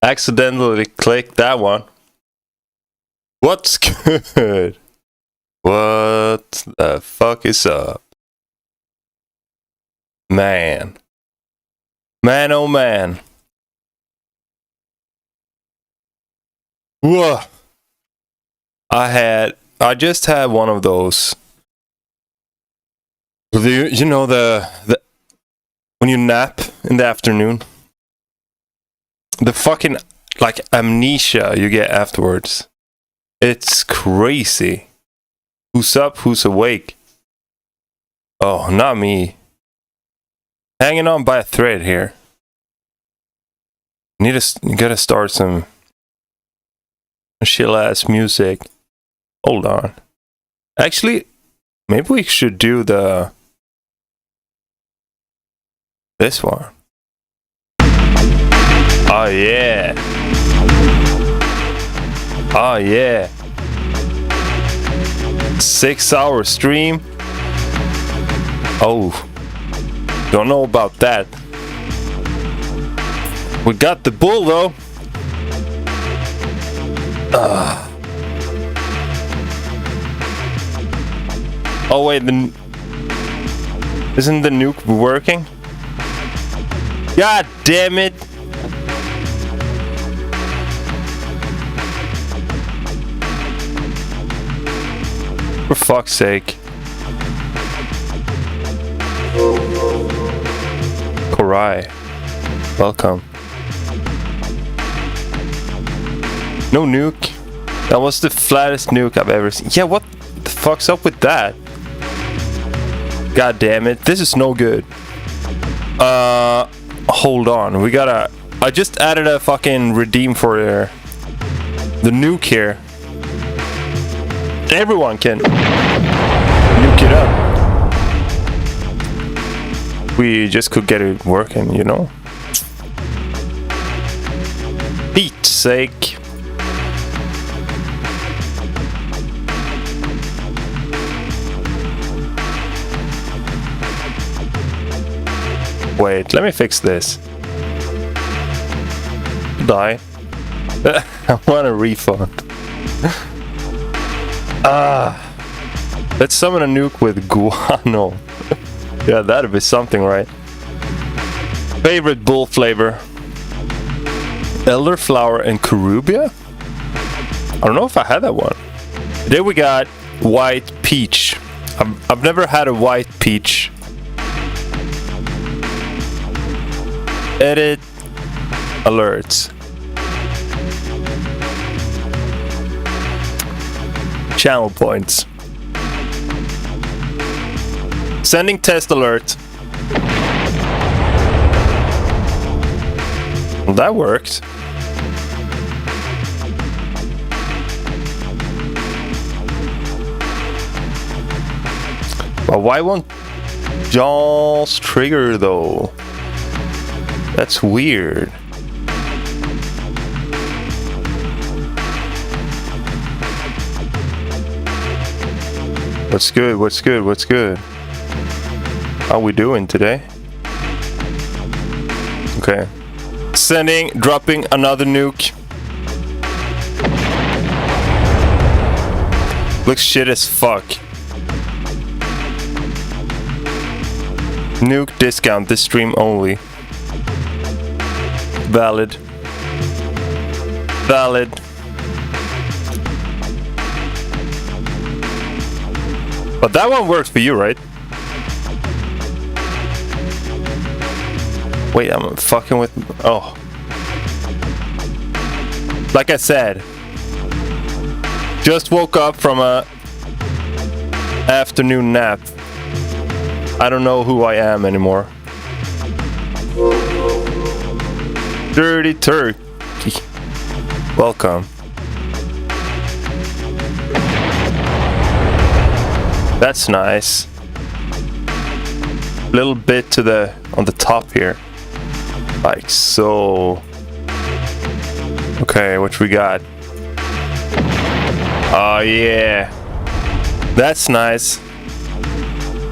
Accidentally clicked that one. What's good? What the fuck is up? Man. Man, oh man. Whoa. I just had one of those. You know the when you nap in the afternoon, the fucking like amnesia you get afterwards. It's crazy. Who's up? Who's awake? Oh, not me. Hanging on by a thread here. You gotta start some chill ass music. Hold on. Actually, maybe we should do this one. Oh yeah. Oh yeah. 6-hour stream. Oh, don't know about that. We got the bull though. Oh wait, isn't the nuke working? God damn it! For fuck's sake. Korai, welcome. No nuke. That was the flattest nuke I've ever seen. Yeah, what the fuck's up with that? God damn it, this is no good. Hold on, we gotta... I just added a fucking redeem for the nuke here. Everyone can nuke it up. We just could get it working, you know? Pete's sake. Wait, let me fix this. Die. I want a refund. Let's summon a nuke with guano. Yeah, that'd be something, right? Favorite bull flavor? Elderflower and Corubia? I don't know if I had that one. Today we got white peach. I've never had a white peach. Edit alerts. Channel points. Sending test alert. Well, that works. But why won't Jaws trigger though? That's weird. What's good? What's good? What's good? How we doing today? Okay. Sending, dropping another nuke. Looks shit as fuck. Nuke discount this stream only. Valid. Valid. But that one works for you, right? Wait, I'm fucking with... Oh. Like I said, just woke up from a afternoon nap. I don't know who I am anymore. Dirty turkey. Welcome. That's nice. Little bit to the on the top here. Like so. Okay, what we got? Oh yeah. That's nice.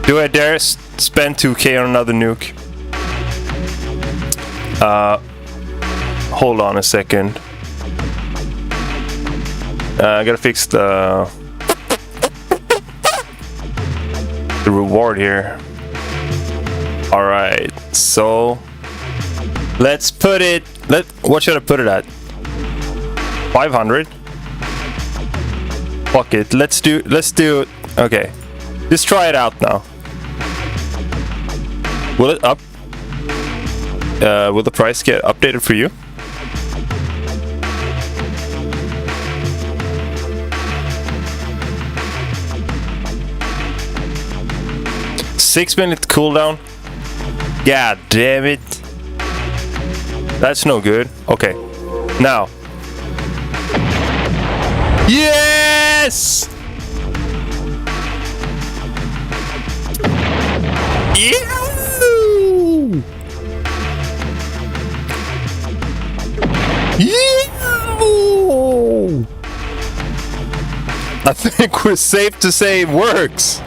Do I dare spend 2k on another nuke? Hold on a second. I gotta fix the reward here. All right, so let's put it. What should I put it at? 500. Fuck it. Let's do. Okay, just try it out now. Will it up? Will the price get updated for you? Six-minute cooldown. God damn it. That's no good. Okay. Now. Yes! Yeah! I think we're safe to say it works.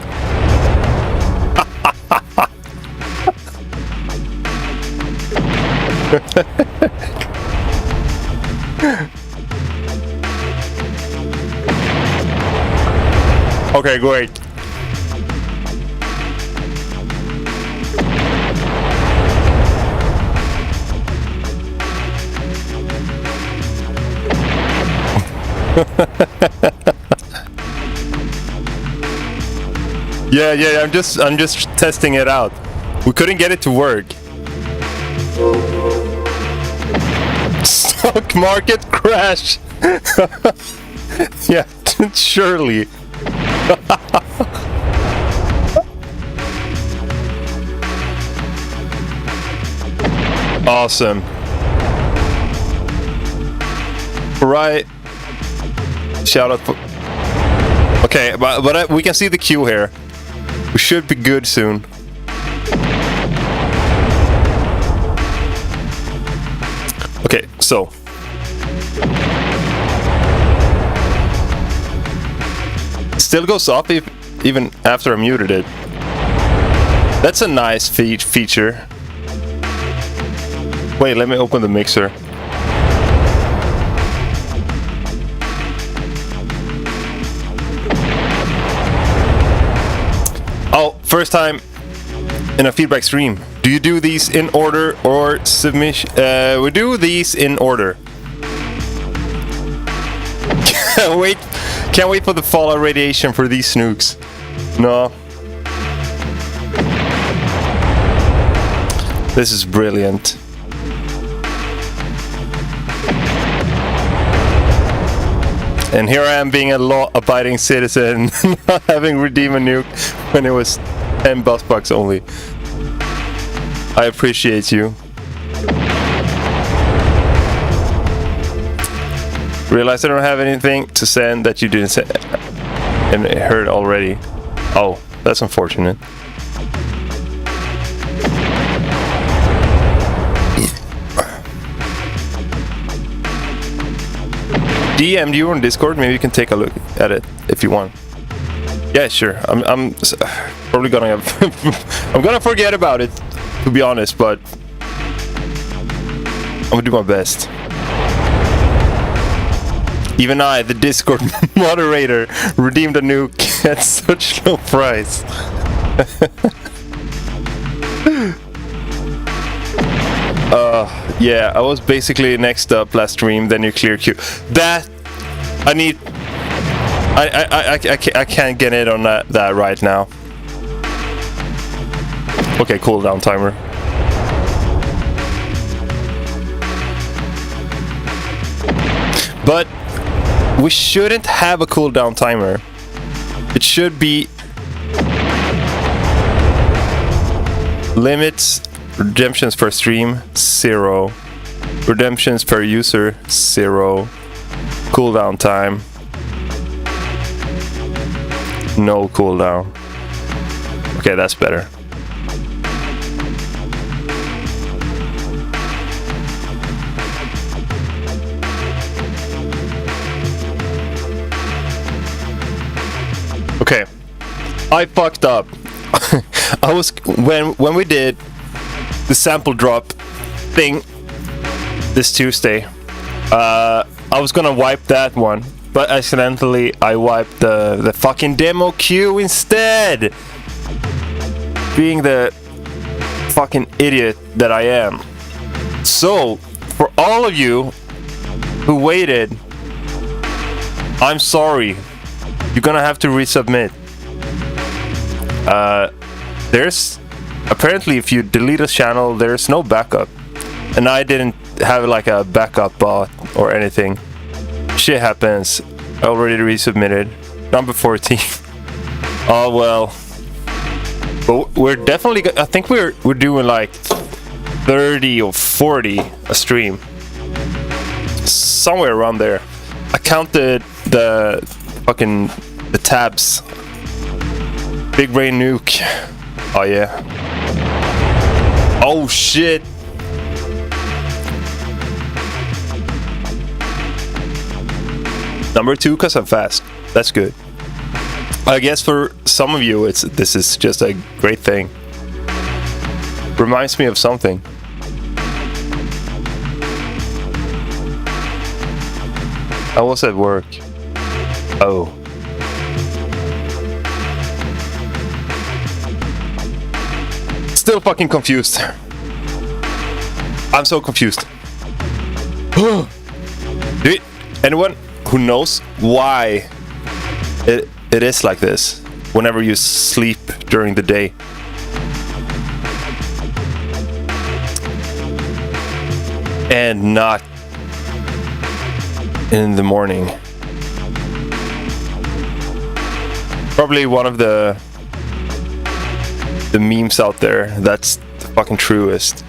Okay, great. Yeah, I'm just testing it out. We couldn't get it to work. Stock market crash. Yeah, surely. Awesome. Right. Shout out for... Okay, but we can see the queue here. We should be good soon. Okay, so still goes up even after I muted it. That's a nice feature. Wait, let me open the mixer. Oh, first time in a feedback stream. Do you do these in order or submission? We do these in order. Can't wait for the fallout radiation for these snooks. No. This is brilliant. And here I am being a law-abiding citizen, not having redeemed a nuke when it was 10 bucks only. I appreciate you. Realize I don't have anything to send that you didn't send and heard already. Oh, that's unfortunate. DM'd you on Discord? Maybe you can take a look at it if you want. Yeah, sure. I'm probably gonna have I'm gonna forget about it, to be honest, but I'm gonna do my best. Even I, the Discord moderator, redeemed a nuke at such low price. Yeah, I was basically next up last stream, then you clear queue. That I need. I can't get it on that right now. Okay, cooldown timer. But we shouldn't have a cooldown timer. It should be limits. Redemptions per stream, 0. Redemptions per user, 0. Cooldown time, no cooldown. Okay, that's better. Okay, I fucked up. I was when we did the sample drop thing this Tuesday. I was gonna wipe that one, but accidentally I wiped the fucking demo queue instead. Being the fucking idiot that I am. So, for all of you who waited, I'm sorry. You're gonna have to resubmit. There's apparently, if you delete a channel, there's no backup, and I didn't have like a backup bot or anything. Shit happens. I already resubmitted. Number 14. Oh well. But we're definitely. I think we're doing like 30 or 40 a stream, somewhere around there. I counted the tabs. Big brain nuke. Oh yeah. Oh shit. Number 2, cause I'm fast. That's good. I guess for some of you, this is just a great thing. Reminds me of something. I was at work. Oh. Still fucking confused. I'm so confused. Dude, anyone who knows why it is like this whenever you sleep during the day? And not in the morning. Probably one of the memes out there that's the fucking truest.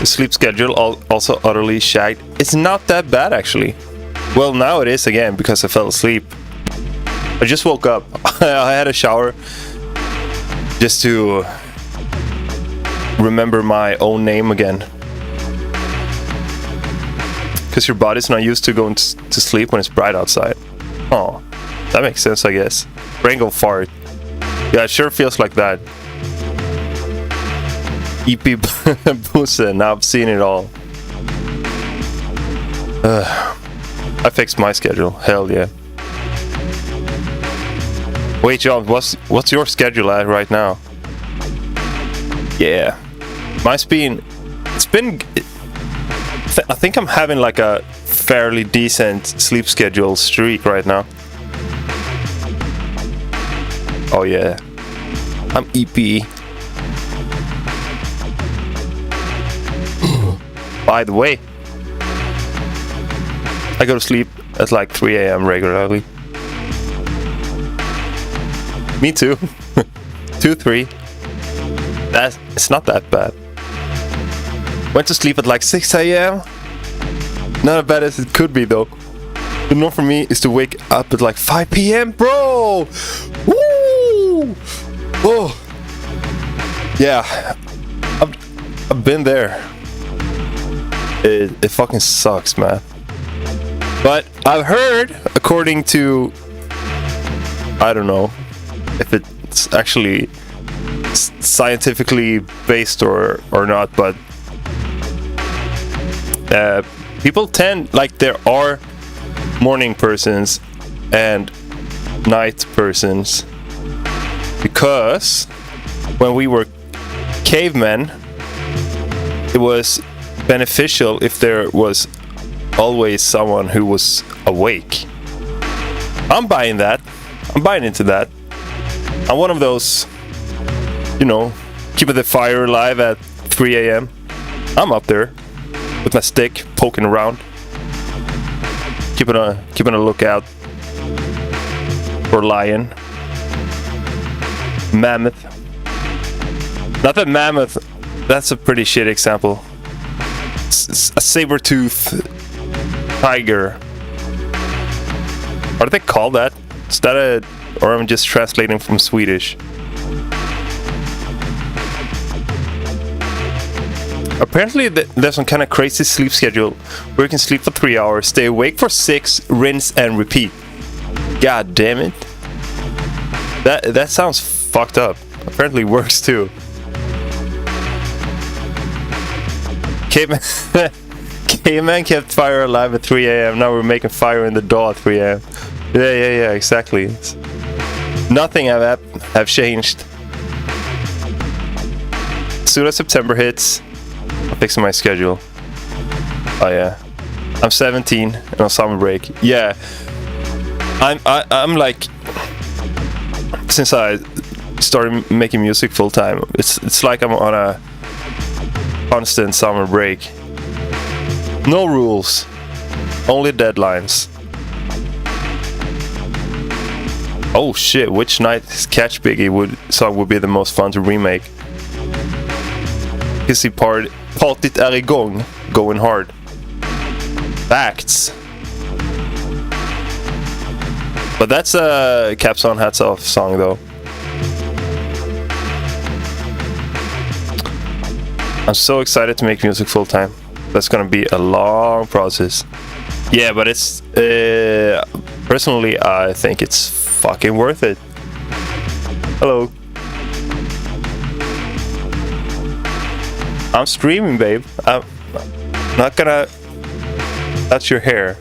The sleep schedule also utterly shagged. It's not that bad actually. Well, now it is again because I fell asleep. I just woke up. I had a shower just to remember my own name again. Because your body's not used to going to sleep when it's bright outside. Oh, that makes sense, I guess. Brain go fart. Yeah, it sure feels like that. EP Busa, now I've seen it all. I fixed my schedule. Hell yeah. Wait, John, what's your schedule at right now? Yeah, mine's been. I think I'm having like a fairly decent sleep schedule streak right now. Oh yeah, I'm EP. By the way, I go to sleep at like 3 a.m. regularly. Me too. 2, 3. It's not that bad. Went to sleep at like 6 a.m. Not as bad as it could be though. The norm for me is to wake up at like 5 p.m. bro. Woo! Oh. Yeah. I've been there. It fucking sucks, man. But I've heard, according to, I don't know if it's actually scientifically based or not, but people tend, like, there are morning persons and night persons, because when we were cavemen, it was beneficial if there was always someone who was awake. I'm buying that. I'm buying into that. I'm one of those, you know, keeping the fire alive at 3 a.m. I'm up there with my stick, poking around, keeping a lookout for lion, mammoth. Not that mammoth. That's a pretty shit example. It's a saber-toothed tiger. What do they call that? Is that a... or I'm just translating from Swedish. Apparently there's some kind of crazy sleep schedule where you can sleep for 3 hours, stay awake for 6, rinse and repeat. God damn it. That sounds fucked up. apparently works too. Caveman kept fire alive at 3 a.m. Now we're making fire in the DAW at 3 a.m. Yeah, exactly. Nothing have changed. As soon as September hits, I'm fixing my schedule. Oh yeah, I'm 17 and on summer break. Yeah, I'm like, since I started making music full time, it's like I'm on a constant summer break. No rules, only deadlines. Oh shit, which night's Catch Biggie song would be the most fun to remake? Partyt är igång, going hard. Facts. But that's a Caps On Hats Off song though. I'm so excited to make music full time. That's gonna be a long process. Yeah, but it's personally I think it's fucking worth it. Hello. I'm streaming, babe. I'm not gonna touch your hair.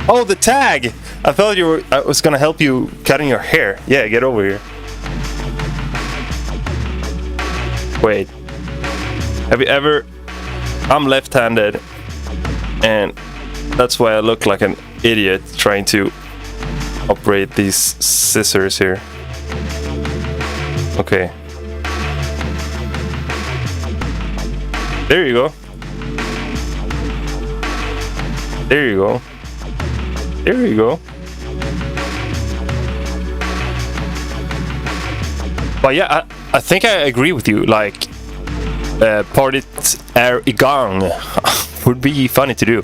Oh, the tag! I thought I was gonna help you cutting your hair. Yeah, get over here. Wait. Have you ever... I'm left-handed, and that's why I look like an idiot trying to operate these scissors here. Okay. There you go. There you go. There you go. But yeah, I think I agree with you. Like, Partyt är igång would be funny to do.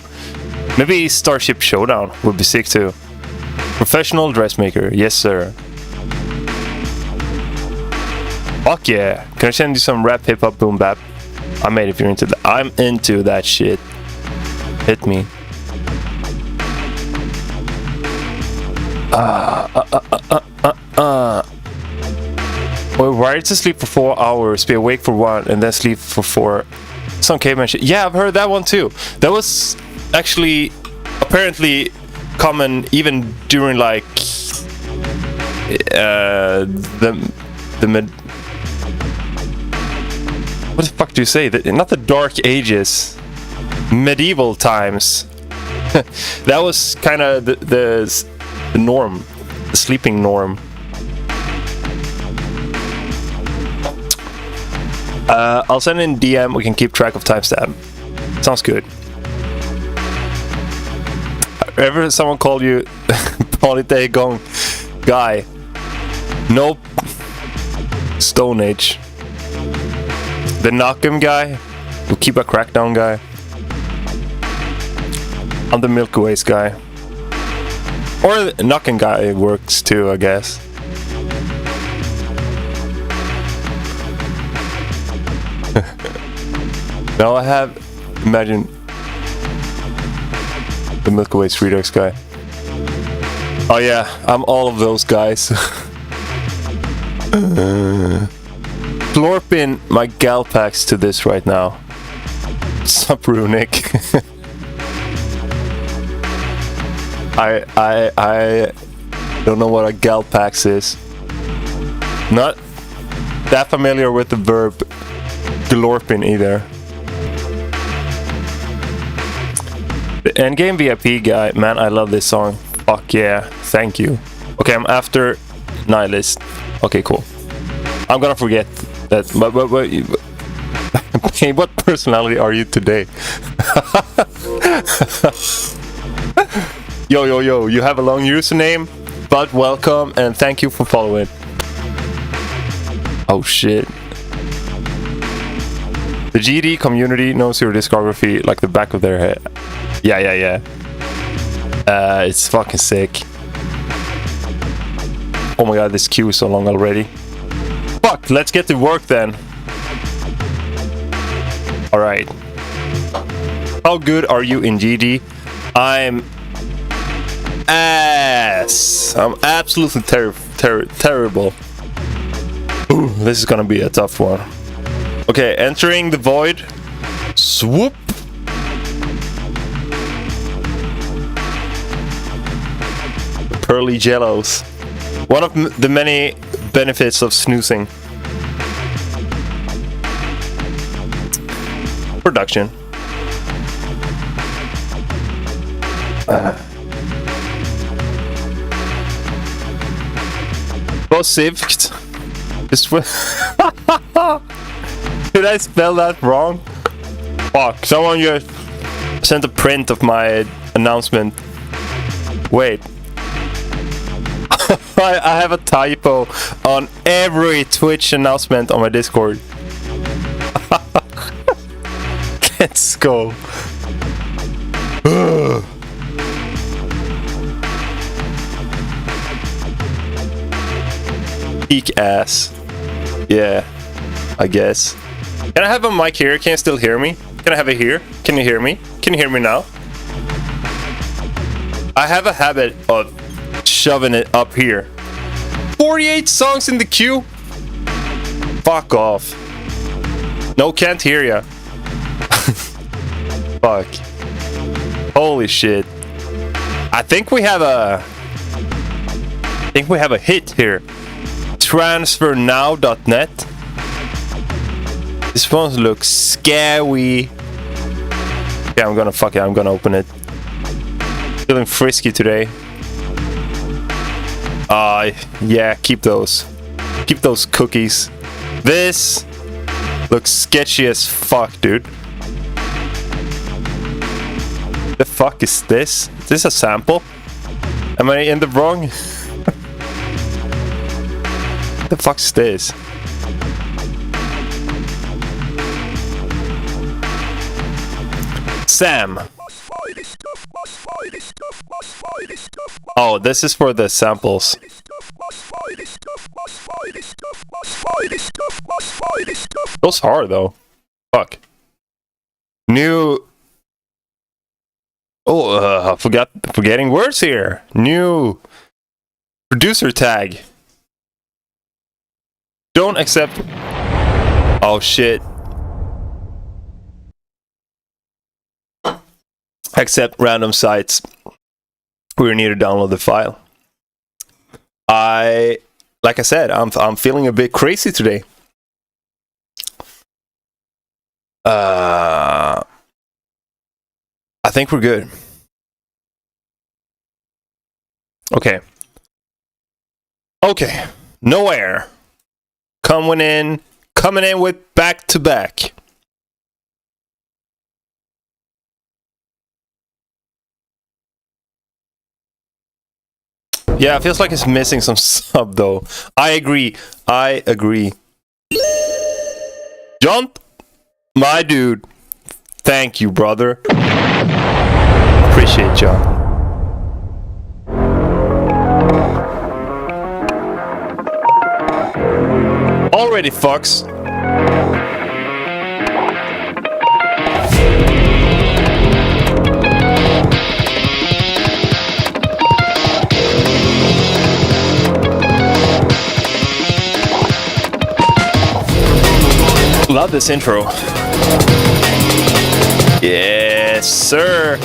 Maybe Starship Showdown would be sick too. Professional dressmaker, yes sir. Fuck yeah. Can I send you some rap, hip hop, boom bap? I made if you're into that. I'm into that shit. Hit me. We're wired to sleep for 4 hours, be awake for 1, and then sleep for 4. Some caveman shit. Yeah, I've heard that one too. That was actually apparently common even during like what the fuck do you say? Not the Dark Ages, medieval times. That was kind of the norm, the sleeping norm. I'll send in DM. We can keep track of timestamp. Sounds good. Ever someone called you Partyt är igång guy? Nope. Stone Age. The Knockem guy. The Keep a Crackdown guy. I'm the Milky Ways guy. Or the Knockem guy works too, I guess. Now I have, imagine, the Milky Way Redux guy. Oh yeah, I'm all of those guys. Glorping my gal packs to this right now. Sup, Runic? I don't know what a gal packs is. Not that familiar with the verb glorping either. The Endgame VIP guy, man, I love this song. Fuck yeah, thank you. Okay, I'm after Nihilist. Okay, cool. I'm gonna forget that. But hey, what personality are you today? Yo, you have a long username, but welcome and thank you for following. Oh shit. The GD community knows your discography like the back of their head. Yeah. It's fucking sick. Oh my god, this queue is so long already. Fuck, let's get to work then. Alright. How good are you in GD? I'm ass. I'm absolutely terrible. this is gonna be a tough one. Okay, entering the void. Swoop. Pearly jellos. One of the many benefits of snoozing. Production. Bossfight. Did I spell that wrong? Fuck, someone just sent a print of my announcement. Wait. I have a typo on every Twitch announcement on my Discord. Let's go. Peak ass. Yeah, I guess. Can I have a mic here? Can you still hear me? Can I have it here? Can you hear me? Can you hear me now? I have a habit of shoving it up here. 48 songs in the queue? Fuck off. No, can't hear ya. Fuck. Holy shit. I think we have a hit here. Transfernow.net. This phone looks scary. Yeah, I'm gonna open it. Feeling frisky today. Yeah, keep those. Keep those cookies. This looks sketchy as fuck, dude. The fuck is this? Is this a sample? Am I in the wrong? What the fuck's this? Sam. Oh, this is for the samples. Those hard though. Fuck. New. Oh, forgetting words here. New producer tag. Don't accept. Oh shit. Accept random sites. We need to download the file. Like I said, I'm feeling a bit crazy today. I think we're good. Okay. Okay. No air. Coming in with back to back. Yeah, it feels like it's missing some sub though. I agree. John, my dude. Thank you, brother. Appreciate y'all. Already fucks. Love this intro. Yes, sir.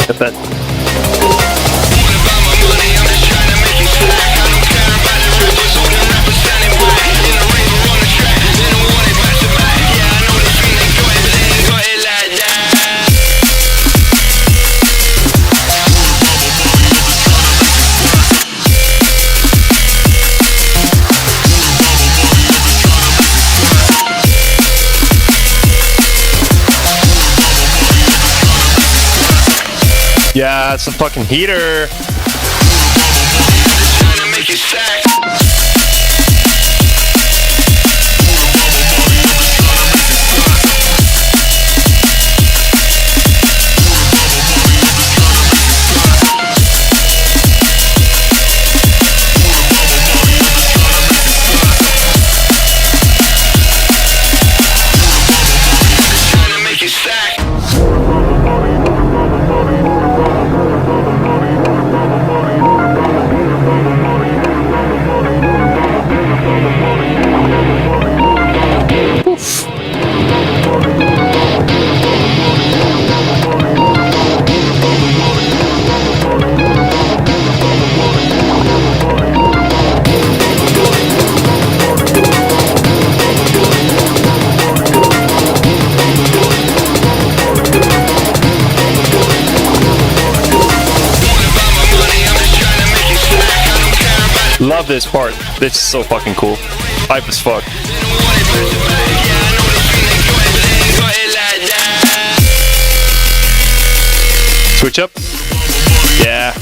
Get that. Yeah, it's a fucking heater. Love this part. This is so fucking cool. Hype as fuck. Switch up. Yeah.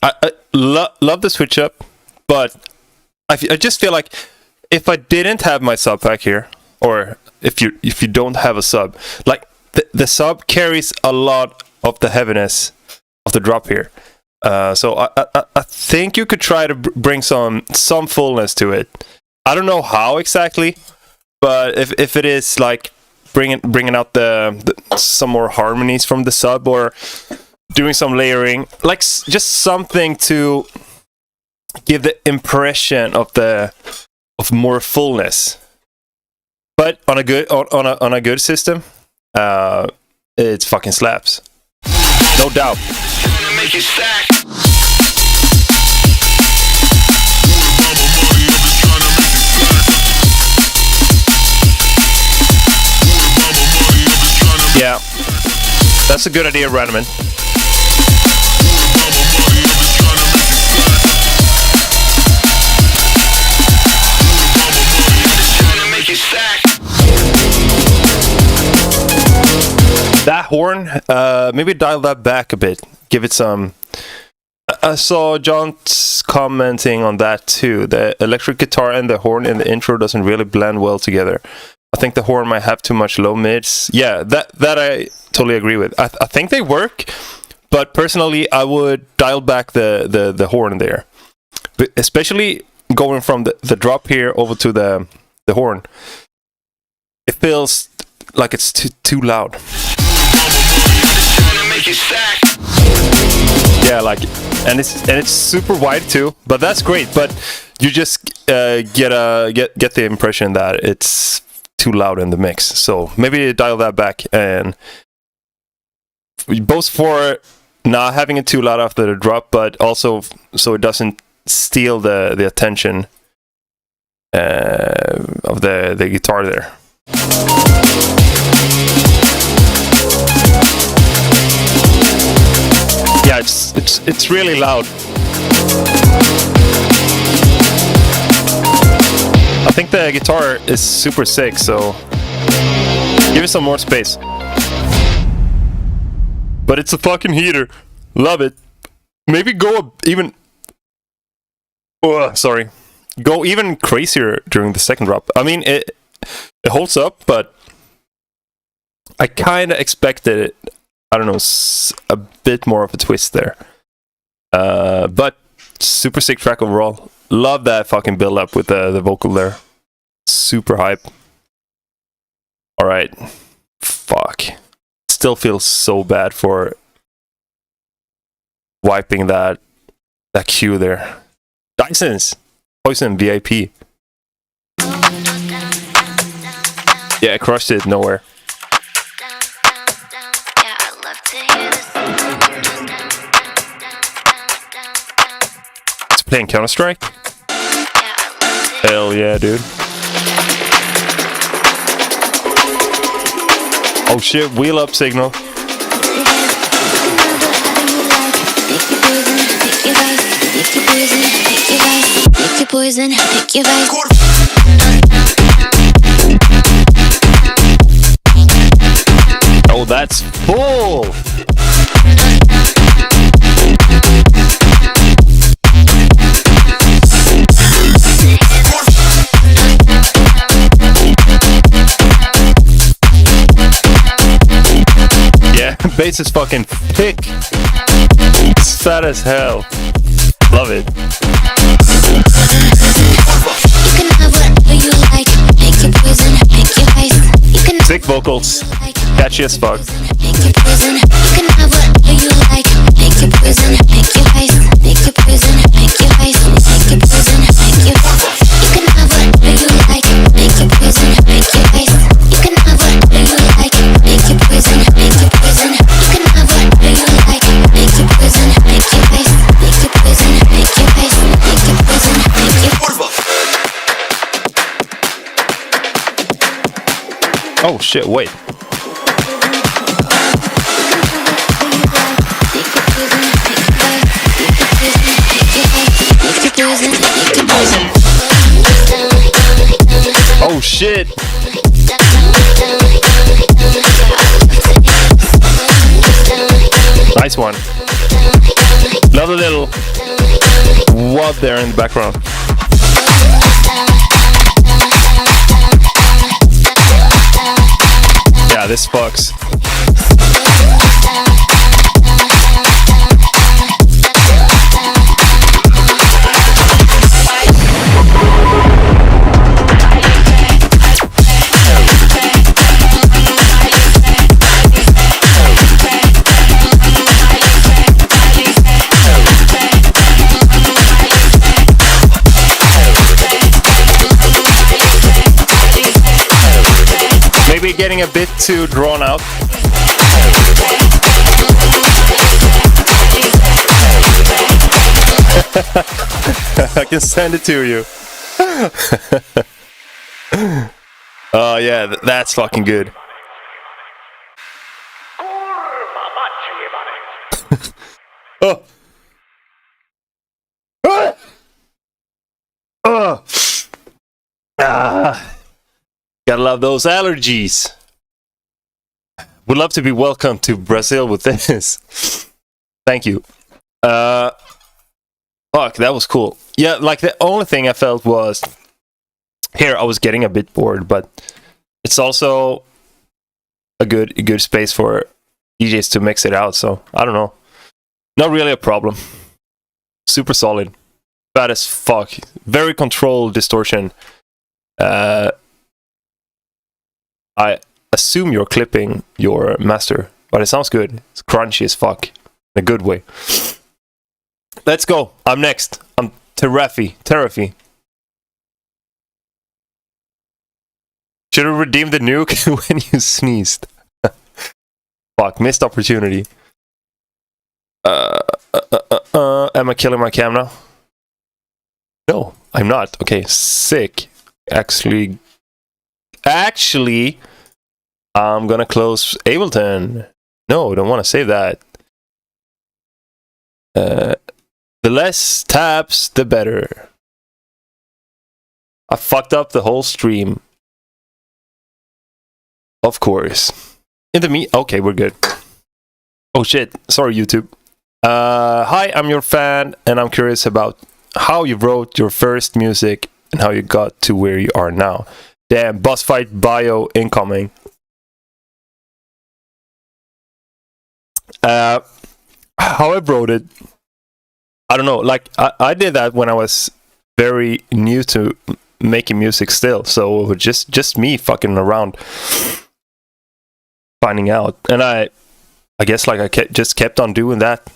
I love the switch up, but I just feel like if I didn't have my sub pack here, or if you don't have a sub, like the sub carries a lot of the heaviness of the drop here. So I think you could try to bring some fullness to it. I don't know how exactly, but if it is like bringing out the some more harmonies from the sub, or doing some layering, like just something to give the impression of more fullness. But on a good system, it fucking slaps, no doubt. Yeah, that's a good idea, Ranaman. That horn, maybe dial that back a bit. Give it some... I saw John commenting on that too. The electric guitar and the horn in the intro doesn't really blend well together. I think the horn might have too much low mids. Yeah, that I totally agree with. I think they work, but personally I would dial back the horn there. But especially going from the drop here over to the horn. It feels like it's too loud. Yeah, like, and it's super wide too, but that's great. But you just get the impression that it's too loud in the mix. So maybe dial that back, and both for not having it too loud after the drop, but also so it doesn't steal the attention of the guitar there. Yeah, it's really loud. I think the guitar is super sick, so give it some more space. But it's a fucking heater. Love it. Maybe go even... Go even crazier during the second drop. I mean, it holds up, but I kind of expected it. I don't know, a bit more of a twist there. But super sick track overall. Love that fucking build up with the vocal there. Super hype. Alright. Fuck. Still feels so bad for wiping that cue there. Dyson's Poison VIP. Yeah, crushed it nowhere. It's playing Counter-Strike? Hell yeah, dude. Oh shit, wheel up signal. Poison, pick your vice. Oh, that's full. Yeah, bass is fucking thick. It's fat as hell. Love it. You can have whatever you like. Pick your poison, pick your vice. You can sick vocals, catchy as fuck. Pick your poison. You can have whatever you like. Pick your poison, pick your vice. Pick your poison, pick your vice. Pick your poison, pick your vice. You can have whatever you like. Pick your poison, pick your vice. You can have whatever you like. Pick your poison, pick your poison. You can have whatever you like. Pick your poison, pick your vice. Pick your poison, pick your vice. Pick your poison, pick your shit, wait. Oh shit. Nice one. Another little what there in the background. Yeah, this fucks. Maybe getting a bit too drawn out. I can send it to you. Oh yeah, that's fucking good. Oh. Oh. Ah. Gotta love those allergies. Would love to be welcomed to Brazil with this. Thank you. Fuck, that was cool. Yeah, like the only thing I felt was here I was getting a bit bored, but it's also a good space for DJs to mix it out, so I don't know. Not really a problem. Super solid. Bad as fuck. Very controlled distortion. I assume you're clipping your master, but it sounds good. It's crunchy as fuck. In a good way. Let's go. I'm next. I'm Terrafi. Should have redeemed the nuke when you sneezed. Fuck, missed opportunity. Am I killing my cam now? No, I'm not. Okay, sick. Actually, I'm gonna close Ableton. No, don't want to save that. The less tabs, the better. I fucked up the whole stream. Of course. Okay, we're good. Oh shit, sorry YouTube. Hi, I'm your fan, and I'm curious about how you wrote your first music and how you got to where you are now. Damn, Bossfight bio incoming. How I wrote it, I don't know, like I did that when I was very new to making music still, so just me fucking around finding out, and I guess like I just kept on doing that.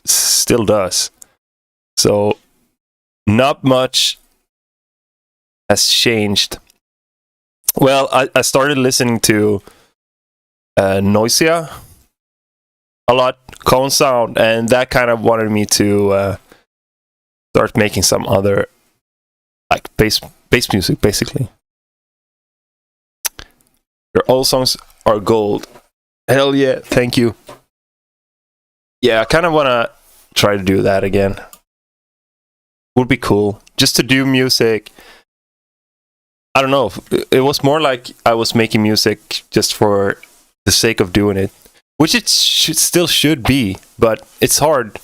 Still does. So not much has changed. Well, I started listening to Noisia a lot, Cone Sound, and that kind of wanted me to start making some other like bass music, basically. Your old songs are gold. Hell yeah, thank you. Yeah, I kind of want to try to do that again. Would be cool. Just to do music. I don't know. It was more like I was making music just for the sake of doing it. Which it still should be, but it's hard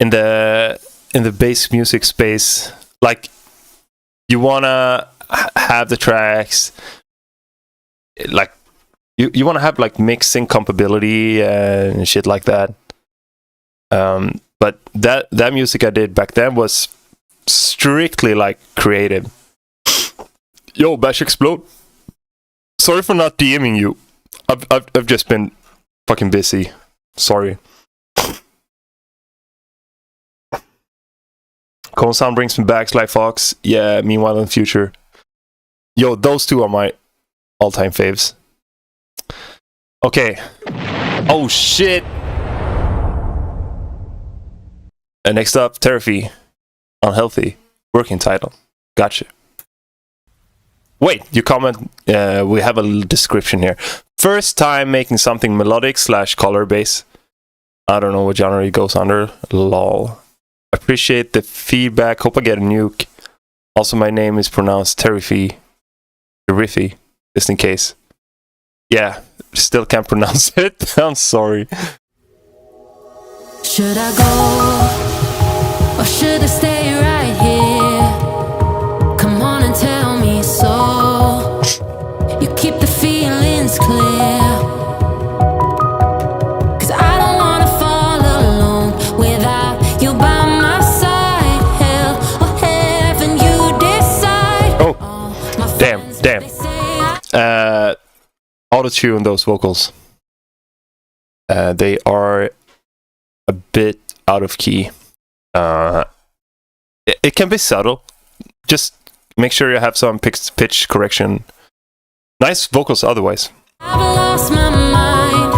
in the bass music space. Like, you wanna have the tracks, like you wanna have like mixing compatibility and shit like that. But that music I did back then was strictly like creative. Yo, Bash Explode. Sorry for not DMing you. I've just been fucking busy. Sorry. Cone Sound brings me back, Sly Fox. Yeah, Meanwhile in the Future. Yo, those two are my all-time faves. Okay. Oh shit. And next up, Terrafi. Unhealthy. Working title. Gotcha. Wait, you comment. We have a little description here. First time making something melodic / color bass. I don't know what genre it goes under. Lol. Appreciate the feedback. Hope I get a nuke. Also, my name is pronounced Terrify. Just in case. Yeah, still can't pronounce it. I'm sorry. Should I go or should I stay right here? Come on and tell me so. You keep the feelings clear. 'Cause I don't wanna fall alone without you by my side. Hell or heaven, you decide. Oh, damn. Auto-tune those vocals. They are a bit out of key. It can be subtle. Just make sure you have some pitch correction. Nice vocals otherwise. I've lost my mind.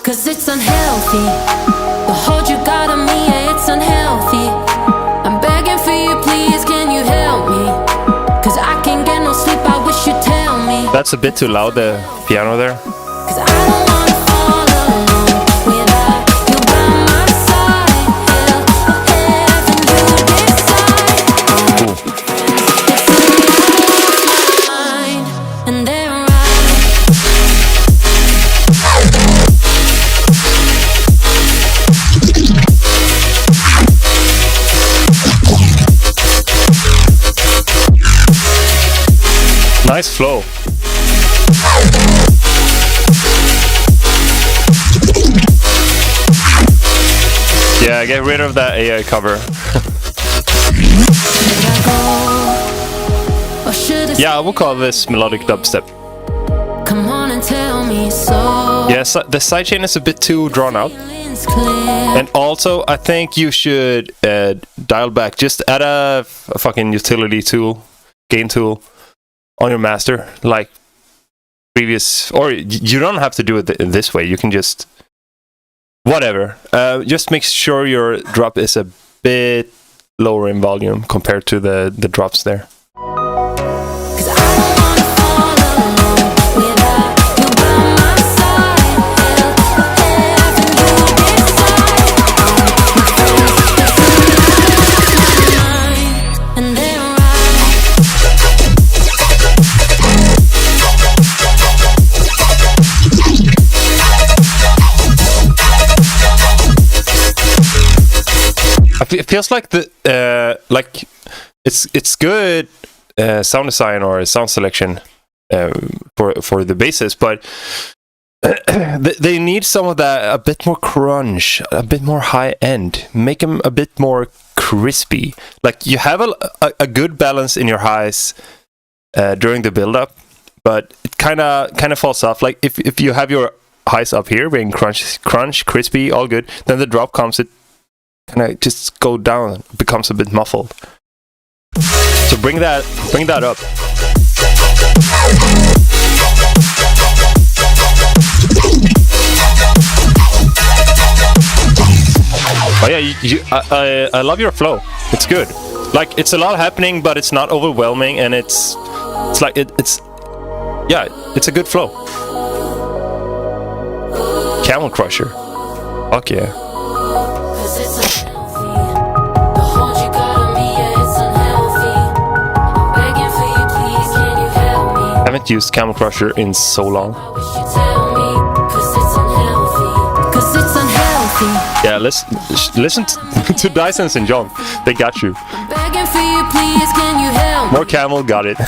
Cause it's unhealthy. The hold you got on me, yeah, it's unhealthy. I'm begging for you, please, can you help me? Cause I can't get no sleep, I wish you'd tell me. That's a bit too loud, the piano there. Cause I don't wanna fall alone without you by my side. Hell or heaven, you decide. Ooh. Mind, and they're right. Nice flow. Yeah, get rid of that AI cover. Yeah, I will call this melodic dubstep. Come on and tell me so. Yes, the sidechain is a bit too drawn out. And also, I think you should dial back. Just add a fucking utility tool, gain tool, on your master, like previous. Or you don't have to do it this way. You can just whatever. Just make sure your drop is a bit lower in volume compared to the drops there. It feels like like it's good sound design or sound selection for the basses, but they need some of that, a bit more crunch, a bit more high end, make them a bit more crispy. Like you have a good balance in your highs during the build up, but it kind of falls off. Like if you have your highs up here being crunch, crispy, all good, then the drop comes, it kind of just go down, becomes a bit muffled. So bring that up. Oh yeah, I love your flow. It's good. Like it's a lot happening, but it's not overwhelming, and it's like it's a good flow. Camel Crusher. Fuck yeah. I haven't used Camel Crusher in so long. Yeah, listen to Dyson's and John. They got you. More Camel, got it.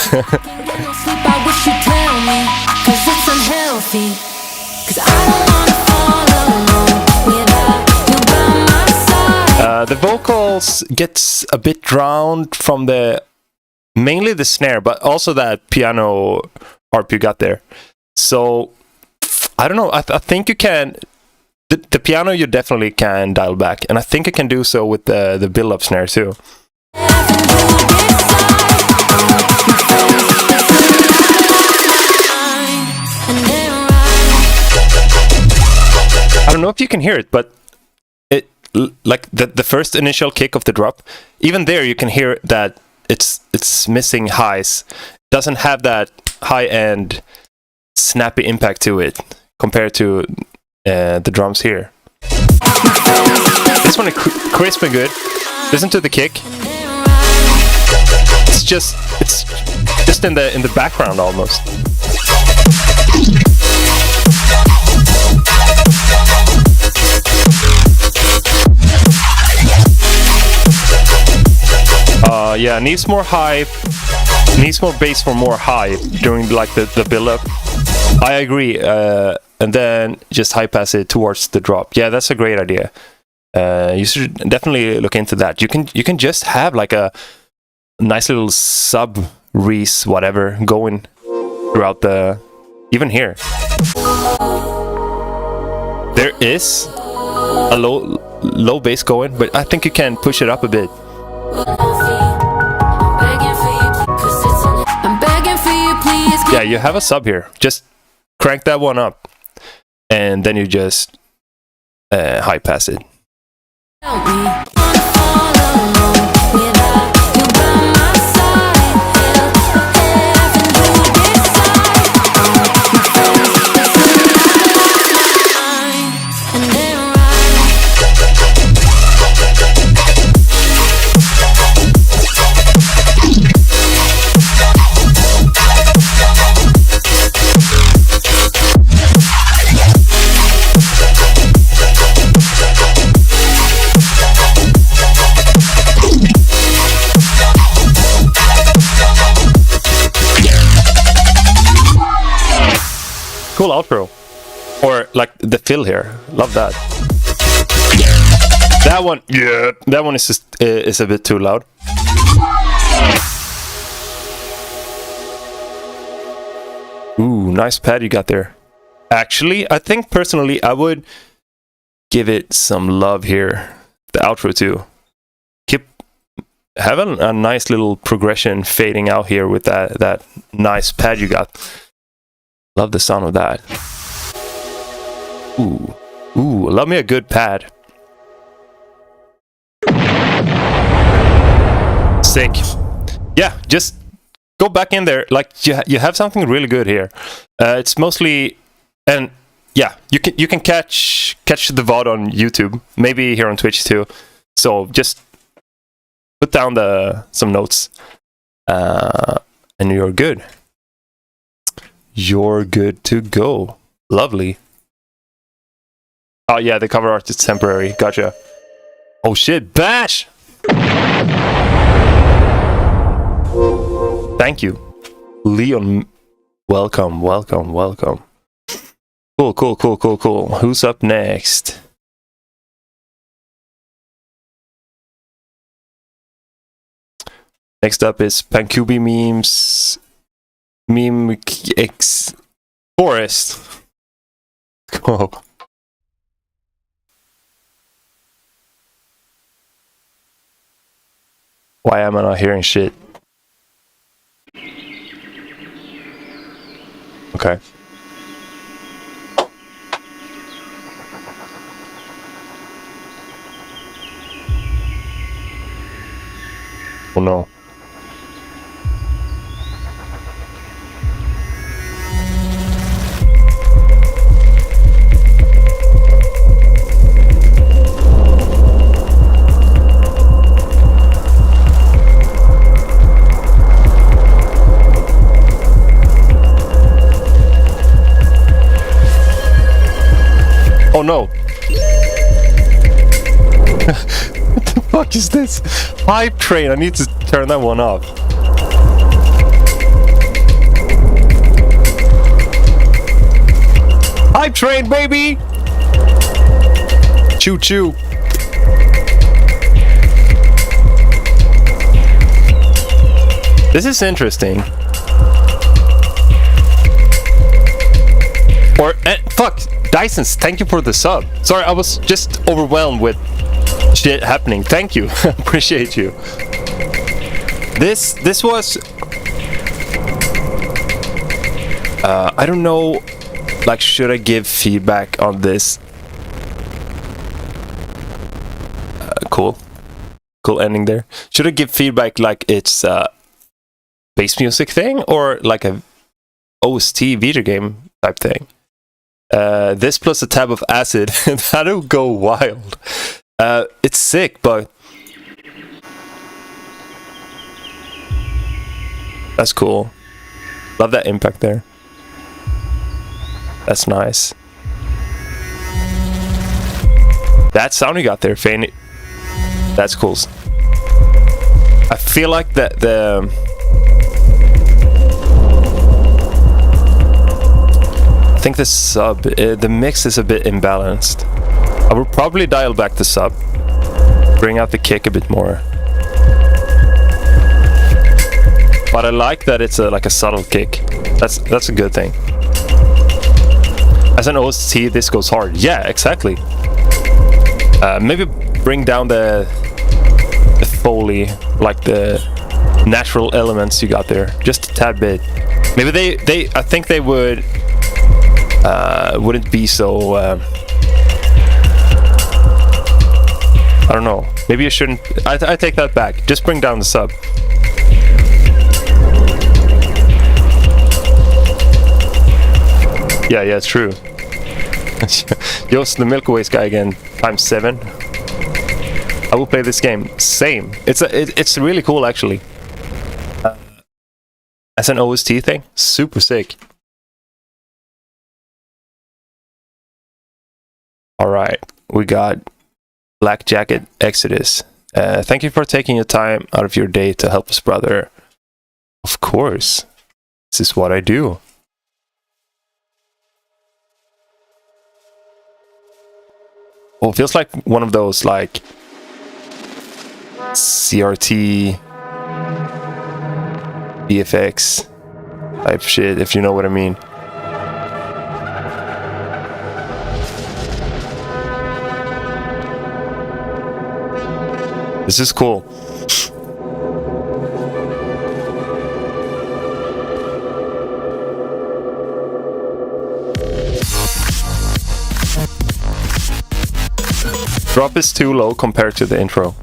The vocals gets a bit drowned from mainly the snare, but also that piano harp you got there. So I don't know. I think you can. The piano you definitely can dial back, and I think you can do so with the build-up snare too. And know if you can hear it, but it like the first initial kick of the drop, even there you can hear that it's missing highs. Doesn't have that high end snappy impact to it compared to the drums here. This one is crisp and good. Listen to the kick. It's just in the background almost. Yeah, needs more high, needs more bass for more high during like the build up. I agree. And then just high pass it towards the drop. Yeah, that's a great idea. You should definitely look into that. You can just have like a nice little sub res whatever going throughout the, even here. There is a low bass going, but I think you can push it up a bit. Yeah, you have a sub here. Just crank that one up, and then you just high pass it. Cool outro, or like the fill here. Love that. That one, yeah, that one is just is a bit too loud. Ooh, nice pad you got there. Actually, I think personally I would give it some love here. The outro too. Keep having a nice little progression fading out here with that nice pad you got. Love the sound of that. Ooh. Ooh, love me a good pad. Sick. Yeah, just go back in there. Like you have something really good here. It's mostly, and yeah, you can catch the VOD on YouTube, maybe here on Twitch too. So just put down some notes, and you're good. You're good to go. Lovely. Oh yeah, the cover art is temporary. Gotcha. Oh shit, bash! Thank you. Leon, welcome. Cool. Who's up next? Next up is Pankubi Memes. Meme X Forest. Cool. Why am I not hearing shit? Okay. Oh no. Oh no! What the fuck is this? Hype train, I need to turn that one off. Hype train, baby! Choo choo. This is interesting. Or, fuck! Dysons, thank you for the sub. Sorry, I was just overwhelmed with shit happening. Thank you. Appreciate you. This was... I don't know, like, should I give feedback on this? cool. Cool ending there. Should I give feedback like it's bass music thing or like a OST video game type thing? This plus a tab of acid, that'll go wild. It's sick, but that's cool. Love that impact there. That's nice. That sound you got there, Fane. That's cool. I feel like that I think the sub, the mix is a bit imbalanced. I will probably dial back the sub, bring out the kick a bit more. But I like that it's like a subtle kick. That's a good thing. As an OST, this goes hard. Yeah, exactly. Maybe bring down the Foley, like the natural elements you got there, just a tad bit. Maybe they I think they wouldn't be so I don't know, maybe you shouldn't. I take that back, just bring down the sub. Yeah, it's true. Yost the Milky Way guy again, times 7. I will play this game. Same. It's really cool actually. As an OST thing, super sick. Alright, we got Black Jacket Exodus. Thank you for taking your time out of your day to help us, brother. Of course. This is what I do. Oh, it feels like one of those like CRT VFX type shit, if you know what I mean. This is cool. Drop is too low compared to the intro.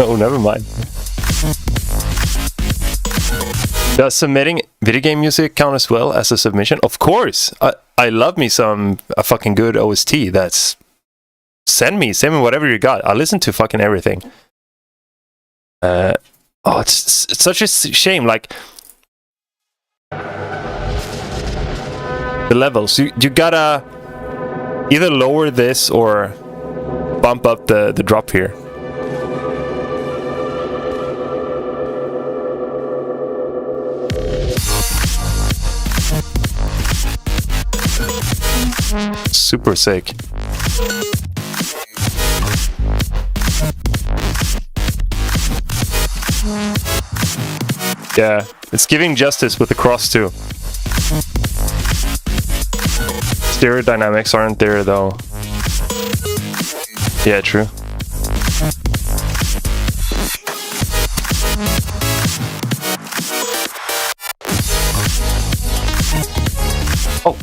Oh, never mind. Does submitting video game music count as well as a submission? Of course! I love me a fucking good OST. That's... Send me whatever you got. I listen to fucking everything. Oh, it's such a shame, like... The levels. You gotta either lower this or bump up the drop here. Super sick. Yeah, it's giving justice with the cross too. Stereo dynamics aren't there though. Yeah, true. Oh.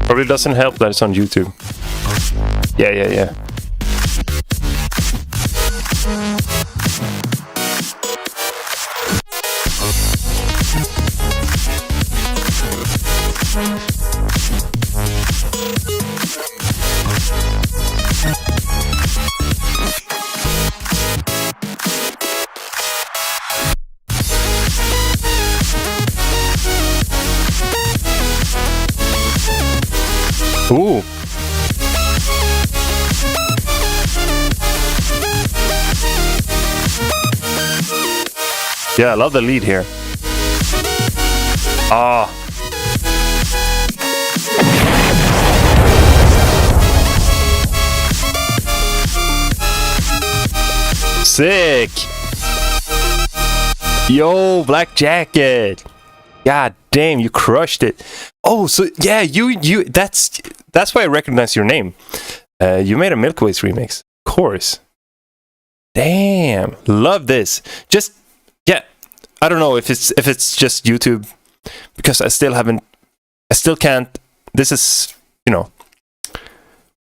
Probably doesn't help that it's on YouTube. Yeah. Ooh. Yeah, I love the lead here. Ah. Sick. Yo, Black Jacket. God damn, you crushed it. Oh, so yeah, you that's why I recognize your name. You made a Milky Ways remix. Of course. Damn. Love this. Just yeah, I don't know if it's just YouTube, because I still can't. This is, you know,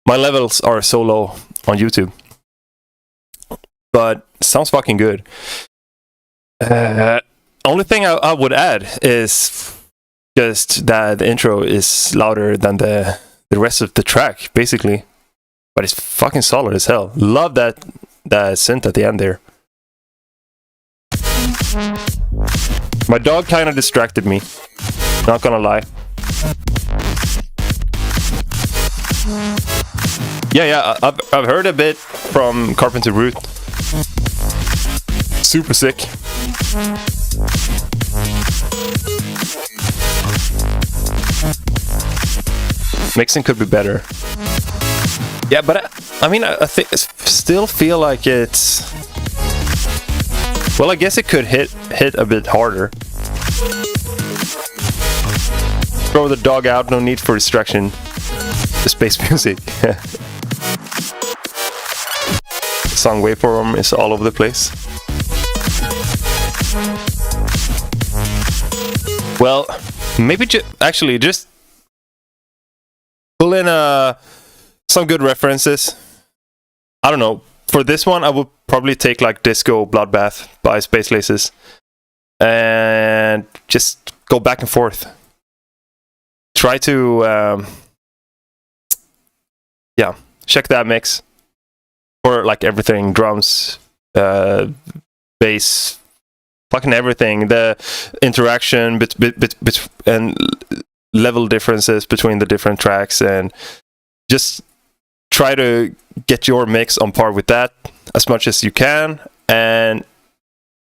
my levels are so low on YouTube. But sounds fucking good. Only thing I would add is just that the intro is louder than the rest of the track, basically. But it's fucking solid as hell. Love that synth at the end there. My dog kind of distracted me. Not gonna lie. Yeah, I've heard a bit from Carpenter Root. Super sick. Mixing could be better. Yeah, but I mean, I still feel like it's... Well, I guess it could hit a bit harder. Throw the dog out, no need for distraction. Just bass music. Song waveform is all over the place. Well, maybe actually just pull in some good references. I don't know. For this one, I would probably take like Disco Bloodbath by Space Laces and just go back and forth. Try to yeah, check that mix for like everything, drums, bass, fucking everything. The interaction and level differences between the different tracks, and just try to get your mix on par with that as much as you can, and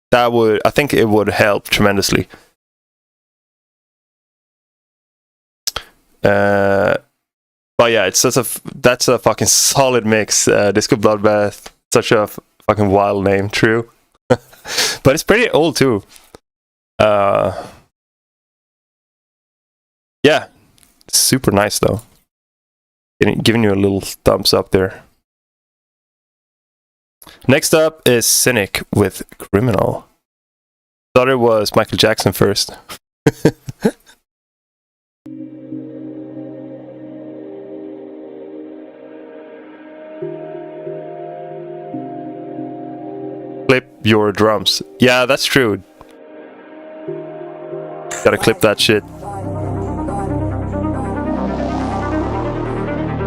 that would, I think it would help tremendously. But yeah, that's a fucking solid mix. Disco Bloodbath, such a fucking wild name, true. But it's pretty old too. Yeah, super nice though. Giving you a little thumbs up there. Next up is Cynic with Criminal. Thought it was Michael Jackson first. Clip your drums. Yeah, that's true. Gotta clip that shit.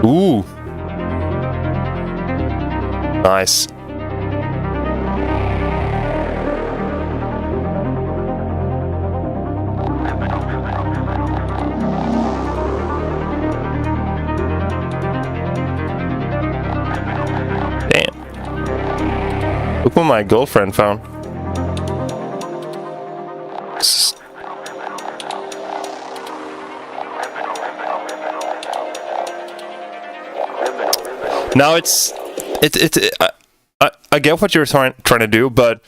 Ooh. Nice. Damn. Look what my girlfriend found. Now I get what you're trying to do, but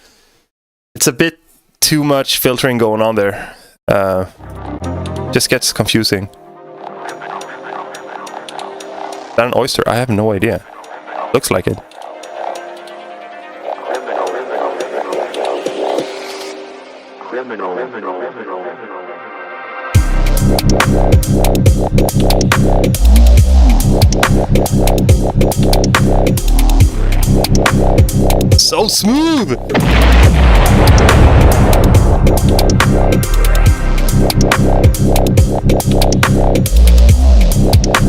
it's a bit too much filtering going on there. Just gets confusing. Is that an oyster? I have no idea. Looks like it. So smooth.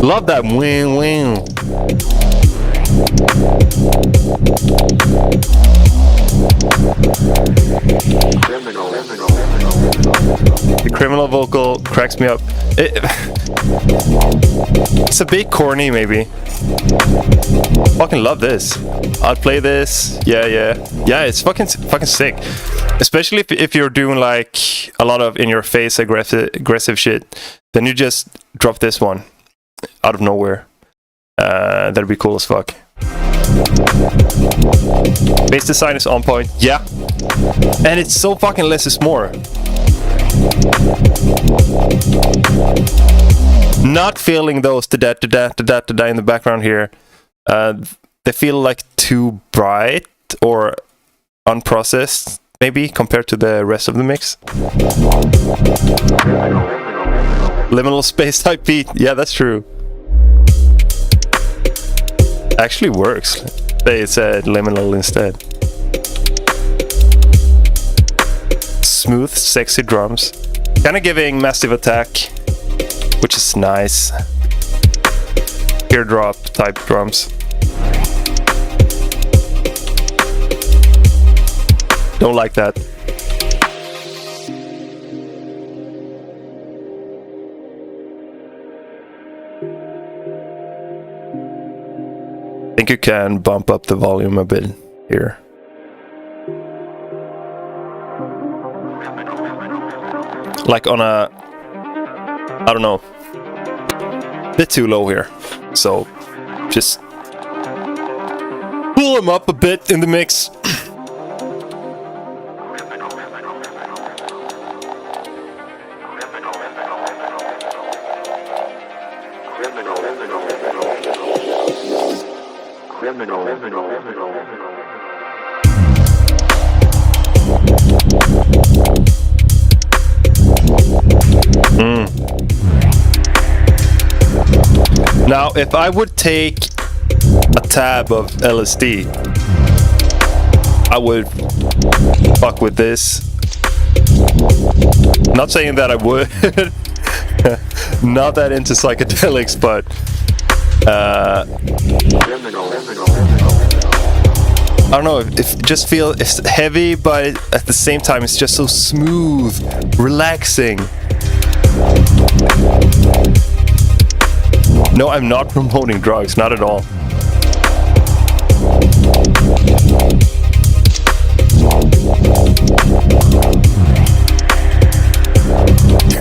Love that wing. The criminal vocal cracks me up. It's a bit corny, maybe, Fucking love this. I'll play this. Yeah, it's fucking sick. Especially if you're doing like a lot of in-your-face aggressive shit, then you just drop this one out of nowhere. That'd be cool as fuck. Bass design is on point. Yeah, and it's so fucking less is more. Not feeling those da in the background here. They feel like too bright or unprocessed, maybe, compared to the rest of the mix. Liminal space type beat. Yeah, that's true. Actually works. They said liminal instead. Smooth, sexy drums. Kind of giving Massive Attack, which is nice. Teardrop type drums. Don't like that. I think you can bump up the volume a bit here. Like on a, I don't know, a bit too low here. So just pull them up a bit in the mix. Now, if I would take a tab of LSD, I would fuck with this. Not saying that I would. Not that into psychedelics, but I don't know, if just feel it's heavy, but at the same time it's just so smooth, relaxing. No, I'm not promoting drugs, not at all.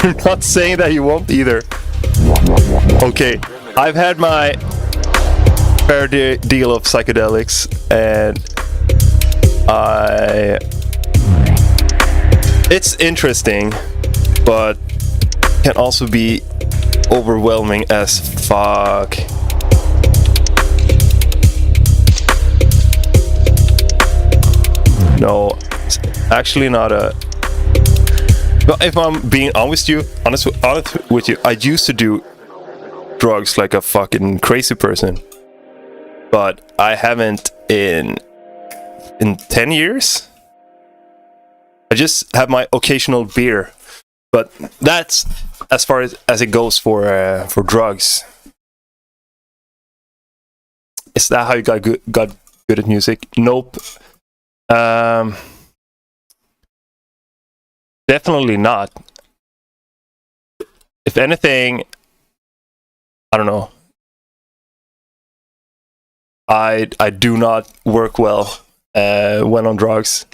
You're not saying that you won't either. Okay, I've had my fair deal of psychedelics, and it's interesting, but can also be overwhelming as fuck. No, it's actually not a. But if I'm being honest with you, I used to do drugs like a fucking crazy person, but I haven't in 10 years. I just have my occasional beer, but that's as far as it goes for drugs. Is that how you got good at music? Nope. Definitely not. If anything, I don't know. I do not work well when on drugs.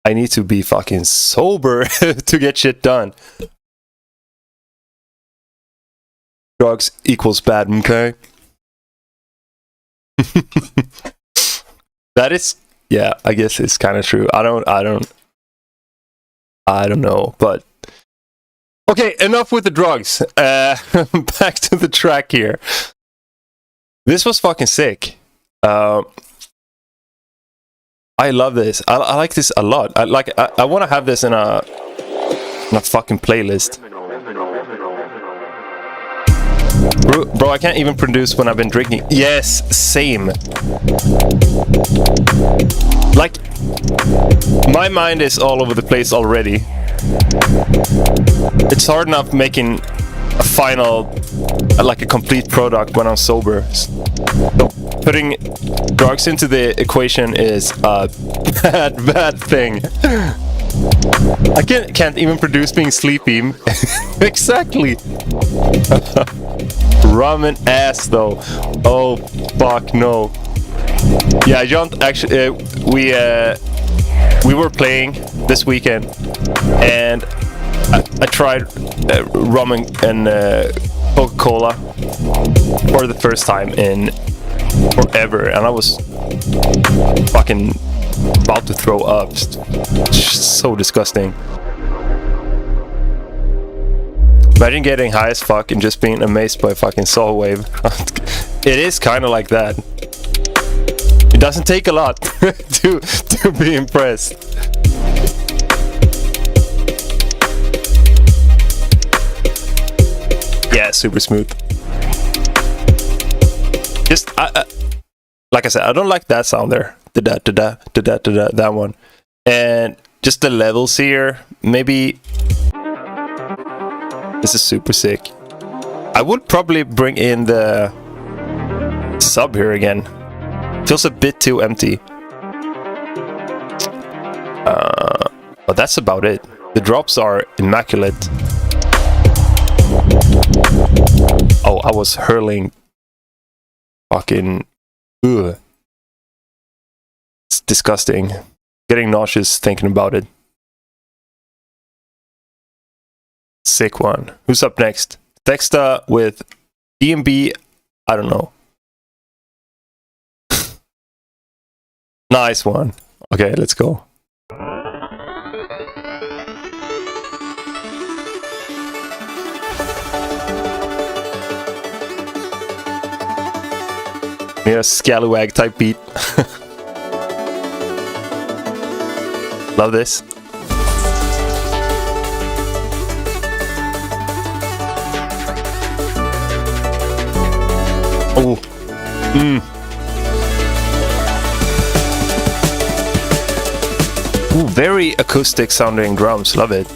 I need to be fucking sober to get shit done. Drugs equals bad, okay? That is, yeah, I guess it's kind of true. I don't know, but okay, enough with the drugs. Back to the track here. This was fucking sick. I love this. I like this a lot. I want to have this in a fucking playlist. Bro, I can't even produce when I've been drinking. Yes, same. Like, my mind is all over the place already. It's hard enough making a final, like a complete product when I'm sober. So putting drugs into the equation is a bad thing. I can't even produce being sleepy. Exactly. Ramen ass though. Oh fuck no. Yeah, I don't actually. We were playing this weekend, and I tried ramen and Coca-Cola for the first time in forever, and I was fucking about to throw up. Just so disgusting. Imagine getting high as fuck and just being amazed by a fucking saw wave. It is kind of like that. It doesn't take a lot to be impressed. Yeah, super smooth. Just like I said, I don't like that sound there. That one. And just the levels here, maybe. This is super sick. I would probably bring in the sub here again. Feels a bit too empty. But that's about it. The drops are immaculate. Oh, I was hurling. Fucking. Ugh. It's disgusting. Getting nauseous thinking about it. Sick one. Who's up next? Texta with DEMᛝ. I don't know. Nice one. Okay, let's go. Need a scallywag type beat. Love this. Oh. Ooh, very acoustic sounding drums. Love it.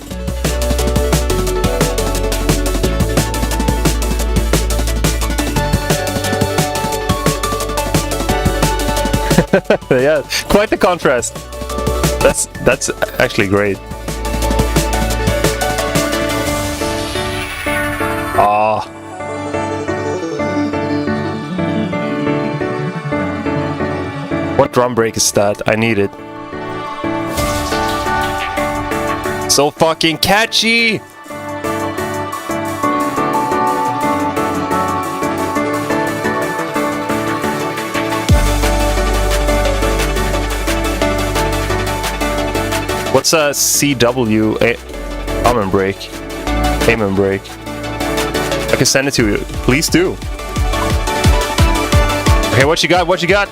Yeah, quite the contrast. That's actually great. Ah. What drum break is that? I need it. So fucking catchy! What's a CW amen break? Amen break. I can send it to you. Please do. Okay, what you got? What you got?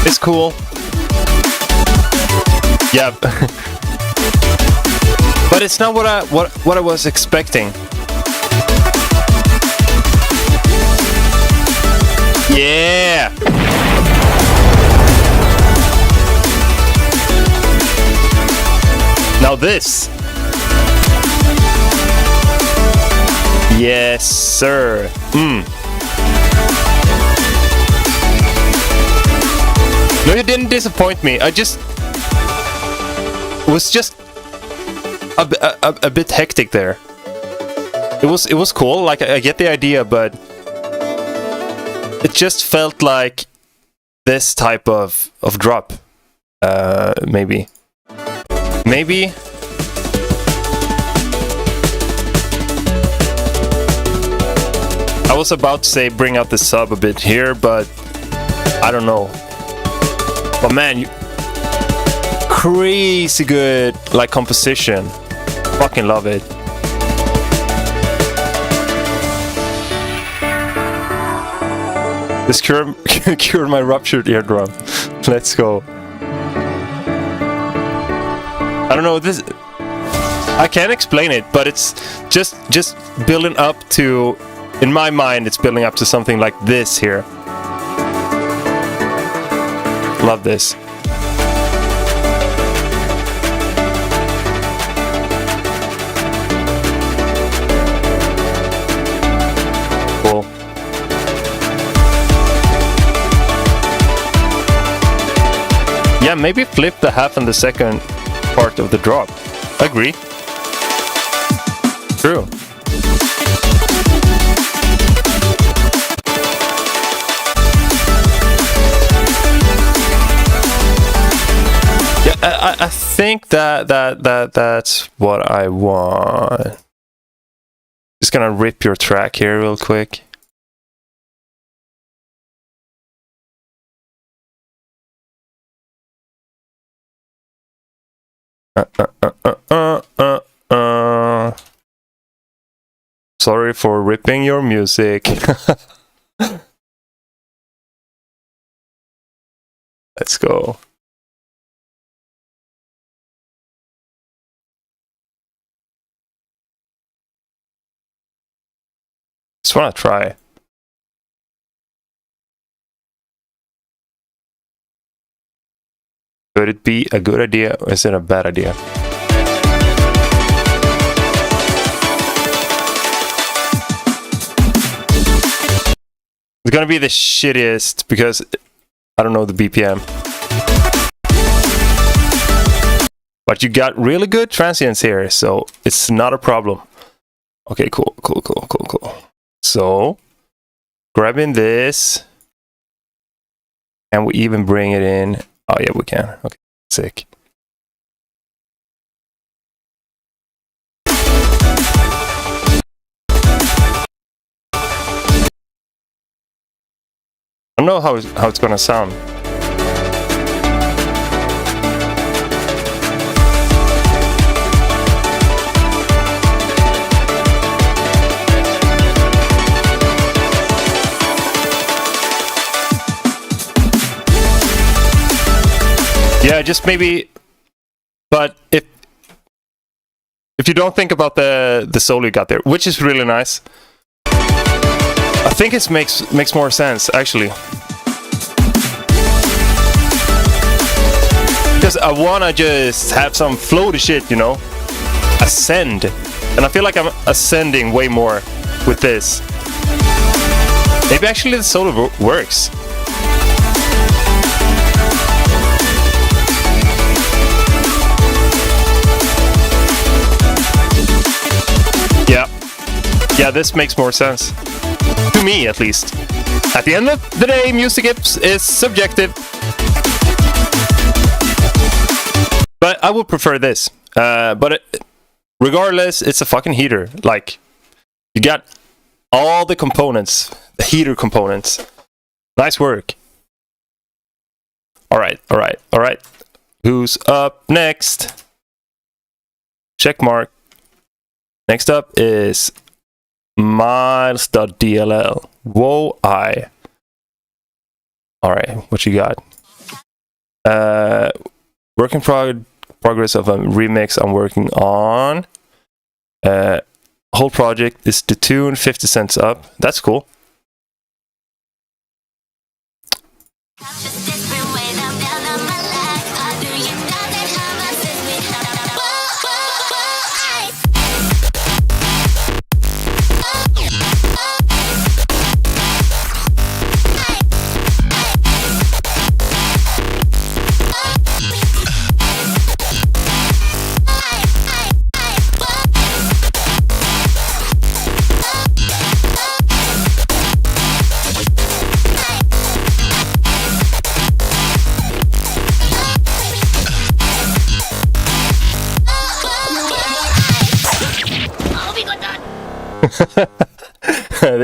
It's cool. Yeah. But it's not what I was expecting. Yeah. Now this. Yes, sir. No, you didn't disappoint me. It was just a bit hectic there. It was cool. Like I get the idea, but it just felt like this type of drop. Maybe. I was about to say bring out the sub a bit here, but I don't know. But man, crazy good like composition. Fucking love it. This cured my ruptured eardrum. Let's go. I don't know this. I can't explain it, but it's just building up to. In my mind, it's building up to something like this here. Love this. Yeah, maybe flip the half and the second part of the drop. Agree. True. Yeah, I think that's what I want. Just gonna rip your track here real quick. Sorry for ripping your music. Let's go. Just wanna try. Could it be a good idea or is it a bad idea? It's gonna be the shittiest because I don't know the BPM. But you got really good transients here, so it's not a problem. Okay, cool. So, grabbing this. Can we even bring it in? Oh yeah, we can. Okay, sick. I don't know how it's gonna sound. Yeah, just maybe. But if you don't think about the solo you got there, which is really nice. I think it makes more sense, actually. Because I wanna just have some floaty shit, you know? Ascend. And I feel like I'm ascending way more with this. Maybe actually the solo works. Yeah, this makes more sense. To me, at least. At the end of the day, music is subjective. But I would prefer this. Regardless, it's a fucking heater. Like, you got all the components. The heater components. Nice work. Alright. Who's up next? Check mark. Next up is Miles.dll. Whoa, Alright, what you got? Work in progress of a remix I'm working on. Whole project is the tune 50 cents up. That's cool.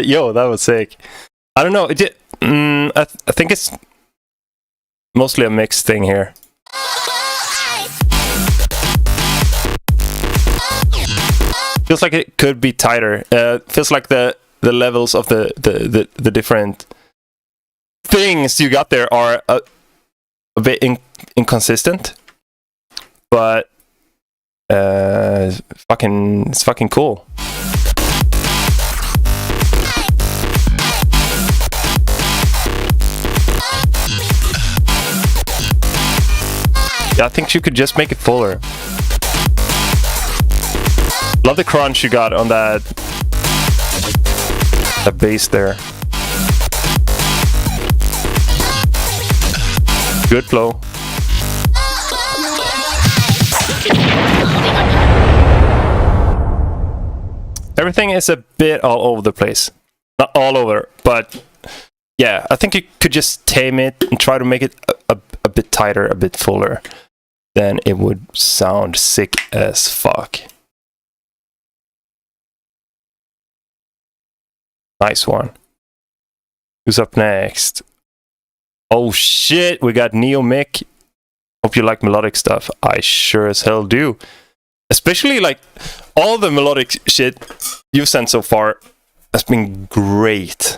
Yo, that was sick. I don't know. I think it's mostly a mixed thing here. Feels like it could be tighter. Feels like the levels of the different things you got there are a bit inconsistent, but it's fucking cool. Yeah, I think you could just make it fuller. Love the crunch you got on that bass there. Good flow. Everything is a bit all over the place. Not all over, but yeah, I think you could just tame it and try to make it a bit tighter, a bit fuller. Then it would sound sick as fuck. Nice one. Who's up next? Oh shit, we got Neo Mick. Hope you like melodic stuff. I sure as hell do. Especially like all the melodic shit you've sent so far has been great.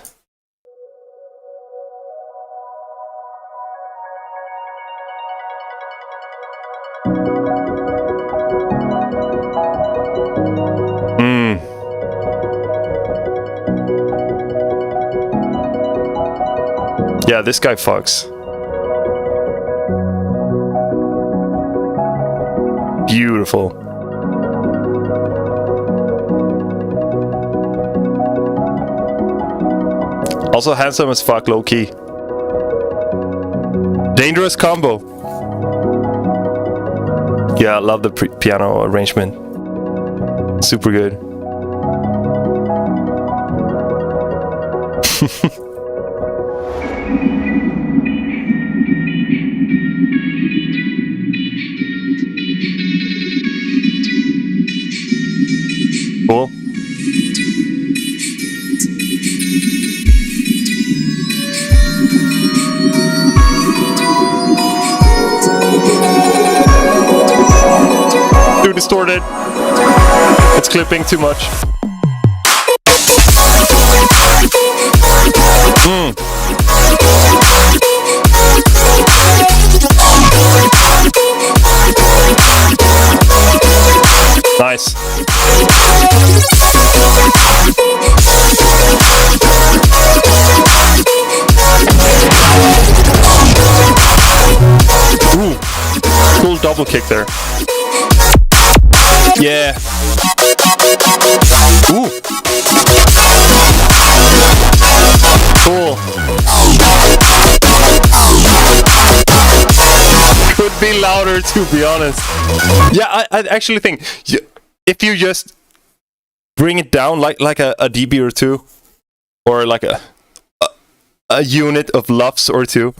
Yeah, this guy fucks. Beautiful. Also handsome as fuck, low key. Dangerous combo. Yeah, I love the piano arrangement. Super good. Cool. Too distorted. It's clipping too much. Nice. Ooh, cool double kick there. Yeah. Ooh. Cool. Could be louder, to be honest. Yeah, I actually think if you just bring it down like a dB or two, or like a unit of LUFS or two,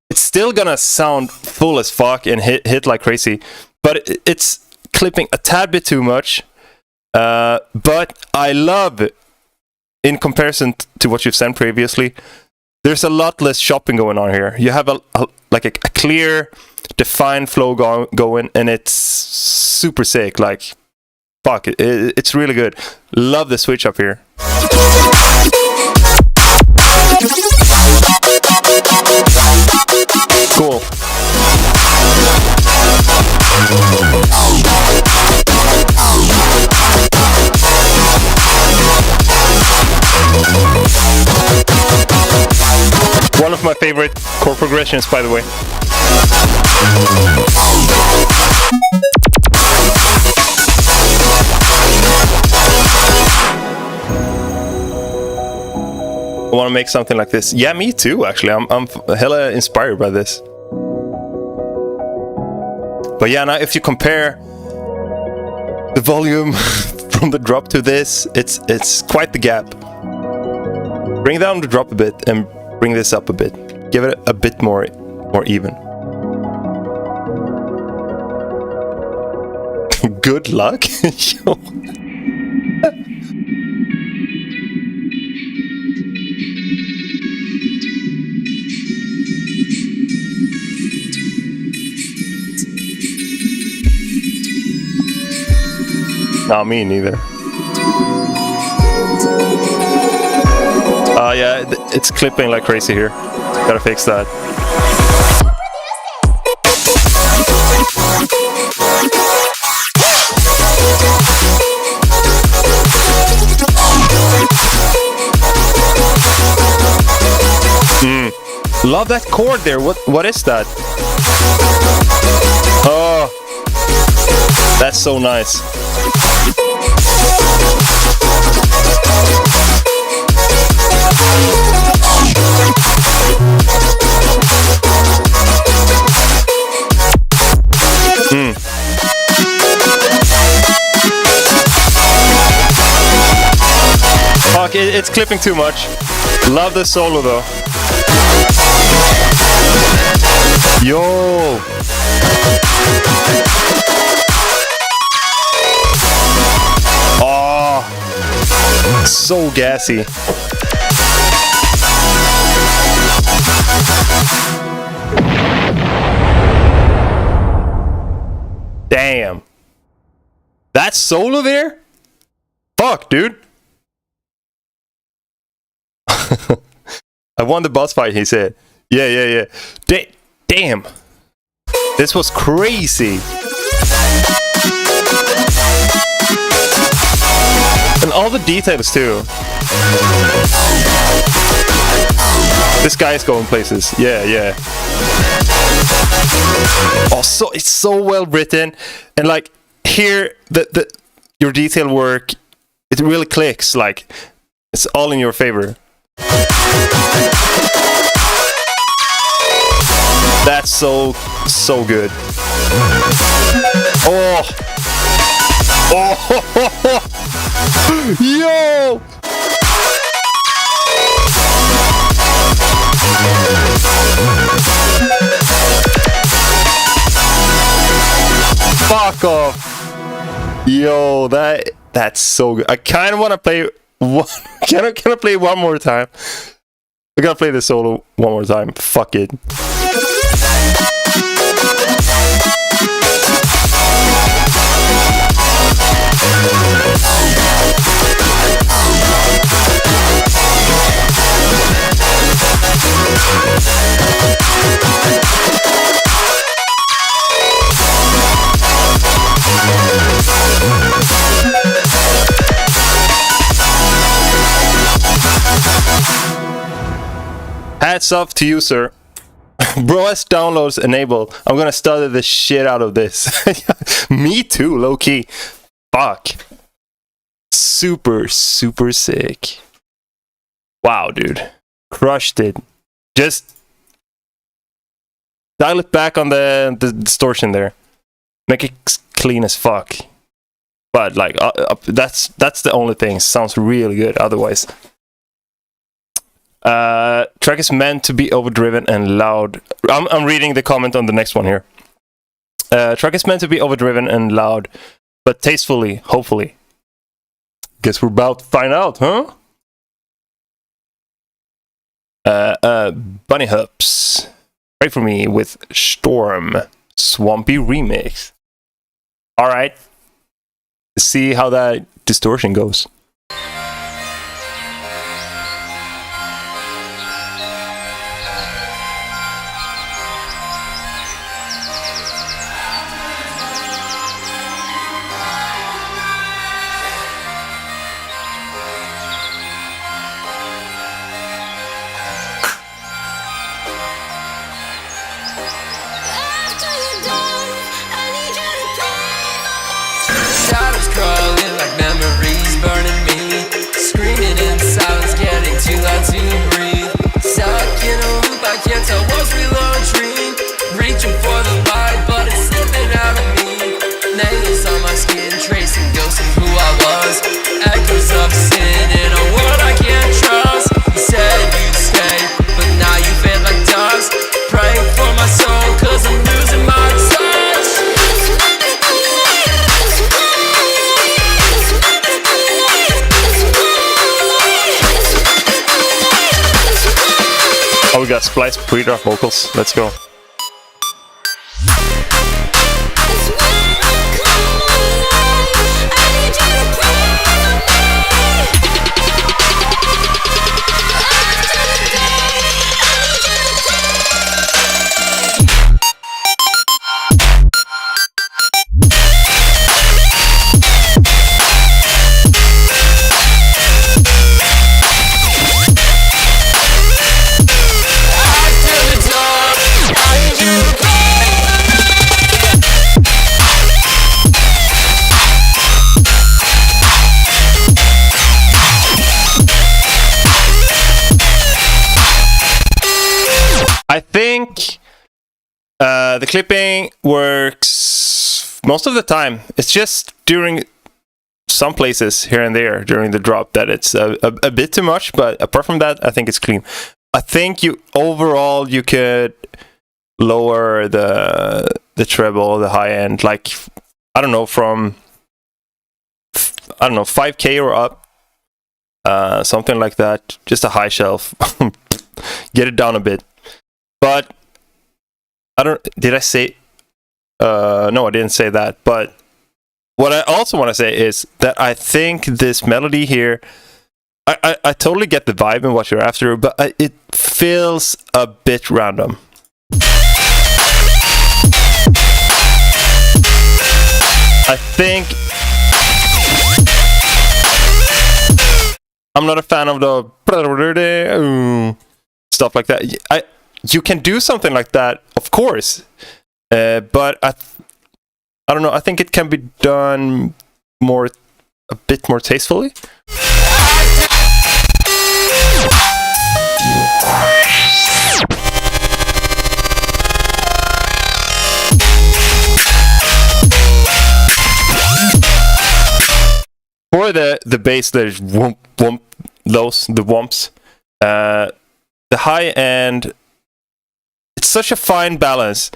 it's still gonna sound full as fuck and hit like crazy. But it's clipping a tad bit too much. But I love it. In comparison to what you've sent previously, there's a lot less shopping going on here. You have a clear, defined flow going, and it's super sick. Like, fuck, it's really good. Love the switch up here. Cool. One of my favorite chord progressions, by the way. I want to make something like this. Yeah, me too, actually. I'm hella inspired by this. But yeah, now if you compare the volume from the drop to this, it's quite the gap. Bring down the drop a bit and bring this up a bit. Give it a bit more even. Good luck. Not me neither. Yeah, it's clipping like crazy here. Gotta fix that. Love that chord there. What is that? Oh, that's so nice. it's clipping too much. Love the solo though. Yo. Oh, so gassy. Damn. That solo there? Fuck, dude. I won the boss fight, he said. Yeah. Damn. This was crazy. And all the details too. This guy is going places. Yeah. Also, it's so well written, and like here, your detail work, it really clicks. Like it's all in your favor. That's so good. Oh, yo. Fuck off. Yo, that's so good. I kind of want to play one. Can I play one more time? I gotta play the solo one more time. Fuck it. Hats off to you, sir. Bro has downloads enabled. I'm gonna study the shit out of this. Me too, low key. Fuck. Super sick. Wow, dude. Crushed it. Just dial it back on the distortion there. Make it clean as fuck. But like, that's the only thing. Sounds really good otherwise. Track is meant to be overdriven and loud. I'm reading the comment on the next one here. Track is meant to be overdriven and loud, but tastefully, hopefully. Guess we're about to find out, huh? Bunny Hoops. Pray for me with Storm. Swampy remix. Alright. Let's see how that distortion goes. Crawling like memories burning me, screaming in silence, getting too loud to breathe. Stuck in a loop, I can't tell what's real or a dream. Reaching for the light, but it's slipping out of me. Nails on my skin, tracing ghosts of who I was. Echoes of sin in a world I can't trust. You said you'd stay, but now you fade like dust. Praying for my soul, cause I'm losing my touch. Oh, we got Splice pre-drop vocals. Let's go. I think the clipping works most of the time. It's just during some places here and there during the drop that it's a bit too much, but apart from that, I think it's clean. I think overall you could lower the treble, the high end, like I don't know, from 5K or up, something like that. Just a high shelf, get it down a bit. But did I say? No, I didn't say that. But what I also want to say is that I think this melody here, I totally get the vibe and what you're after, but it feels a bit random. I think I'm not a fan of the stuff like that. You can do something like that, of course, but I don't know. I think it can be done a bit more tastefully. For the bass, there's whoomp, whoomp, the whomps. The high end, it's such a fine balance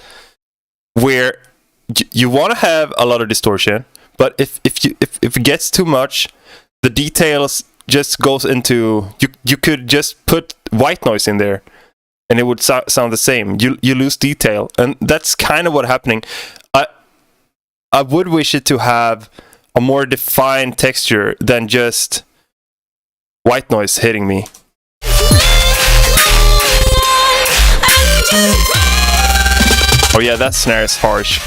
where you want to have a lot of distortion, but if it gets too much, the details just goes into you could just put white noise in there and it would sound the same. You lose detail, and that's kind of what's happening. I would wish it to have a more defined texture than just white noise hitting me. Oh yeah, that snare is harsh.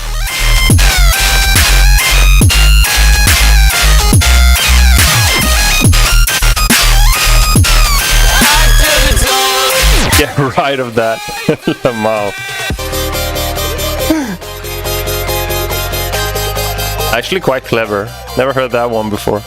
Get right of that. Wow. Actually quite clever. Never heard that one before.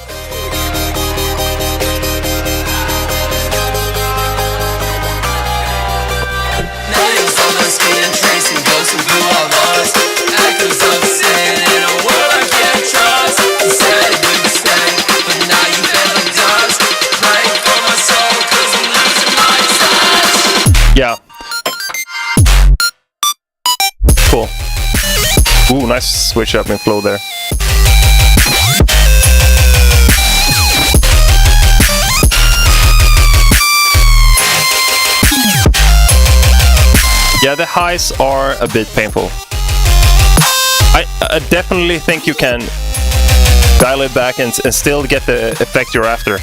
Yeah. Cool. Ooh, nice switch up in flow there. Yeah, the highs are a bit painful. I definitely think you can dial it back and still get the effect you're after.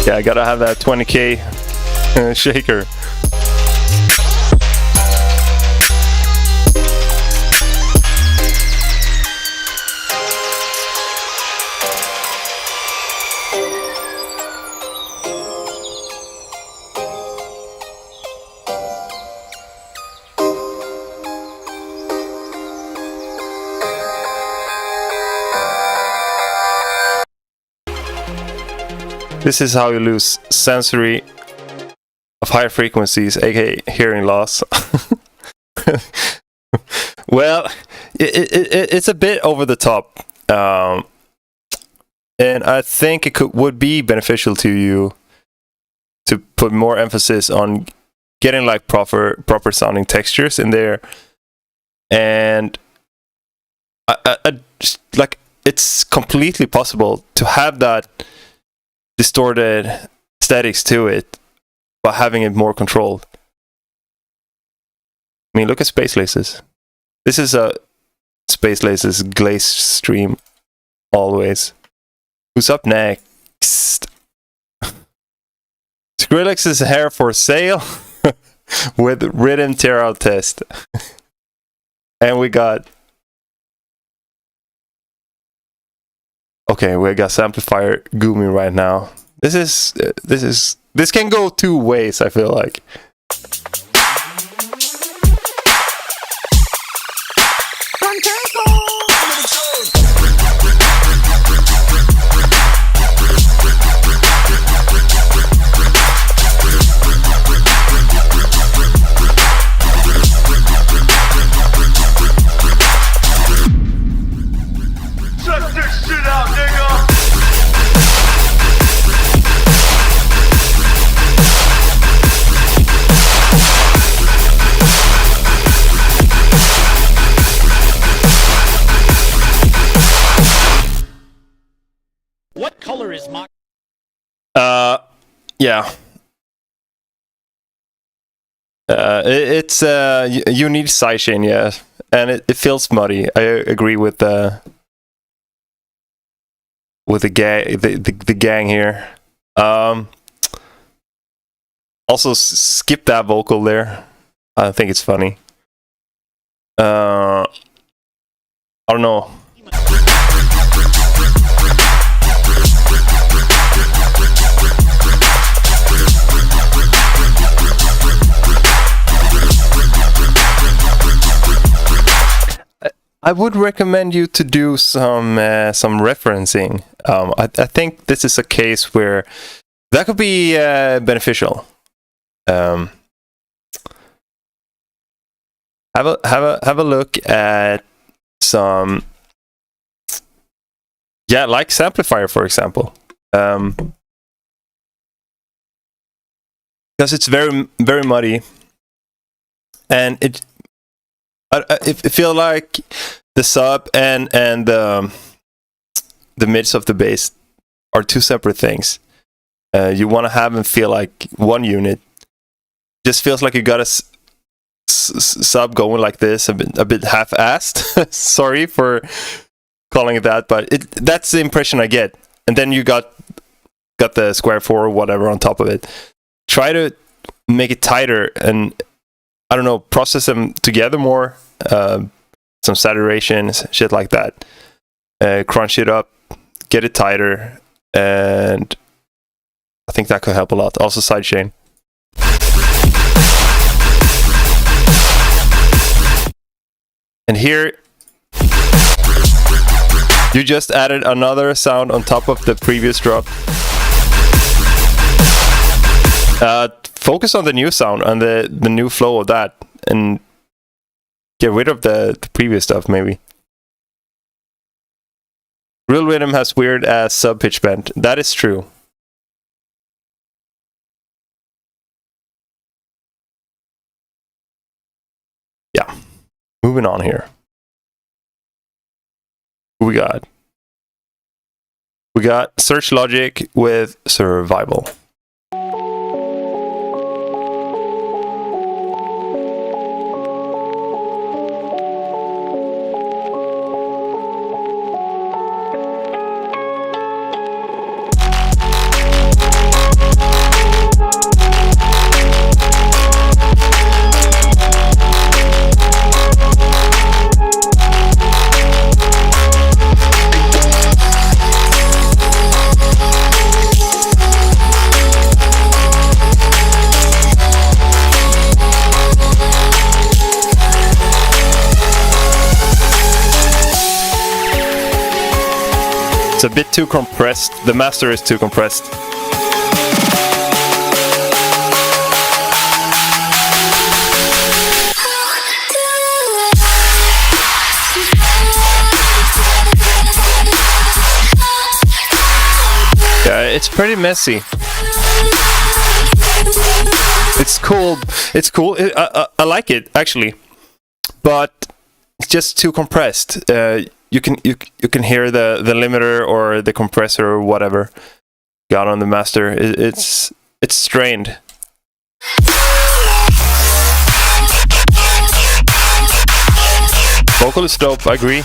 Yeah, I gotta have that 20K shaker. This is how you lose sensory of higher frequencies, aka hearing loss. Well, it's a bit over the top, and I think it would be beneficial to you to put more emphasis on getting like proper sounding textures in there, and like it's completely possible to have that distorted aesthetics to it, but having it more controlled. I mean, look at Space Laces. This is a Space Laces glaze stream, always. Who's up next? Skrillex's hair for sale with rhythm tear out test. And we got... Okay, we got Samplifier Gumi right now. This can go two ways, I feel like. Yeah. You need sidechain, yeah, and it feels muddy. I agree with the gang here. Also, skip that vocal there. I think it's funny. I don't know. I would recommend you to do some referencing. I think this is a case where that could be beneficial. Have a look at some, yeah, like Samplifier, for example, because it's very muddy, and it feel like the sub and the mids of the bass are two separate things. You want to have them feel like one unit. Just feels like you got a sub going like this, a bit half-assed. Sorry for calling it that, but that's the impression I get. And then you got the square 4 or whatever on top of it. Try to make it tighter and, I don't know, process them together more. Some saturation, shit like that. Crunch it up, get it tighter, and I think that could help a lot. Also sidechain. And here, you just added another sound on top of the previous drop. Focus on the new sound and the new flow of that, and get rid of the previous stuff, maybe. Real rhythm has weird ass sub pitch bend. That is true. Yeah. Moving on here. Who we got? We got Search Logic with Survival. It's a bit too compressed. The master is too compressed. Yeah, it's pretty messy. It's cool. It's cool. I like it actually, but it's just too compressed. You can hear the limiter or the compressor or whatever got on the master. It's strained. Vocal is dope, I agree.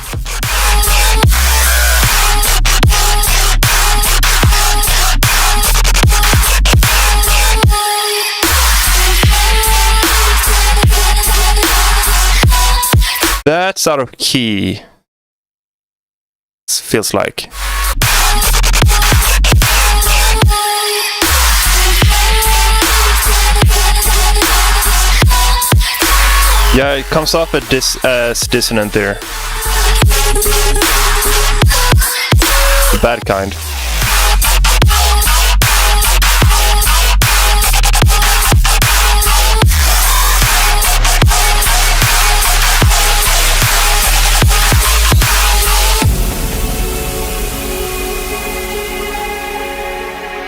That's out of key. Feels like. Yeah, it comes off as dissonant there. The bad kind.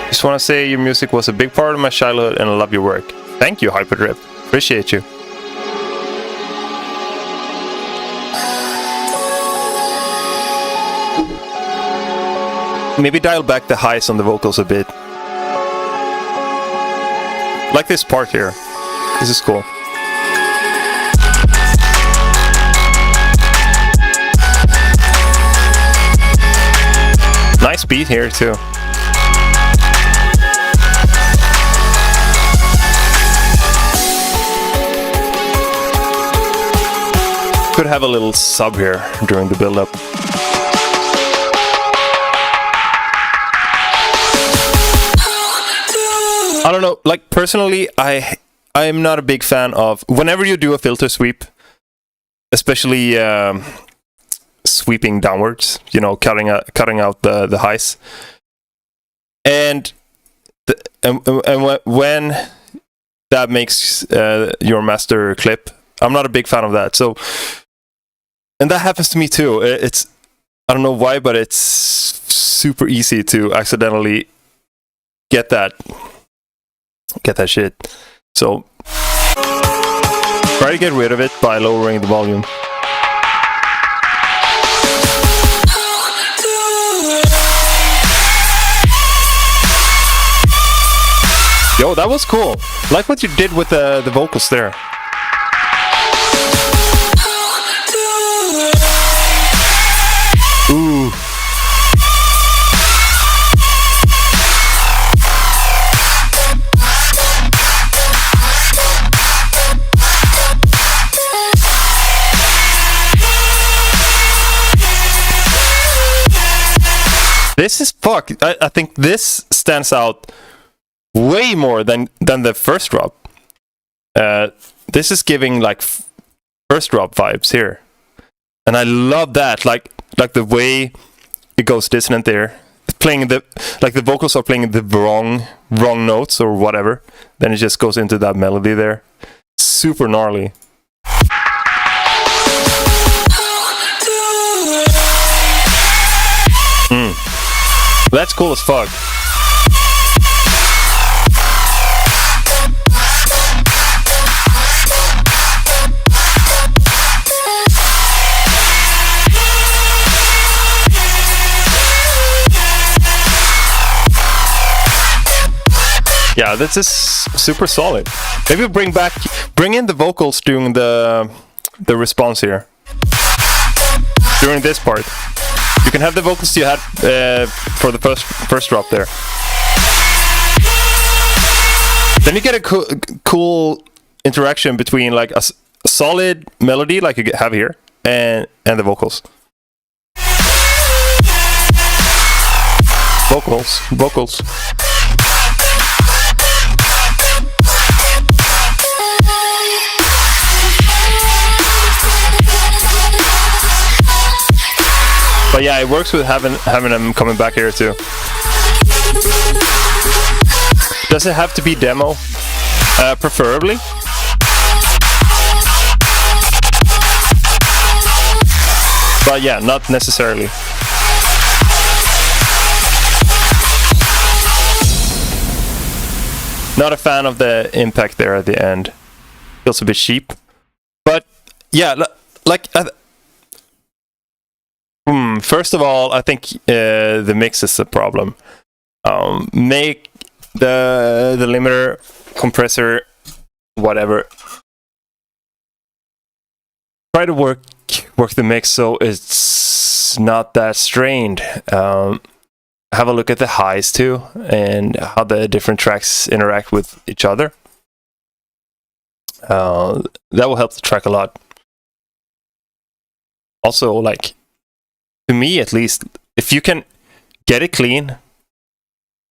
Just want to say your music was a big part of my childhood and I love your work. Thank you, Hyperdrip. Appreciate you. maybe dial back the highs on the vocals a bit. Like this part here. This is cool. Nice beat here too. Could have a little sub here during the build-up. I don't know, like personally, I'm not a big fan of whenever you do a filter sweep, especially sweeping downwards, you know, cutting out the highs, and when that makes your master clip, I'm not a big fan of that. So, and that happens to me too. It's, I don't know why, but it's super easy to accidentally get that shit. So try to get rid of it by lowering the volume. Yo, that was cool. Like what you did with the vocals there. Ooh. This is fuck. I think this stands out way more than the first drop. This is giving like first drop vibes here, and I love that. Like the way it goes dissonant there, playing the vocals are playing the wrong notes or whatever. Then it just goes into that melody there. Super gnarly. That's cool as fuck. Yeah, this is super solid. Maybe bring in the vocals during the response here. During this part. You can have the vocals you had for the first drop there. Then you get a cool interaction between like a solid melody like you have here and the vocals. Vocals. But yeah, it works with having them coming back here too. Does it have to be demo? Preferably. But yeah, not necessarily. Not a fan of the impact there at the end. Feels a bit cheap. But yeah, like... first of all, I think the mix is a problem. Make the limiter, compressor, whatever. Try to work the mix so it's not that strained. Have a look at the highs too and how the different tracks interact with each other. That will help the track a lot. Also, like, to me at least, if you can get it clean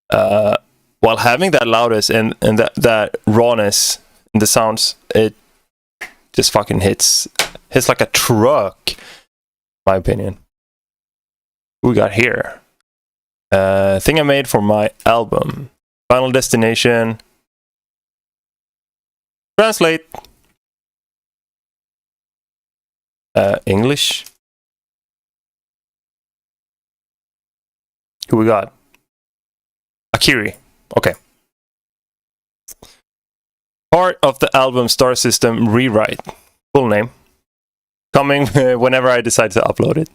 while having that loudness and that rawness in the sounds, it just fucking hits like a truck, in my opinion. What we got here? Thing I made for my album. Final Destination. Translate. English. Who we got? Akiri. Okay. Part of the album Star System Rewrite. Full name. Coming whenever I decide to upload it.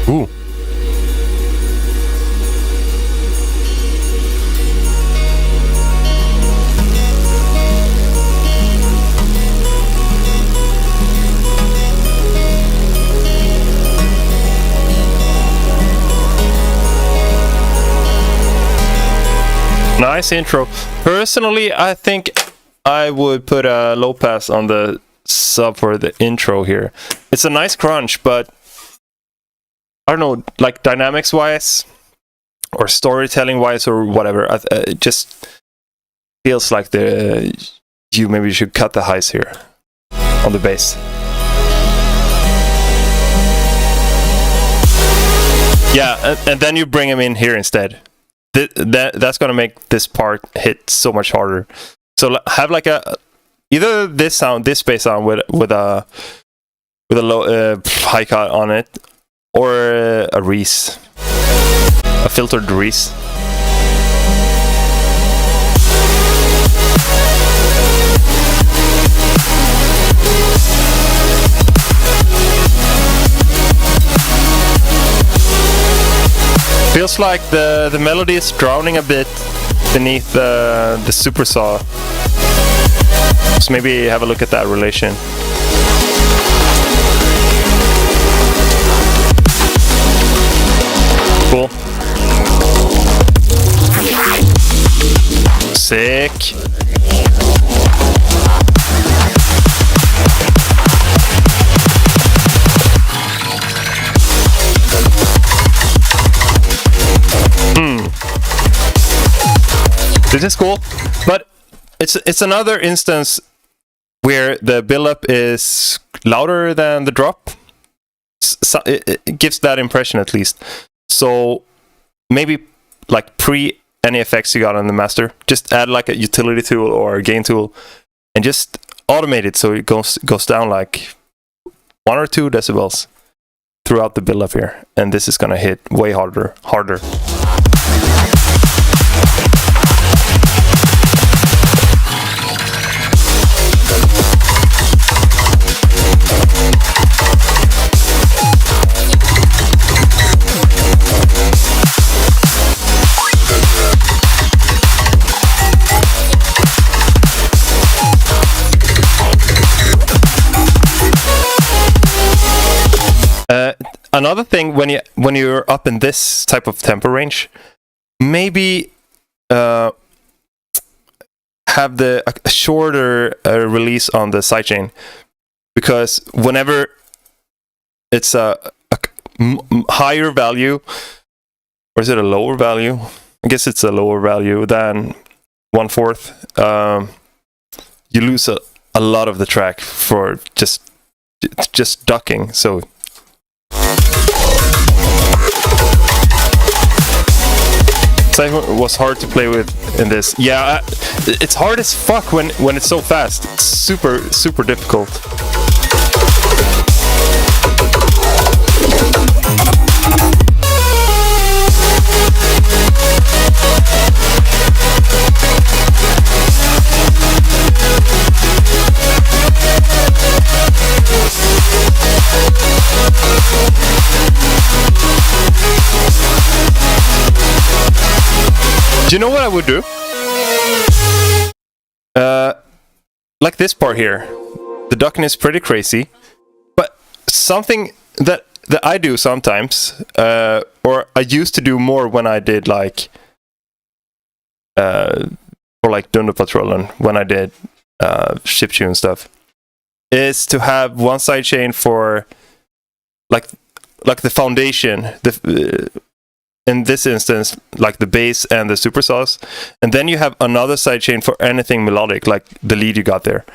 Ooh. Nice intro. Personally, I think I would put a low pass on the sub for the intro here. It's a nice crunch, but I don't know, like dynamics wise or storytelling wise or whatever, it just feels like you maybe should cut the highs here on the bass. Yeah, and then you bring him in here instead. That's gonna make this part hit so much harder. So have like either this bass sound with a low high cut on it, or a Reese, a filtered Reese. Feels like the melody is drowning a bit beneath the super saw. So maybe have a look at that relation. Cool. Sick. This is cool, but it's another instance where the build-up is louder than the drop. So it gives that impression at least. So maybe like pre any effects you got on the master, just add like a utility tool or a gain tool, and just automate it so it goes down like 1 or 2 decibels throughout the build-up here, and this is gonna hit way harder. Another thing, when you're up in this type of tempo range, maybe have a shorter release on the sidechain, because whenever it's a higher value, or is it a lower value? I guess it's a lower value than 1/4. You lose a lot of the track for just ducking. So. It was hard to play with in this. Yeah, it's hard as fuck when it's so fast. It's super difficult. Do you know what I would do? Like this part here. The ducking is pretty crazy, but something that I do sometimes, or I used to do more when I did like for like DEMᛝ when I did chiptune stuff, is to have one sidechain for like the foundation, in this instance, like the bass and the super saws, and then you have another sidechain for anything melodic, like the lead you got there.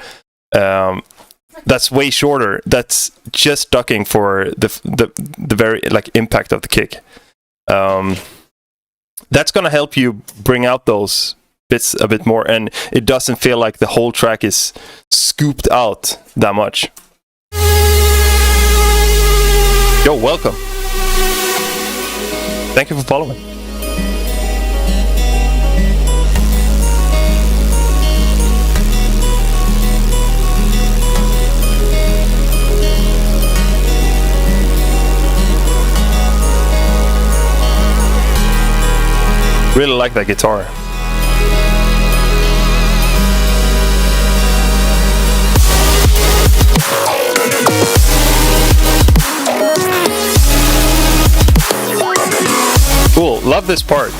That's way shorter. That's just ducking for the very like impact of the kick. That's gonna help you bring out those bits a bit more, and it doesn't feel like the whole track is scooped out that much. Yo, welcome. Thank you for following. Really like that guitar. Cool, love this part.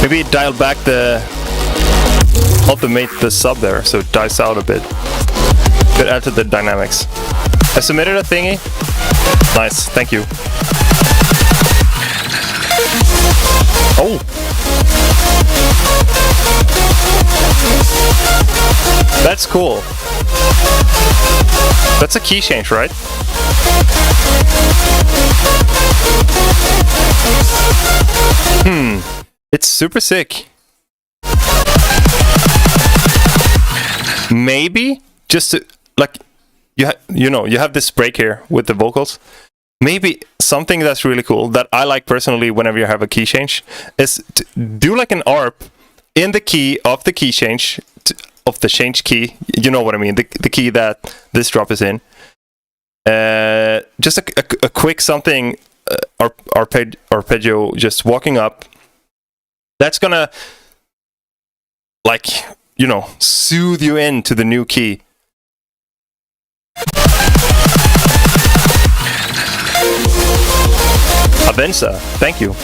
Maybe dial back the automate the sub there so it dies out a bit. Could add to the dynamics. I submitted a thingy. Nice, thank you. Oh! That's cool. That's a key change, right? It's super sick. Maybe just to, like, you know, you have this break here with the vocals. Maybe something that's really cool that I like personally whenever you have a key change is to do like an ARP in the key of the key change, of the change key. You know what I mean? The key that this drop is in. Just a quick something, arpeggio, just walking up. That's gonna, like, you know, soothe you into the new key. Avenza, thank you.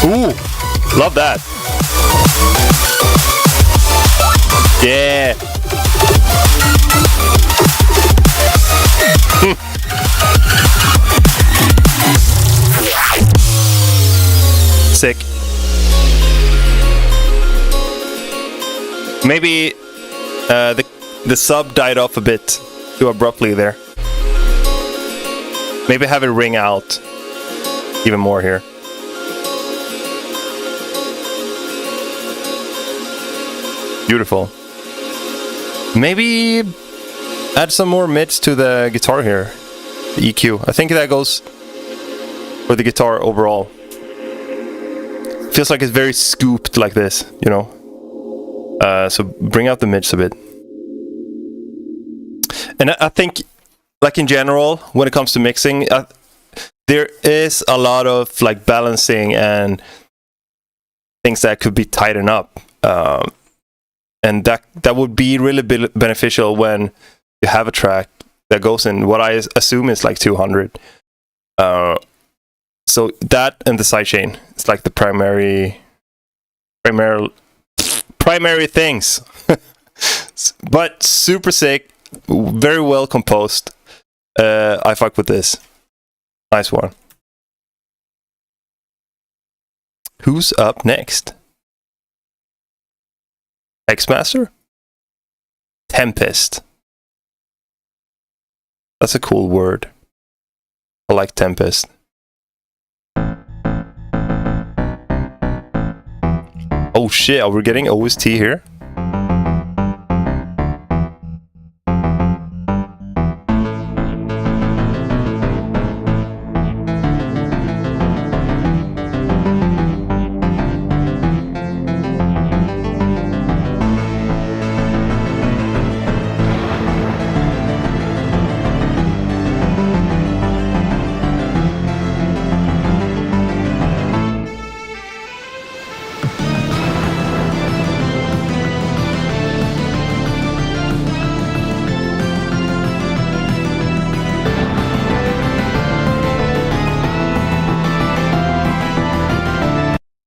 Ooh, love that. Yeah. Sick. Maybe the sub died off a bit too abruptly there. Maybe have it ring out even more here. Beautiful. Maybe add some more mids to the guitar here. The EQ. I think that goes for the guitar overall. Feels like it's very scooped like this, you know. So bring out the mids a bit. And I think, like in general, when it comes to mixing, there is a lot of like balancing and things that could be tightened up. And that would be really beneficial when you have a track that goes in what I assume is like 200. So that and the sidechain, it's like the primary things. But super sick, very well composed. I fuck with this. Nice one. Who's up next? X-Master? Tempest. That's a cool word. I like Tempest. Oh shit, are we getting OST here?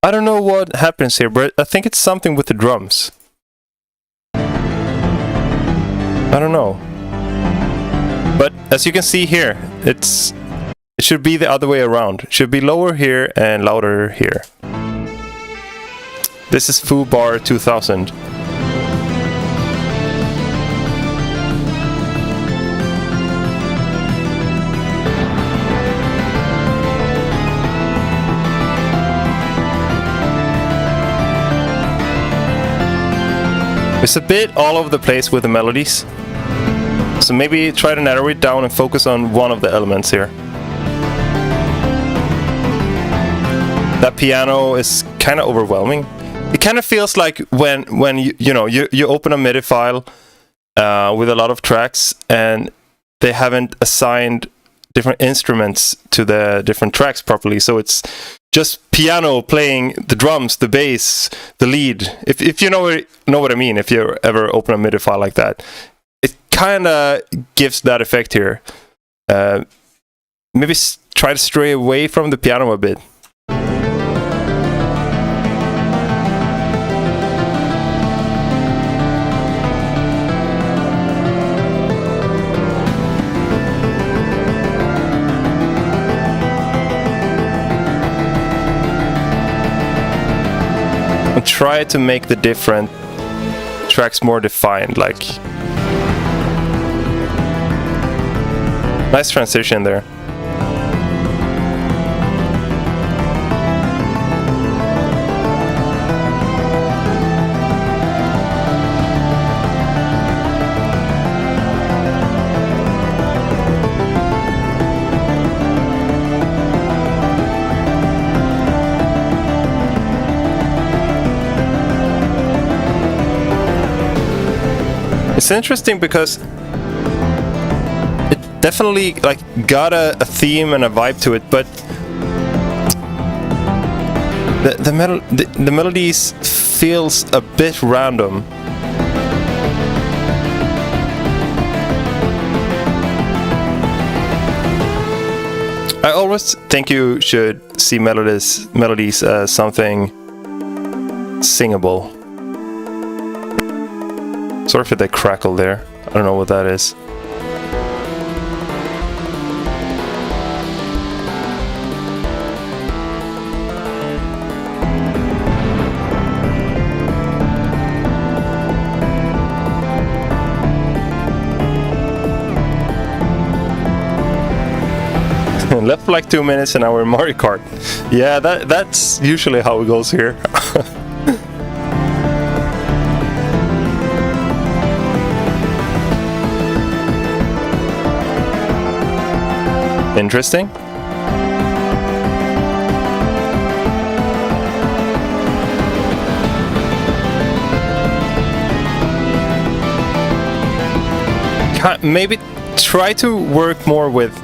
I don't know what happens here, but I think it's something with the drums. I don't know. But as you can see here, it should be the other way around. It should be lower here and louder here. This is Foo Bar 2000. It's a bit all over the place with the melodies. So maybe try to narrow it down and focus on one of the elements here. That piano is kind of overwhelming. It kind of feels like when you open a MIDI file with a lot of tracks and they haven't assigned different instruments to the different tracks properly. So it's just piano playing the drums, the bass, the lead. If you know what I mean, if you ever open a MIDI file like that, it kind of gives that effect here. Maybe try to stray away from the piano a bit. And try to make the different tracks more defined, like nice transition there. It's interesting because it definitely like got a theme and a vibe to it, but the melodies feels a bit random. I always think you should see melodies as something singable. Sorry for the crackle there. I don't know what that is. Left for like 2 minutes and now we're in Mario Kart. Yeah, that's usually how it goes here. Interesting. Maybe try to work more with...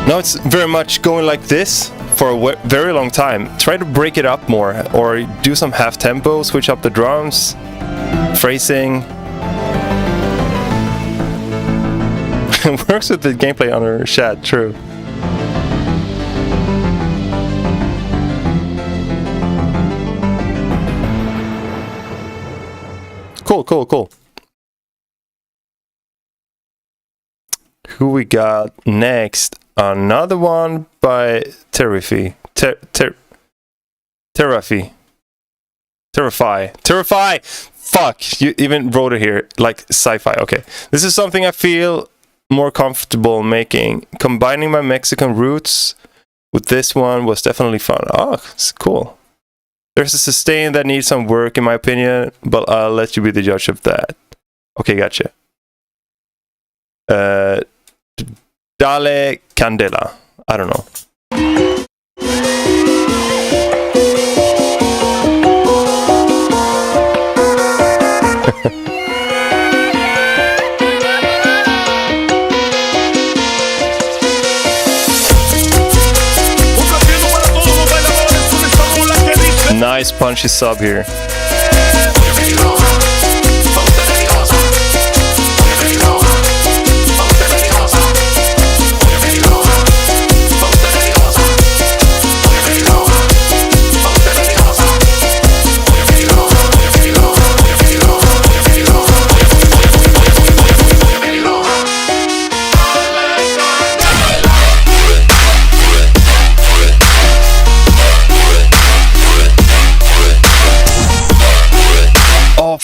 No, it's very much going like this for a very long time. Try to break it up more, or do some half tempo, switch up the drums, phrasing. Works with the gameplay on our chat, true. Cool. Who we got next? Another one by Terrify. Fuck, you even wrote it here, like sci-fi. Okay, this is something I feel more comfortable making. Combining my Mexican roots with this one was definitely fun. Oh, it's cool. There's a sustain that needs some work in my opinion, but I'll let you be the judge of that. Okay, gotcha. Dale Candela. I don't know. Nice punchy sub here.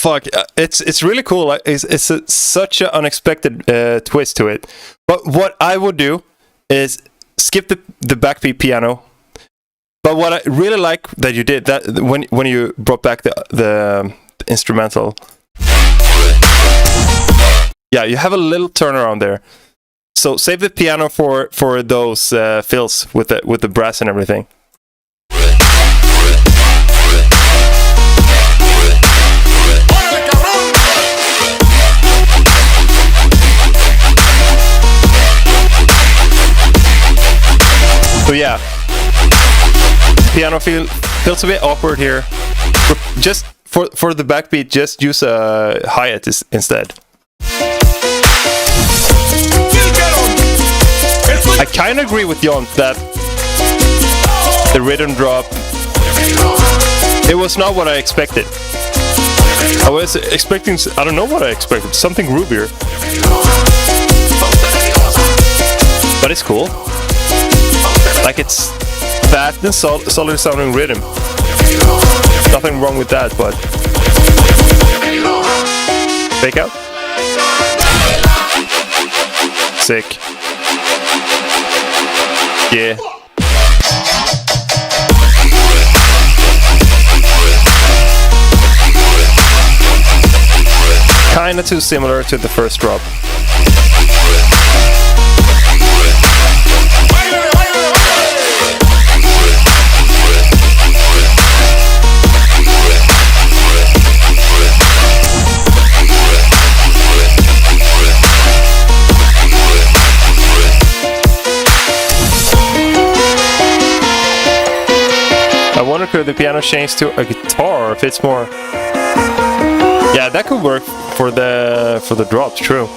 fuck! It's really cool. Like, it's such an unexpected twist to it. But what I would do is skip the backbeat piano. But what I really like that you did that when you brought back the instrumental. Yeah, you have a little turnaround there. So save the piano for those fills with the brass and everything. So yeah, piano feels a bit awkward here. Just for the backbeat, just use a hi-hat instead. I kind of agree with Jon that the rhythm drop, it was not what I expected. I was expecting, I don't know what I expected, something groovier. But it's cool. Like, it's fast and solid sounding rhythm. Nothing wrong with that, but fake out. Sick. Yeah. Kinda too similar to the first drop. I wonder could the piano change to a guitar if it's more. Yeah, that could work for the drops. True.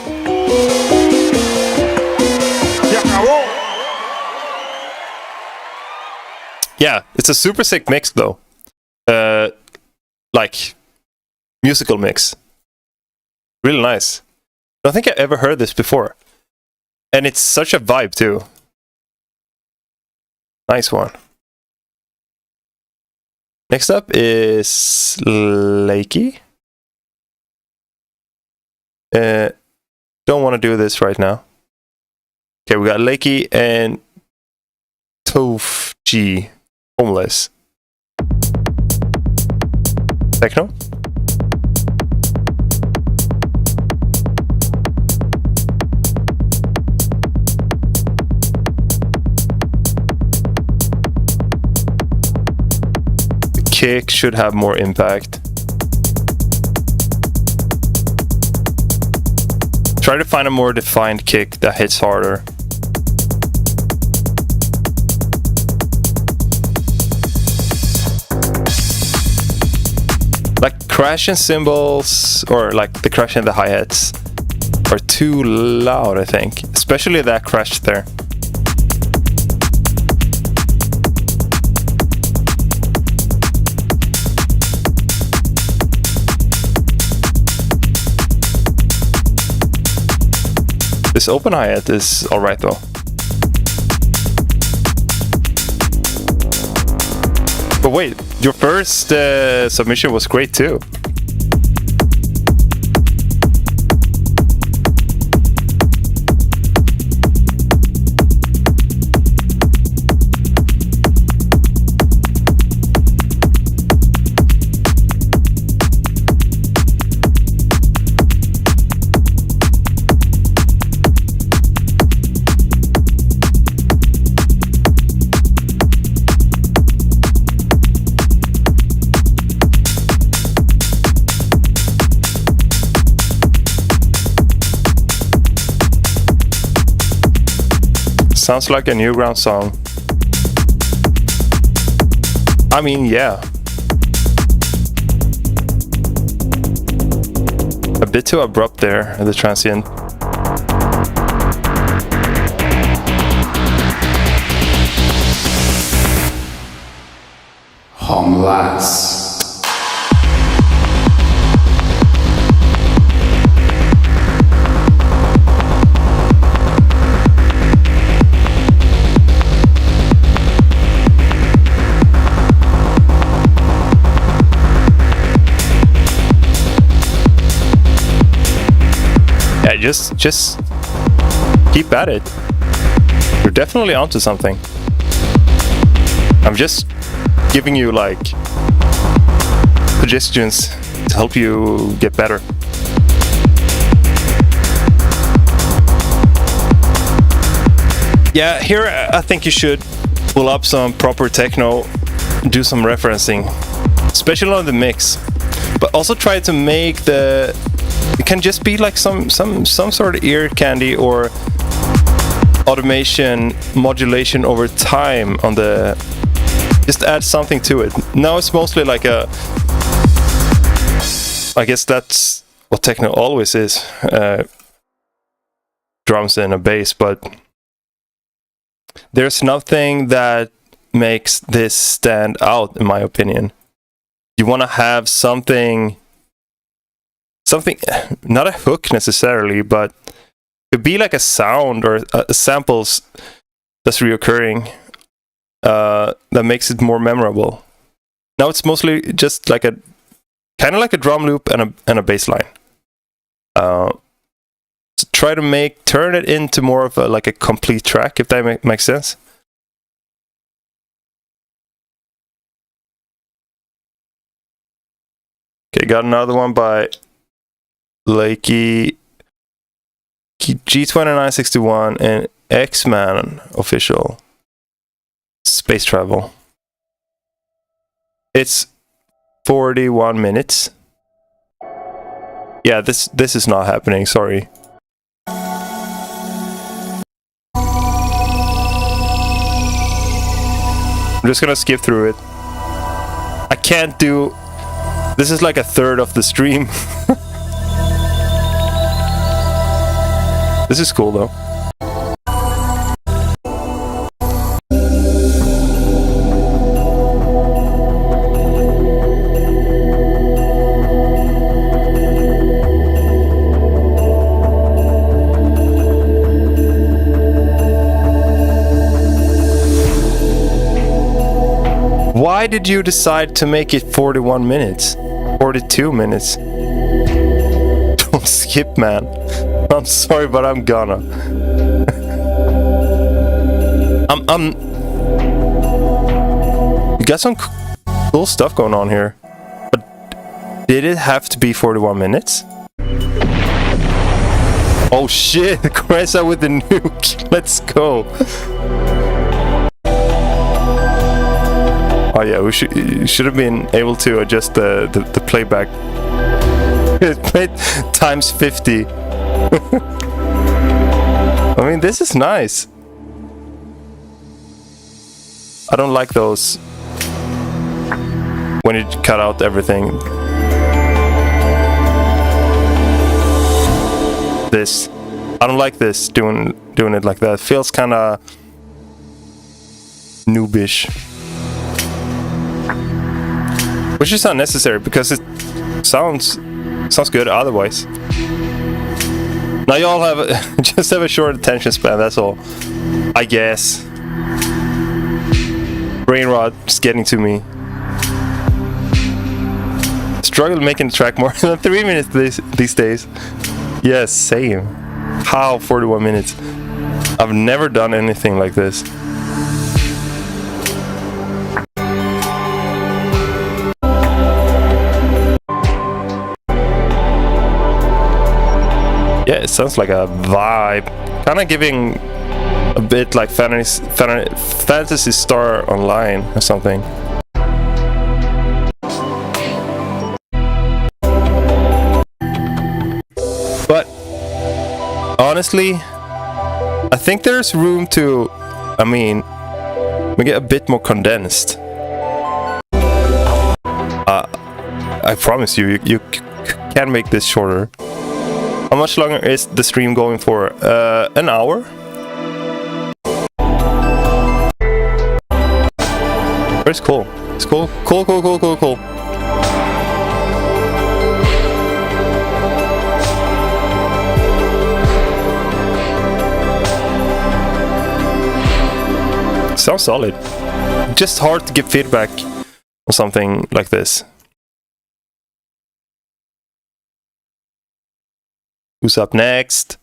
Yeah, it's a super sick mix though. Like musical mix. Really nice. I don't think I ever heard this before. And it's such a vibe too. Nice one. Next up is Lakey. Don't want to do this right now. Okay, we got Lakey and Toph G. Homeless. Techno. Kick should have more impact. Try to find a more defined kick that hits harder. Like crashing cymbals or like the crashing of the hi-hats are too loud, I think. Especially that crash there. This open hi-hat is alright though. But wait, your first submission was great too. Sounds like a Newground song. I mean, yeah. A bit too abrupt there, the transient. Homeless. Yeah, just keep at it. You're definitely onto something. I'm just giving you like suggestions to help you get better. Yeah, here I think you should pull up some proper techno, do some referencing, especially on the mix, but also try to make it can just be like some sort of ear candy or automation modulation over time on the, just add something to it. Now it's mostly like I guess that's what techno always is, drums and a bass, but there's nothing that makes this stand out, in my opinion. You want to have something, not a hook necessarily, but it could be like a sound or samples that's reoccurring that makes it more memorable. Now it's mostly just like kind of like a drum loop and a bass line. So try to turn it into more of like a complete track, if that makes sense. Okay, got another one by Lakey G2961 and X-Man official. Space travel. It's 41 minutes. Yeah, this is not happening, sorry. I'm just gonna skip through it. I can't do... This is like a third of the stream. This is cool though. Why did you decide to make it 41 minutes? 42 minutes? Don't skip, man. I'm sorry, but I'm gonna. You got some cool stuff going on here. But did it have to be 41 minutes? Oh shit, Cressa with the nuke. Let's go. Oh yeah, we should have been able to adjust the playback. Times 50. I mean, this is nice. I don't like those when you cut out everything. This, I don't like this doing it like that. It feels kind of noobish. Which is unnecessary because it sounds good otherwise. Now you all have just have a short attention span, that's all. I guess. Brain rot just getting to me. Struggle making the track more than 3 minutes these days. Yes, same. How 41 minutes? I've never done anything like this. Yeah, it sounds like a vibe. Kind of giving a bit like Fantasy Star Online or something. But honestly, I think there's room to, I mean, make it a bit more condensed. I promise you can make this shorter. How much longer is the stream going for? An hour? It's cool. It's cool. Cool. Sounds solid. Just hard to give feedback on something like this. Who's up next?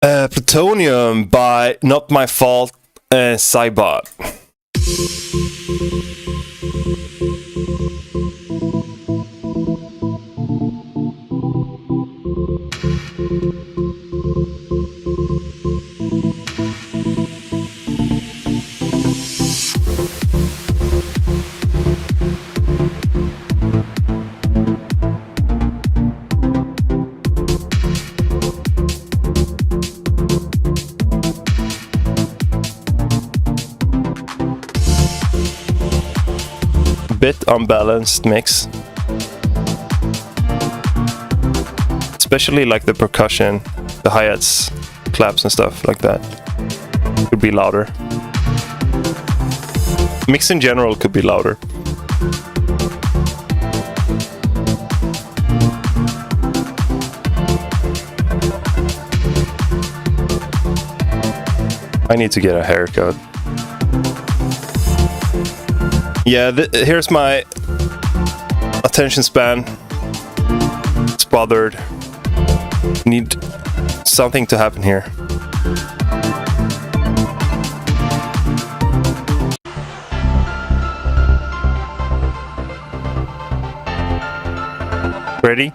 Plutonium by Not My Fault, Cybot. Bit unbalanced mix, especially like the percussion, the hi-hats, claps and stuff like that could be louder. Mix in general could be louder. I need to get a haircut. Yeah, here's my attention span. It's bothered. Need something to happen here. Ready?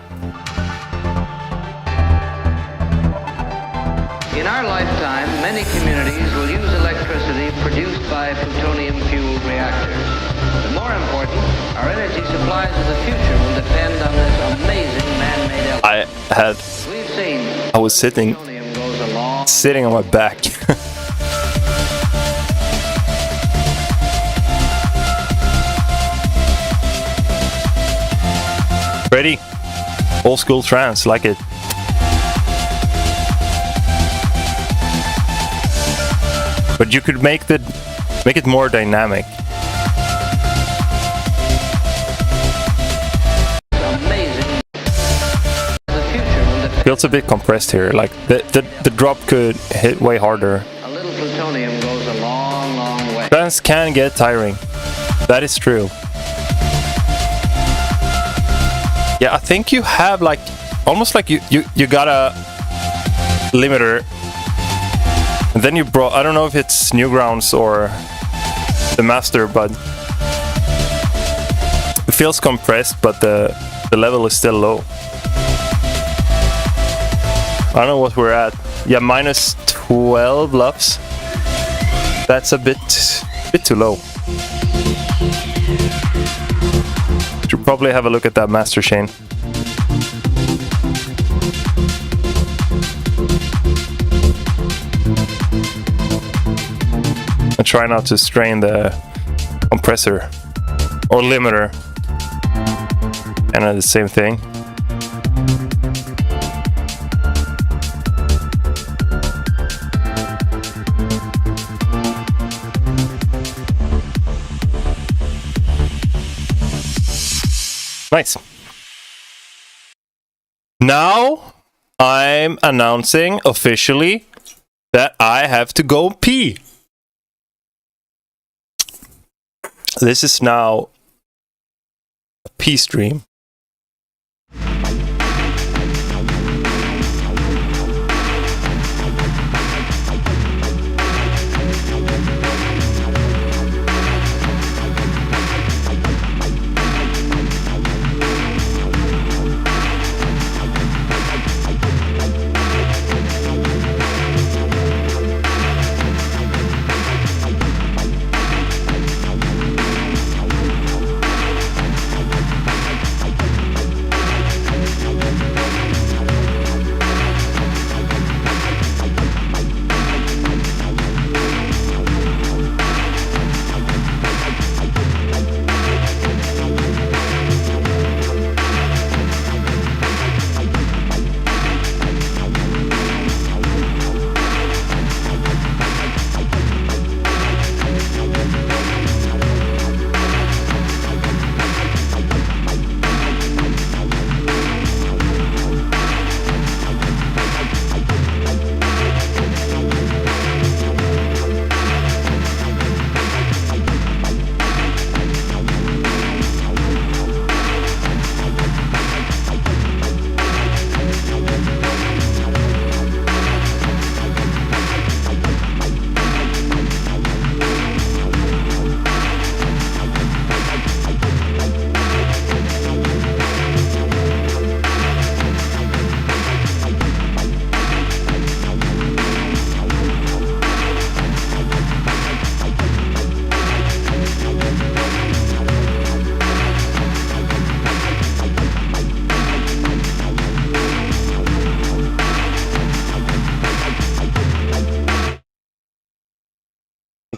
In our lifetime, many communities will use electricity produced by plutonium-fueled reactors. But more important, our energy supplies of the future will depend on this amazing man-made element. I was sitting on my back. Ready? Old school trance, like it. But you could make it more dynamic. Feels a bit compressed here. Like the drop could hit way harder. A little plutonium goes a long, long way. Trance can get tiring. That is true. Yeah, I think you have like almost like you got a limiter. And then you brought, I don't know if it's Newgrounds or the master, but it feels compressed, but the level is still low. I don't know what we're at. Yeah, minus 12 LUFS. That's a bit too low. Should probably have a look at that master chain. And try not to strain the compressor or limiter. And the same thing. Nice. Now I'm announcing officially that I have to go pee. This is now a pee stream.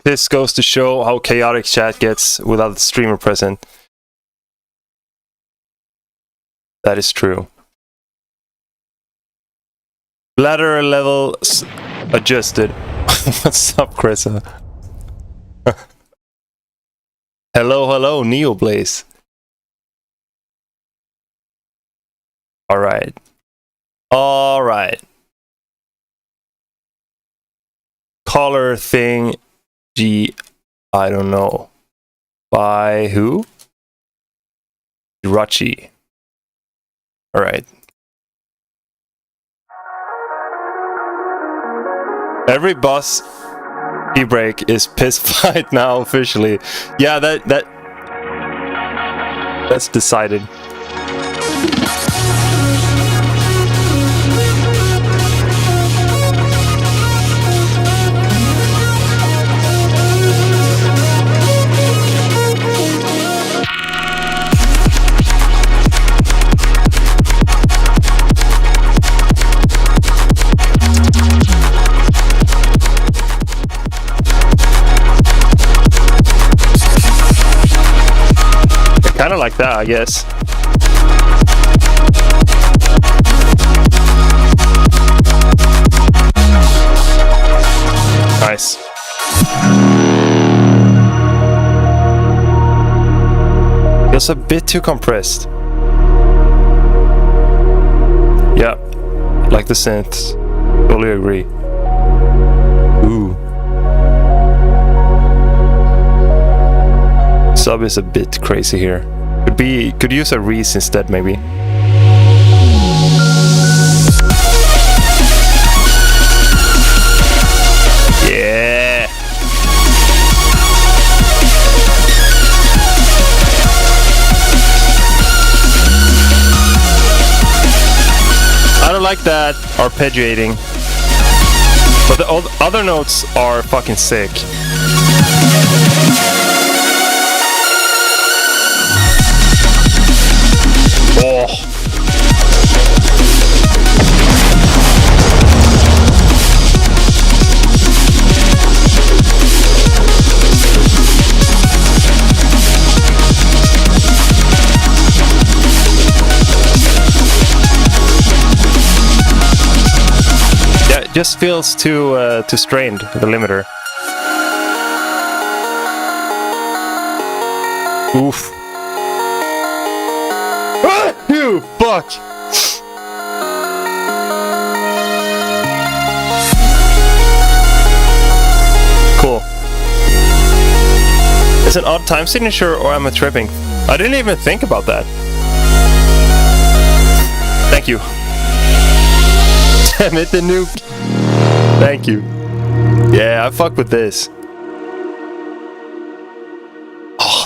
This goes to show how chaotic chat gets without the streamer present. That is true. Bladder levels adjusted. What's up, Chrissa? Hello, Neoblaze. Alright. Color thing. I don't know. By who? Rachi. Alright. Every boss break is piss fight now officially. Yeah, that's decided. Kind of like that, I guess. Nice. Feels a bit too compressed. Yeah, like the synths. Totally agree. Ooh. Sub is a bit crazy here. Could use a Reese instead, maybe. Yeah. I don't like that arpeggiating, but the other notes are fucking sick. Oh. Yeah, it just feels too strained, the limiter. Oof. You fuck! Cool. Is it an odd time signature or am I tripping? I didn't even think about that. Thank you. Damn it, the nuke. Thank you. Yeah, I fuck with this.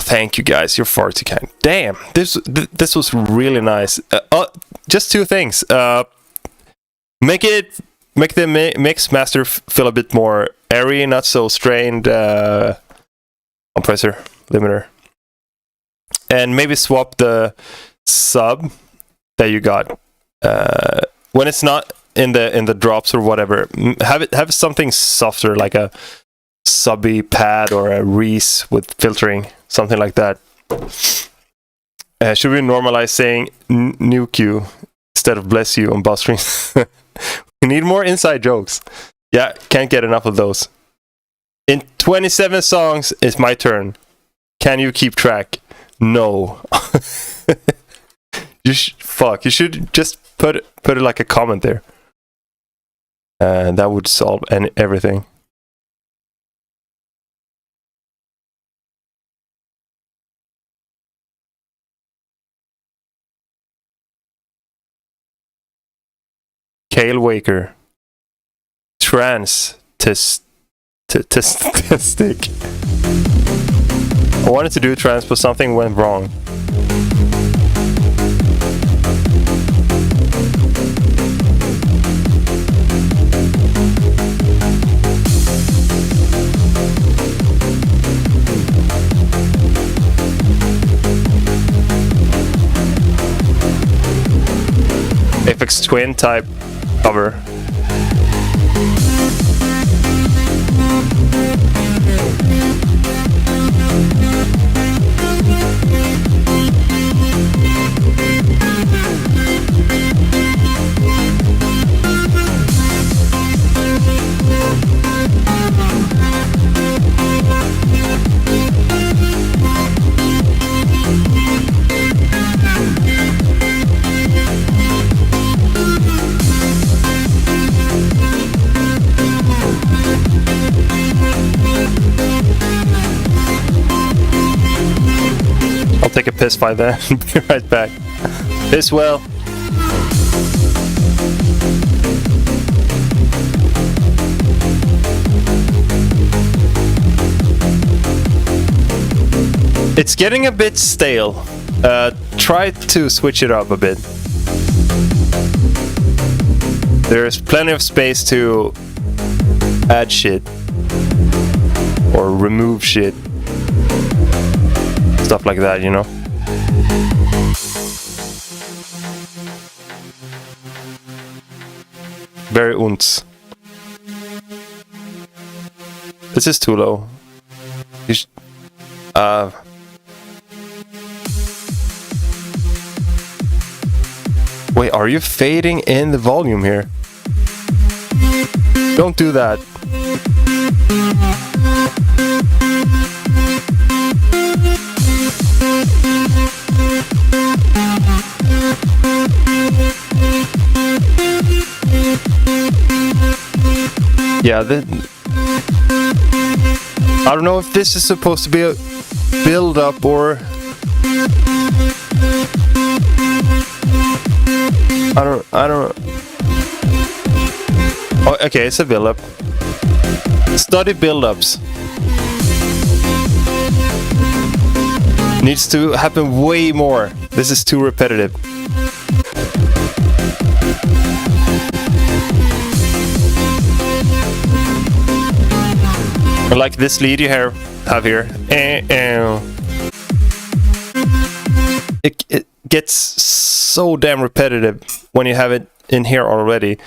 Thank you guys, you're far too kind. Damn, this was really nice. Just two things. Make the mix master feel a bit more airy, not so strained. Compressor, limiter, and maybe swap the sub that you got when it's not in the drops or whatever. Have something softer, like a subby pad or a Reese with filtering. Something like that. Should we normalize saying nuke you instead of bless you on boss streams? We need more inside jokes. Yeah, can't get enough of those. In 27 songs, it's my turn. Can you keep track? No. Fuck. You should just put it like a comment there. That would solve everything. Kale Waker. Trans stick. I wanted to do trans, but something went wrong. Apex Twin type cover. take a piss by then. Be right back. Piss well. It's getting a bit stale. Try to switch it up a bit. There's plenty of space to add shit or remove shit. Stuff like that, you know? Very unts. This is too low. You Wait, are you fading in the volume here? Don't do that. Yeah, I don't know if this is supposed to be a build up or I don't. Oh, okay, it's a build up. Study build ups. Needs to happen way more. This is too repetitive. Like this lead you have here. It gets so damn repetitive when you have it in here already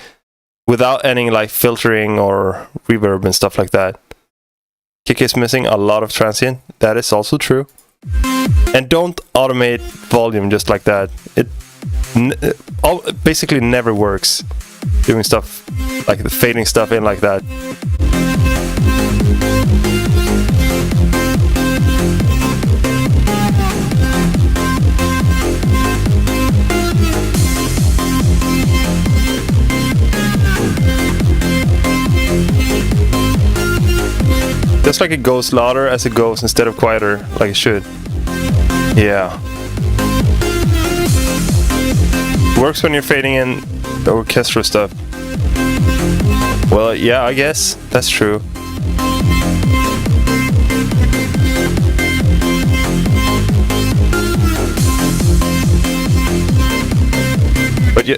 without any like filtering or reverb and stuff like that. Kick is missing a lot of transient. That is also true. And don't automate volume just like that. It basically never works doing stuff like the fading stuff in like that. Just like it goes louder as it goes instead of quieter, like it should. Yeah. Works when you're fading in the orchestral stuff. Well, yeah, I guess that's true. But yeah,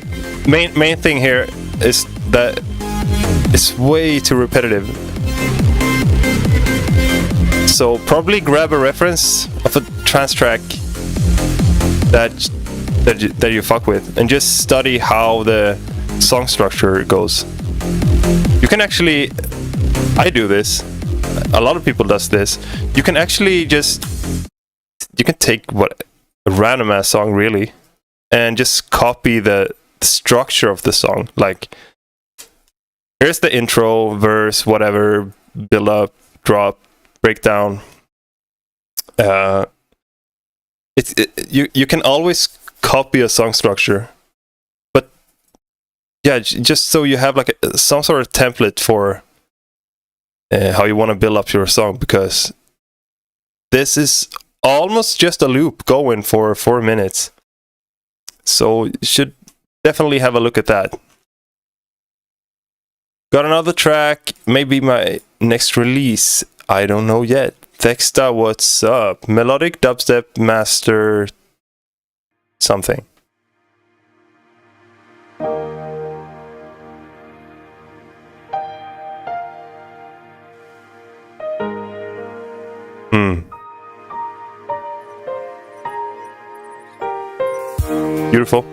main thing here is that it's way too repetitive. So probably grab a reference of a trance track that you fuck with and just study how the song structure goes. You can actually, I do this, a lot of people does this. You can actually you can take a random ass song really and just copy the structure of the song. Like here's the intro, verse, whatever, build up, drop, breakdown. You can always copy a song structure, but yeah, just so you have like some sort of template for how you want to build up your song, because this is almost just a loop going for 4 minutes. So you should definitely have a look at that. Got another track, maybe my next release. I don't know yet. Texta, what's up? Melodic dubstep master something. Beautiful.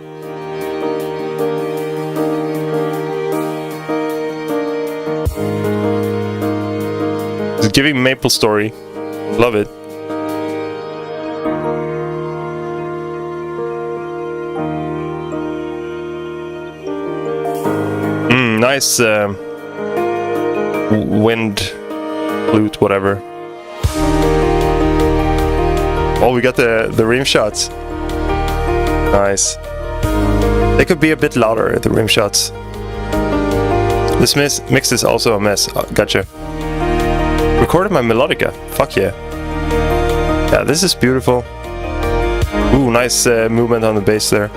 It's giving Maple Story. Love it. Nice wind flute, whatever. Oh, we got the rim shots. Nice. They could be a bit louder, the rim shots. This mix is also a mess. Oh, gotcha. Recorded my melodica. Fuck yeah. Yeah, this is beautiful. Ooh, nice movement on the bass there.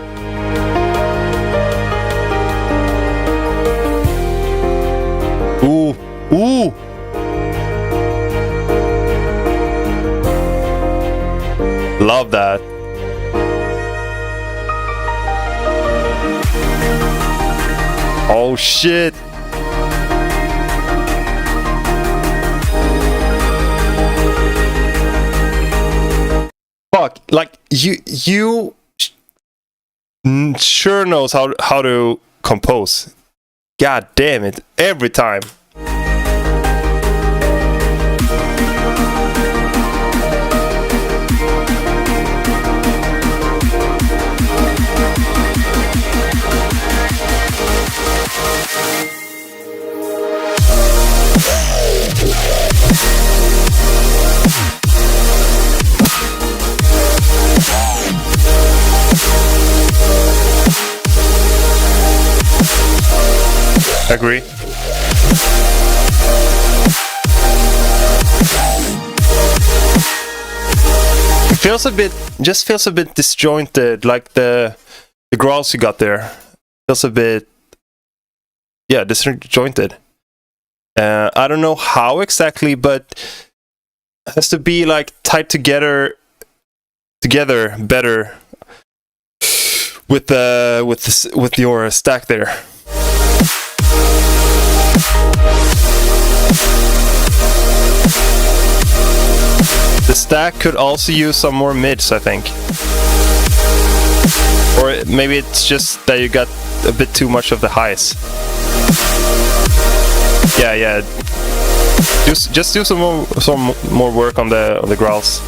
Ooh, ooh. Love that. Oh shit. Fuck, like you sure knows how to compose. God damn it, every time. Agree. It feels a bit, just feels a bit disjointed, like the growls you got there. Feels a bit, yeah, disjointed. I don't know how exactly, but it has to be like tied together better with your stack there. The stack could also use some more mids, I think. Or maybe it's just that you got a bit too much of the highs. Yeah. Just do some more work on the growls.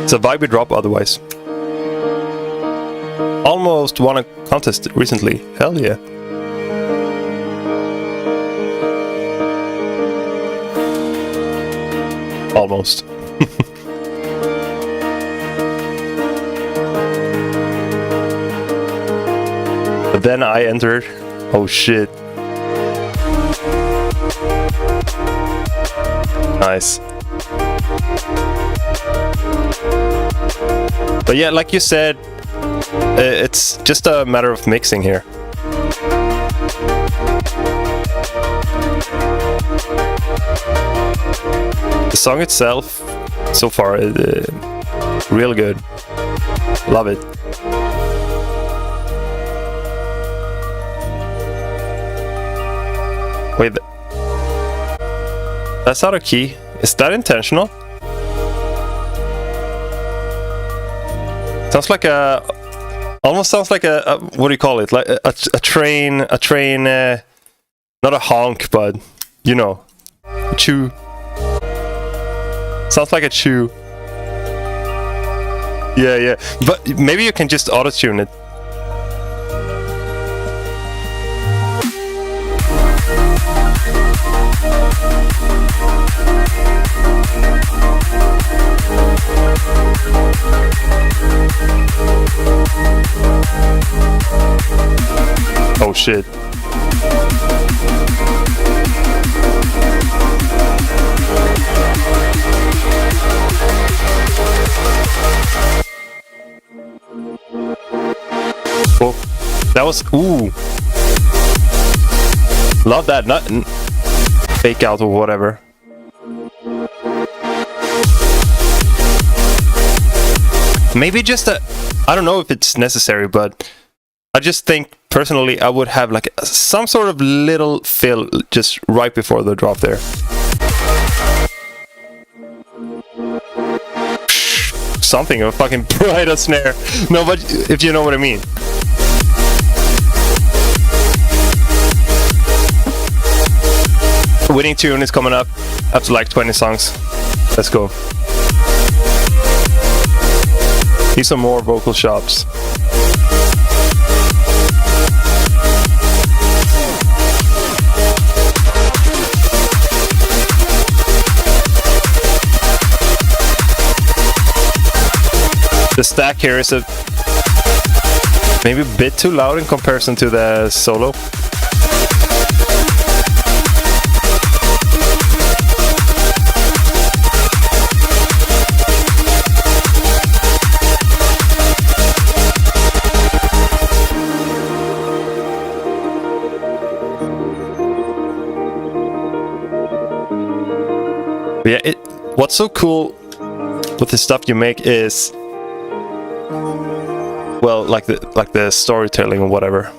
It's a vibey drop otherwise. Almost won a contest recently. Hell yeah. Almost. But then I entered. Oh shit. Nice. But yeah, like you said, it's just a matter of mixing here. The song itself, so far, real good. Love it. Wait, that's out of key. Is that intentional? Sounds like almost sounds like a what do you call it? Like a train, not a honk, but you know, a chew. Sounds like a chew. Yeah. But maybe you can just auto-tune it. Oh shit. Oh, that was, ooh. Love that, not fake out or whatever. Maybe just I don't know if it's necessary, but I just think personally I would have like some sort of little fill just right before the drop there. Something, a fucking bright snare. No, but if you know what I mean. Winning tune is coming up after like 20 songs. Let's go. Need some more vocal chops. The stack here is maybe a bit too loud in comparison to the solo. But yeah, what's so cool with the stuff you make is, well, like the storytelling or whatever.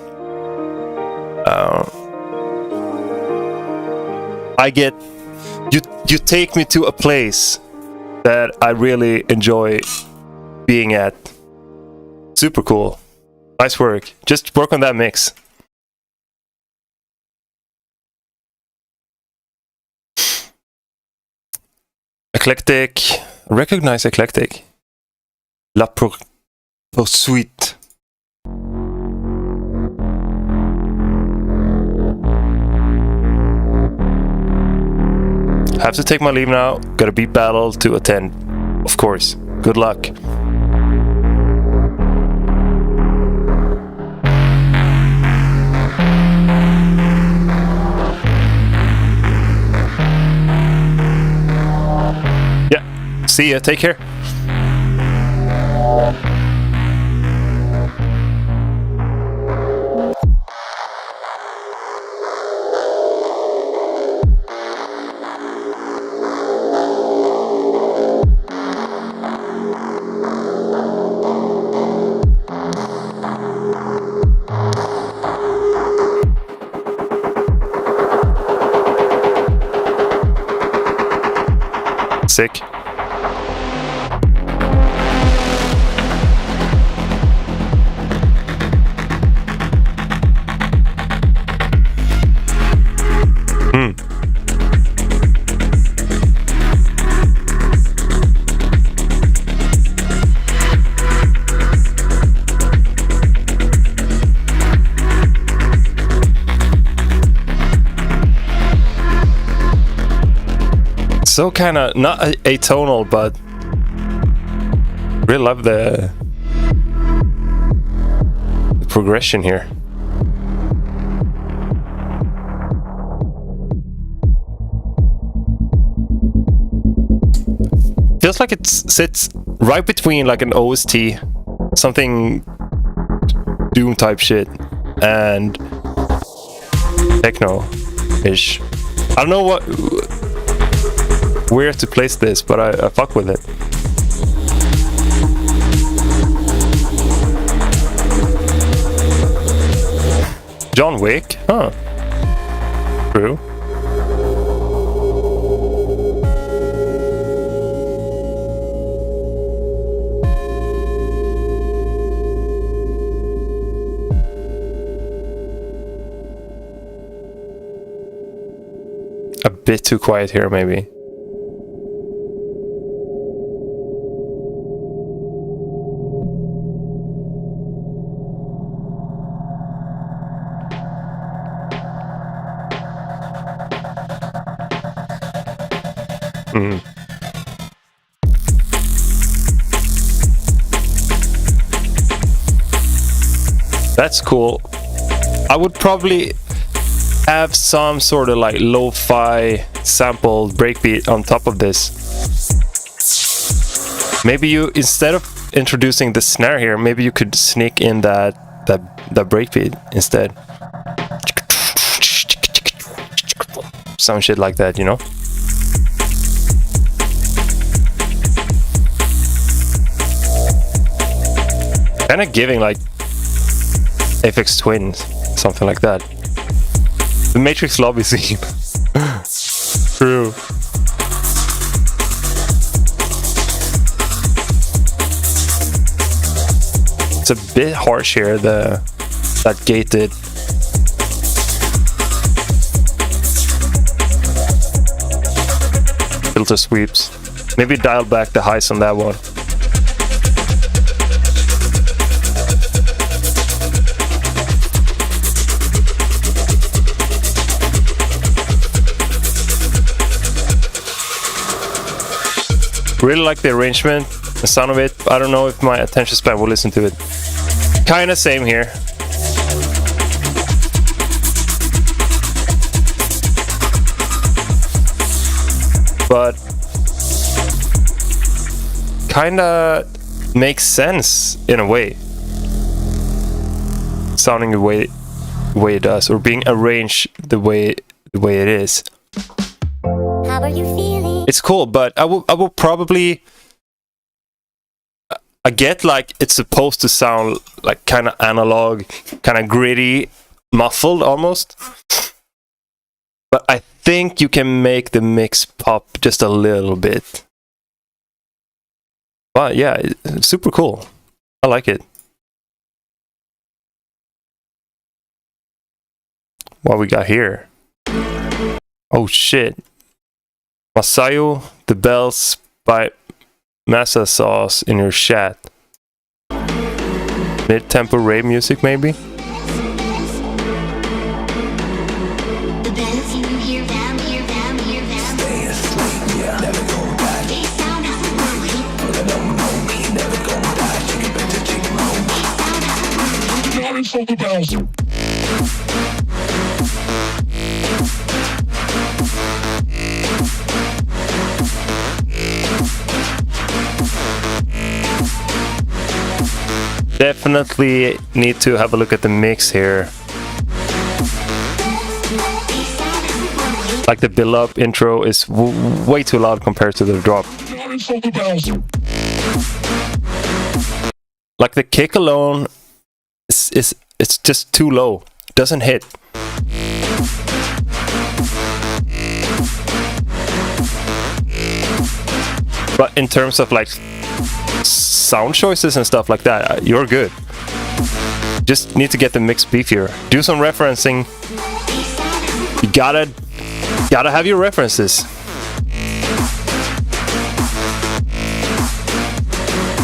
You take me to a place that I really enjoy being at. Super cool. Nice work. Just work on that mix. Eclectic. Recognize eclectic. La poursuite. Have to take my leave now. Got a beat battle to attend. Of course. Good luck. Yeah. See ya. Take care. Sick. So kind of not atonal, but really love the progression here. Feels like it sits right between like an OST, something Doom type shit, and techno-ish. I don't know where to place this, but I fuck with it. John Wick? Huh. True. A bit too quiet here, maybe. That's cool. I would probably have some sort of like lo-fi sampled breakbeat on top of this. Maybe you, instead of introducing the snare here, maybe you could sneak in that breakbeat instead. Some shit like that, you know? Kind of giving like Aphex Twin, something like that. The Matrix lobby scene. True. It's a bit harsh here, that gated. Filter sweeps. Maybe dial back the highs on that one. Really like the arrangement, the sound of it. I don't know if my attention span will listen to it. Kinda same here. But kinda makes sense in a way. Sounding the way it does, or being arranged the way it is. How are you feeling? It's cool, but I will probably. I get like it's supposed to sound like kind of analog, kind of gritty, muffled almost. But I think you can make the mix pop just a little bit. But yeah, it's super cool. I like it. What we got here? Oh shit. Masayo, the bells by Massa Sauce in your chat. Mid-tempo rave music maybe? Definitely need to have a look at the mix here. Like the build-up intro is way too loud compared to the drop. Like the kick alone it's just too low. It doesn't hit. But in terms of like sound choices and stuff like that, you're good. Just need to get the mix beefier. Do some referencing. You gotta have your references.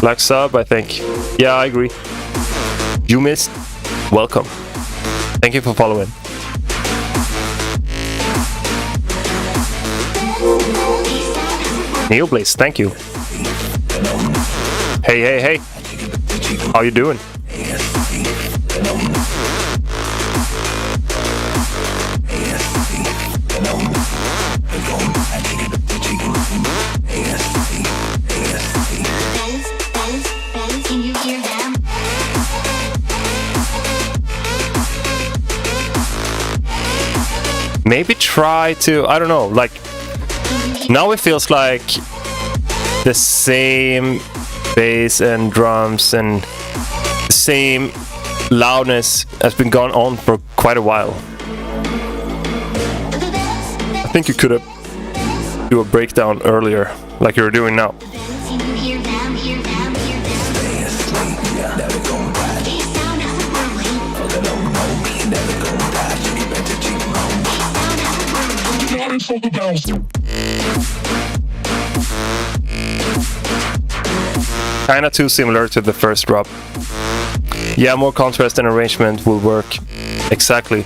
Black sub, I think. Yeah, I agree. You missed. Welcome. Thank you for following. Neoblaze, thank you. Hey. How you doing? Maybe try to, I don't know, like, now it feels like the same bass and drums and the same loudness has been going on for quite a while. I think you could have do a breakdown earlier, like you're doing now. Kinda too similar to the first drop. Yeah, more contrast and arrangement will work. Exactly.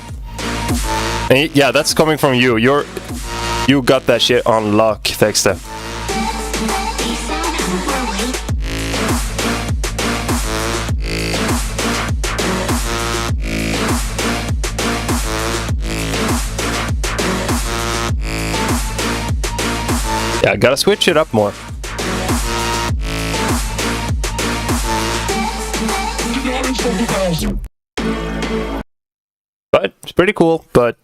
And yeah, that's coming from you. You got that shit on lock, Texta. Yeah, gotta switch it up more. But it's pretty cool, but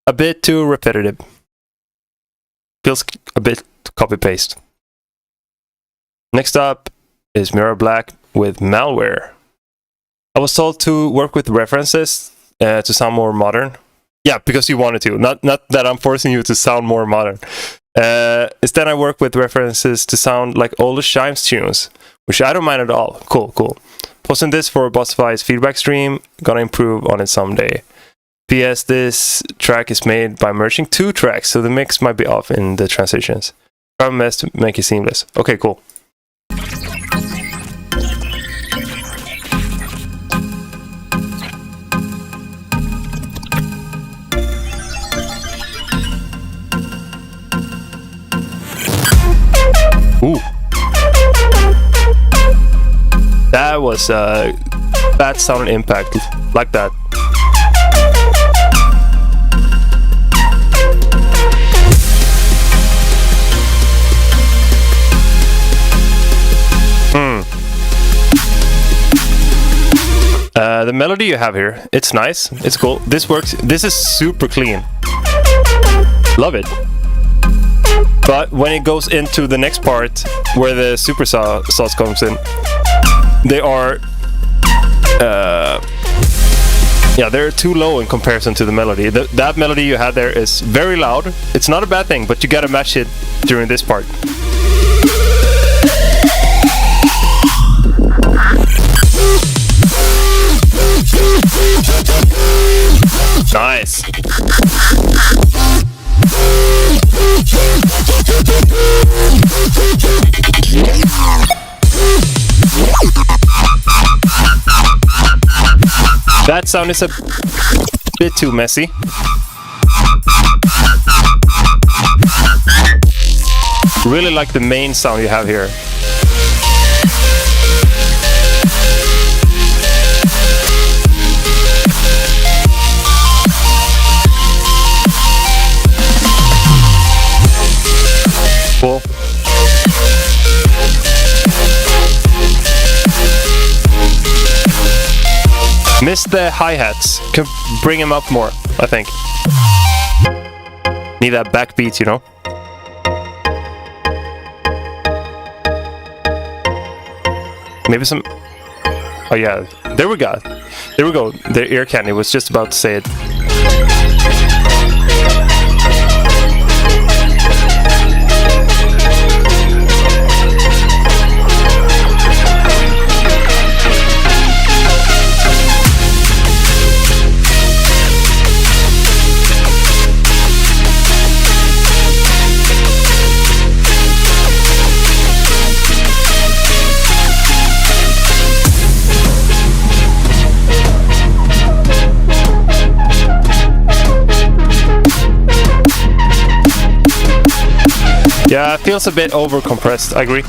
a bit too repetitive. Feels a bit copy-paste. Next up is Mirror Black with Malware. I was told to work with references to sound more modern. Yeah, because you wanted to. Not that I'm forcing you to sound more modern. Instead, I work with references to sound like older Chimes tunes, which I don't mind at all. Cool. Posting this for Bossfight's feedback stream. Gonna improve on it someday. P.S. This track is made by merging 2 tracks, so the mix might be off in the transitions. Try my best to make it seamless. Okay, cool. Ooh. That was bad sound impact, like that. The melody you have here, it's nice, it's cool. This works. This is super clean. Love it. But when it goes into the next part, where the super sauce comes in, they are, yeah, they're too low in comparison to the melody. That melody you had there is very loud. It's not a bad thing, but you gotta match it during this part. Nice. That sound is a bit too messy. Really like the main sound you have here. Cool. Missed the hi-hats. Could bring him up more, I think. Need that backbeat, you know? Maybe some... Oh yeah, there we go. There we go. The ear candy was just about to say it. Yeah, it feels a bit over compressed, I agree.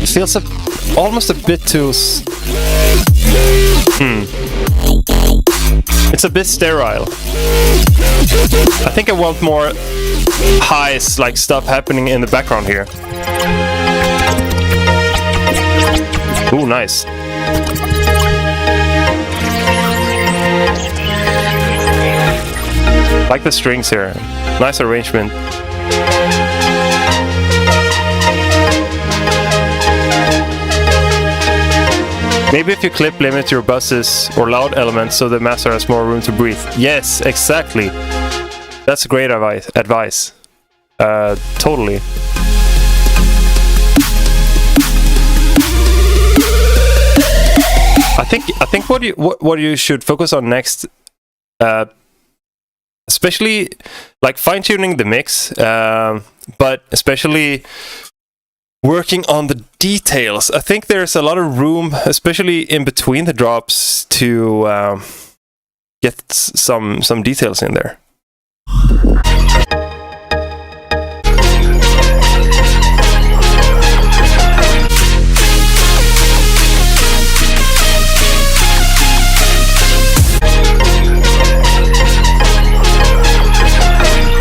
It feels almost a bit too... It's a bit sterile. I think I want more highs, like stuff happening in the background here. Ooh, nice. Like the strings here. Nice arrangement. Maybe if you clip limit your buses or loud elements so the master has more room to breathe. Yes, exactly. That's great advice. Totally. I think what you should focus on next, especially like fine-tuning the mix, but especially working on the details. I think there's a lot of room, especially in between the drops, to get some details in there.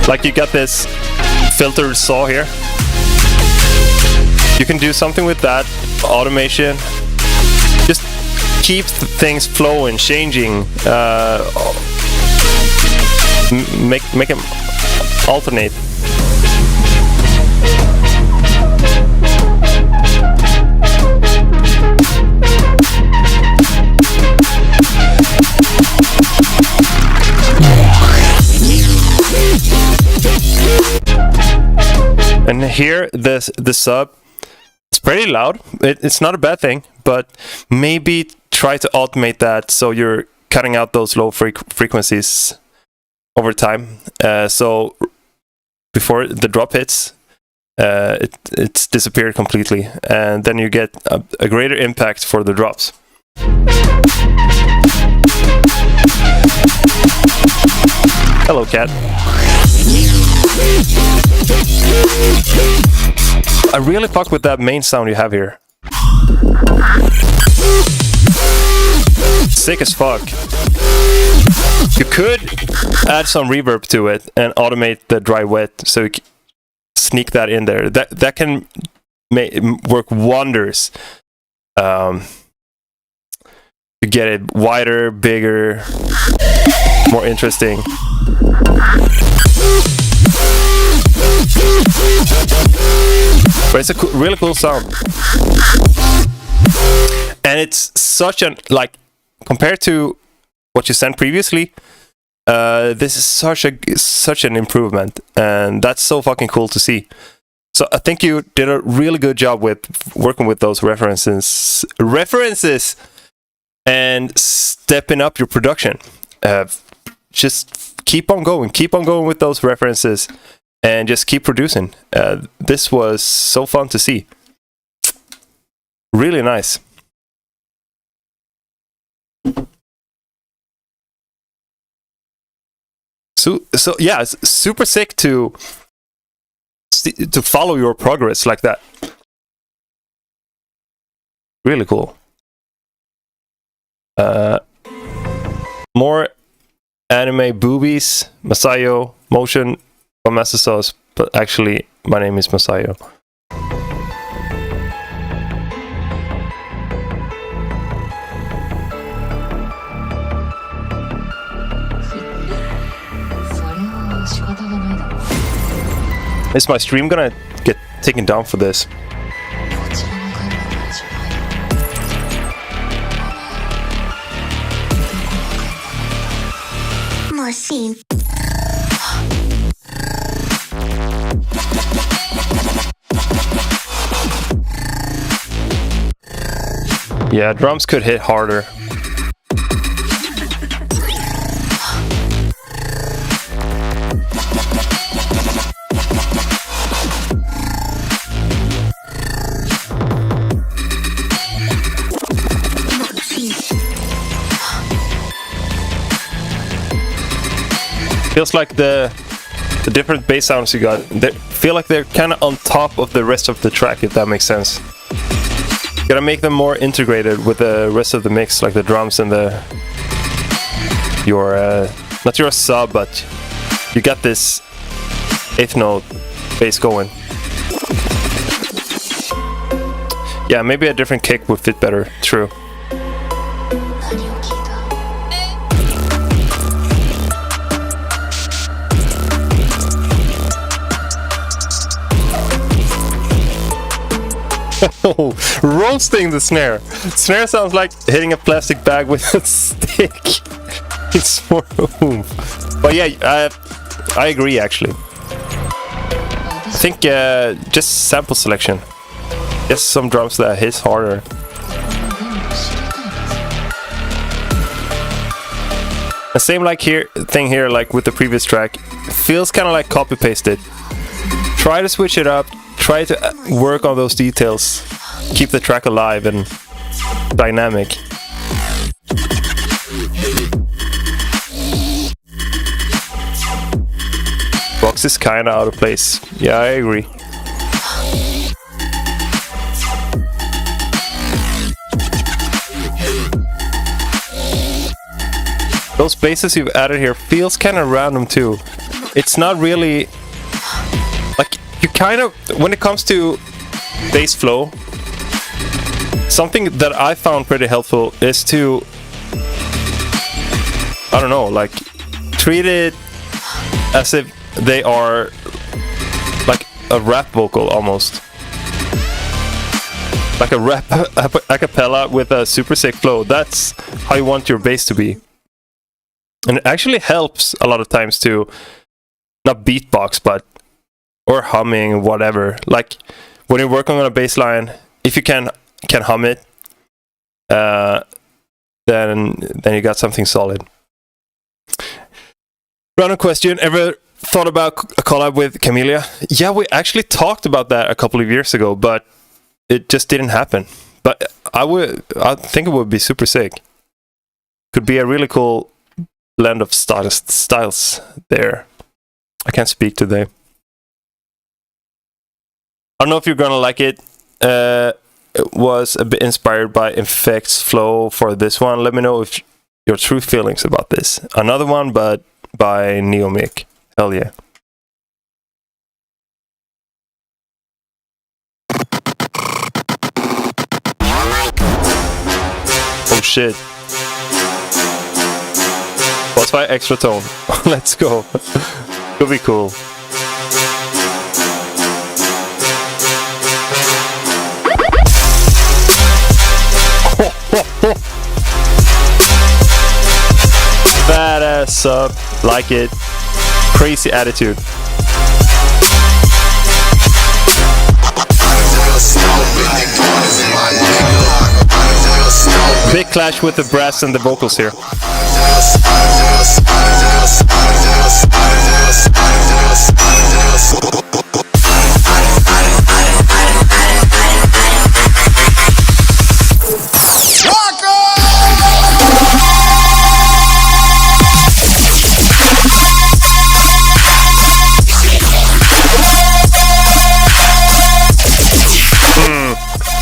Like you got this filtered saw here. You can do something with that. Automation. Just keep things flowing, changing. Make them alternate. And here, the sub, it's pretty loud. It's not a bad thing, but maybe try to automate that so you're cutting out those low frequencies over time. So before the drop hits, it's disappeared completely, and then you get a greater impact for the drops. Hello, cat. I really fuck with that main sound you have here. Sick as fuck. You could add some reverb to it and automate the dry wet, so you can sneak that in there. That can work wonders to get it wider, bigger, more interesting. But it's a really cool sound, and it's such an, like, compared to what you sent previously, this is such an improvement, and that's so fucking cool to see. So I think you did a really good job with working with those references and stepping up your production. Just keep on going with those references, and just keep producing. This was so fun to see. Really nice. So yeah, it's super sick to follow your progress like that. Really cool. More anime boobies. Masayo motion from Master Sauce, but actually my name is Masayo. Is my stream gonna get taken down for this? Machine. Yeah, drums could hit harder. Feels like the different bass sounds you got, they feel like they're kind of on top of the rest of the track, if that makes sense. You gotta make them more integrated with the rest of the mix, like the drums and not your sub, but you got this 8th note bass going. Yeah, maybe a different kick would fit better, true. Oh, roasting the snare. Snare sounds like hitting a plastic bag with a stick. It's more oomph. But yeah, I agree actually. I think just sample selection. Just some drums that hits harder. The same like thing here, like with the previous track. Feels kind of like copy pasted. Try to switch it up. Try to work on those details, keep the track alive and dynamic. Box is kinda out of place. Yeah, I agree. Those basses you've added here feels kinda random too. It's not really... You kind of, when it comes to bass flow, something that I found pretty helpful is to, I don't know, like treat it as if they are like a rap vocal almost. Like a rap a cappella with a super sick flow. That's how you want your bass to be. And it actually helps a lot of times to not beatbox, but or humming, whatever. Like when you're working on a bass line, if you can hum it, then you got something solid. Random question: ever thought about a collab with Camellia? Yeah, we actually talked about that a couple of years ago, but it just didn't happen. But I think it would be super sick. Could be a really cool blend of styles there. I can't speak today. I don't know if you're gonna like it. It was a bit inspired by Infect's flow for this one. Let me know if your true feelings about this. Another one, but by Neomic. Hell yeah. shit. Bossfight extra tone. Let's go. Could be cool. Badass sub. Like it. Crazy attitude. Big clash with the brass and the vocals here.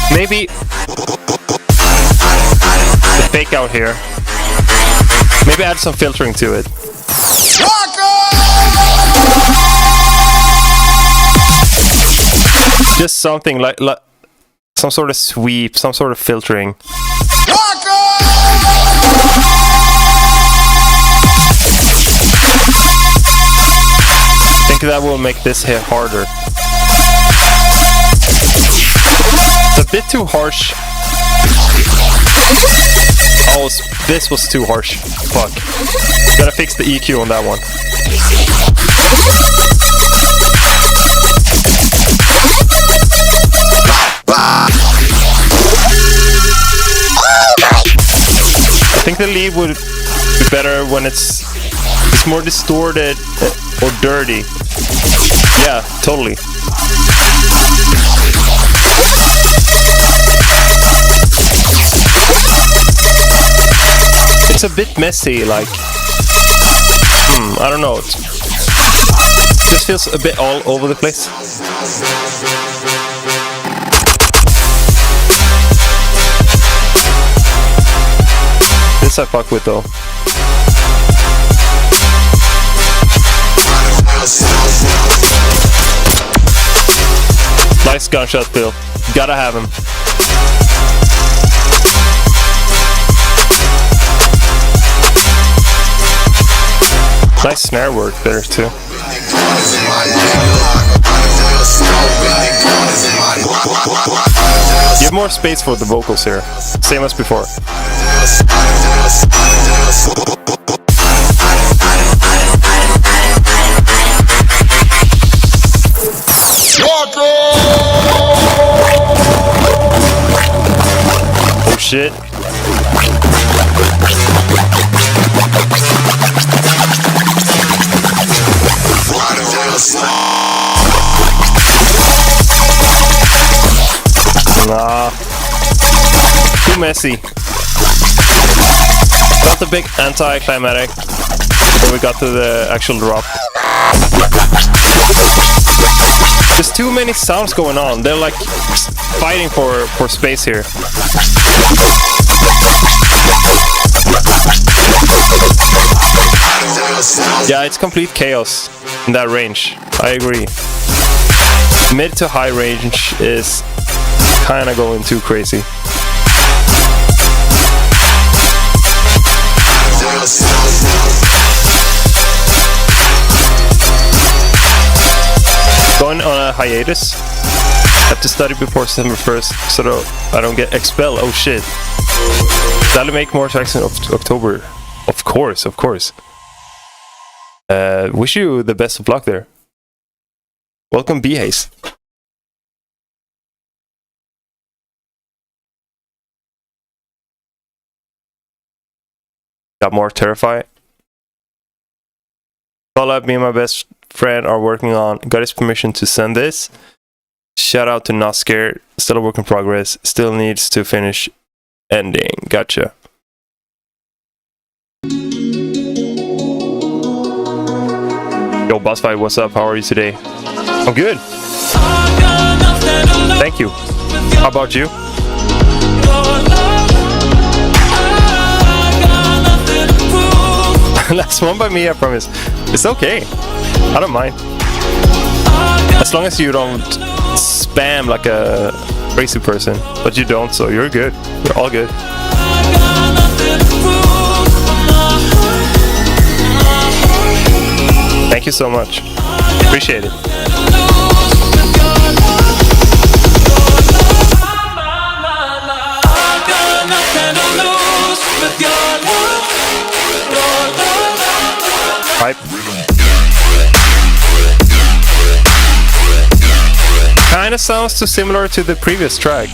Maybe the fake out here. Maybe add some filtering to it. Just something like some sort of sweep, some sort of filtering. I think that will make this hit harder. It's a bit too harsh. Oh, this was too harsh. Fuck. Gotta fix the EQ on that one. I think the lead would be better when it's more distorted or dirty. Yeah, totally. It's a bit messy, like, I don't know, it just feels a bit all over the place. This I fuck with though. Nice gunshot, Bill. Gotta have him. Nice snare work there too. Give more space for the vocals here, same as before. Oh shit. Nah. Too messy. Felt a big anti-climatic when we got to the actual drop. There's too many sounds going on. They're like fighting for space here. Yeah, it's complete chaos in that range. I agree. Mid to high range is kinda going too crazy. Going on a hiatus. Have to study before December 1st so that I don't get expelled. Oh shit. That'll make more tracks in October. Of course, of course. Wish you the best of luck there. Welcome, B-Haze. Got more Terrify. Collab me and my best friend are working on. Got his permission to send this. Shout out to Not Scared. Still a work in progress. Still needs to finish ending. Gotcha. Yo, Bossfight, what's up? How are you today? I'm good. Thank you. How about you? Last one by me, I promise. It's okay. I don't mind. As long as you don't spam like a crazy person. But you don't, so you're good. You're all good. you so much. Appreciate it. Hype. Kinda sounds too similar to the previous track.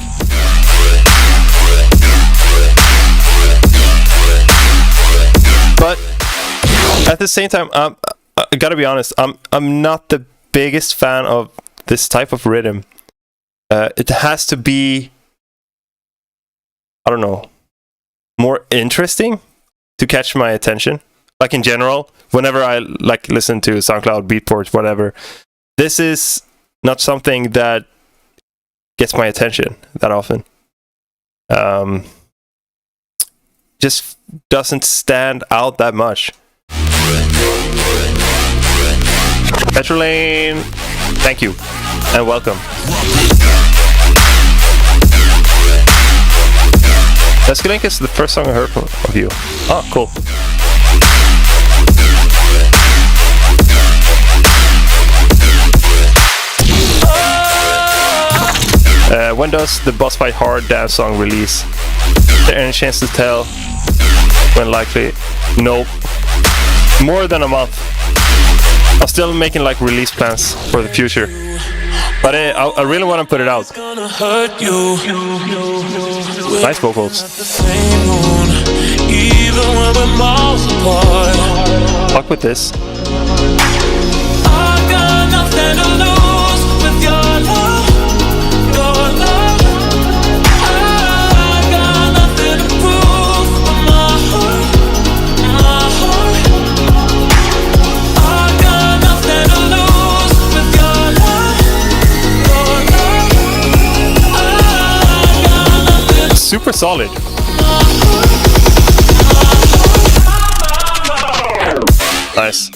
But at the same time, I gotta be honest, I'm not the biggest fan of this type of rhythm. It has to be, I don't know, more interesting to catch my attention. Like in general, whenever I like listen to SoundCloud, Beatport, whatever, this is not something that gets my attention that often. Just doesn't stand out that much. Petrolane, thank you and welcome. Escalink is the first song I heard of you. Oh, cool. When does the Bossfight hard dance song release? Is there any chance to tell when likely? Nope. More than a month. I'm still making like release plans for the future, but I really want to put it out. Nice vocals. Fuck with this. Super solid. Nice.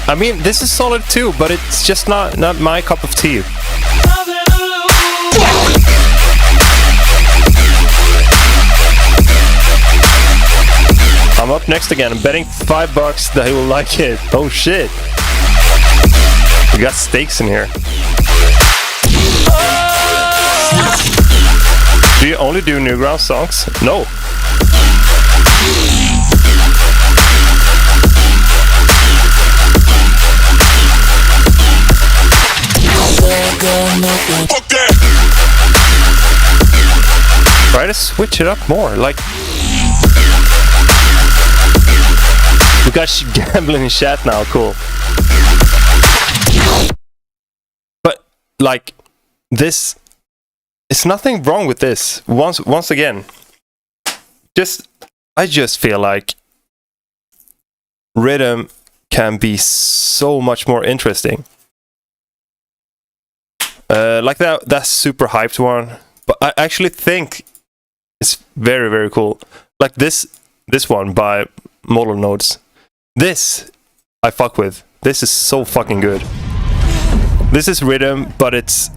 I mean, this is solid too, but it's just not my cup of tea. I'm up next again. I'm betting $5 that he will like it. Oh shit. We got stakes in here. Do you only do Newgrounds songs? No. Try to switch it up more. Like, we got gambling in chat now, cool. But like this, it's nothing wrong with this. Once again, I just feel like rhythm can be so much more interesting. Like that super hyped one, but I actually think it's very, very cool. Like this one by Model Nodes. This I fuck with. This is so fucking good. This is rhythm, but it's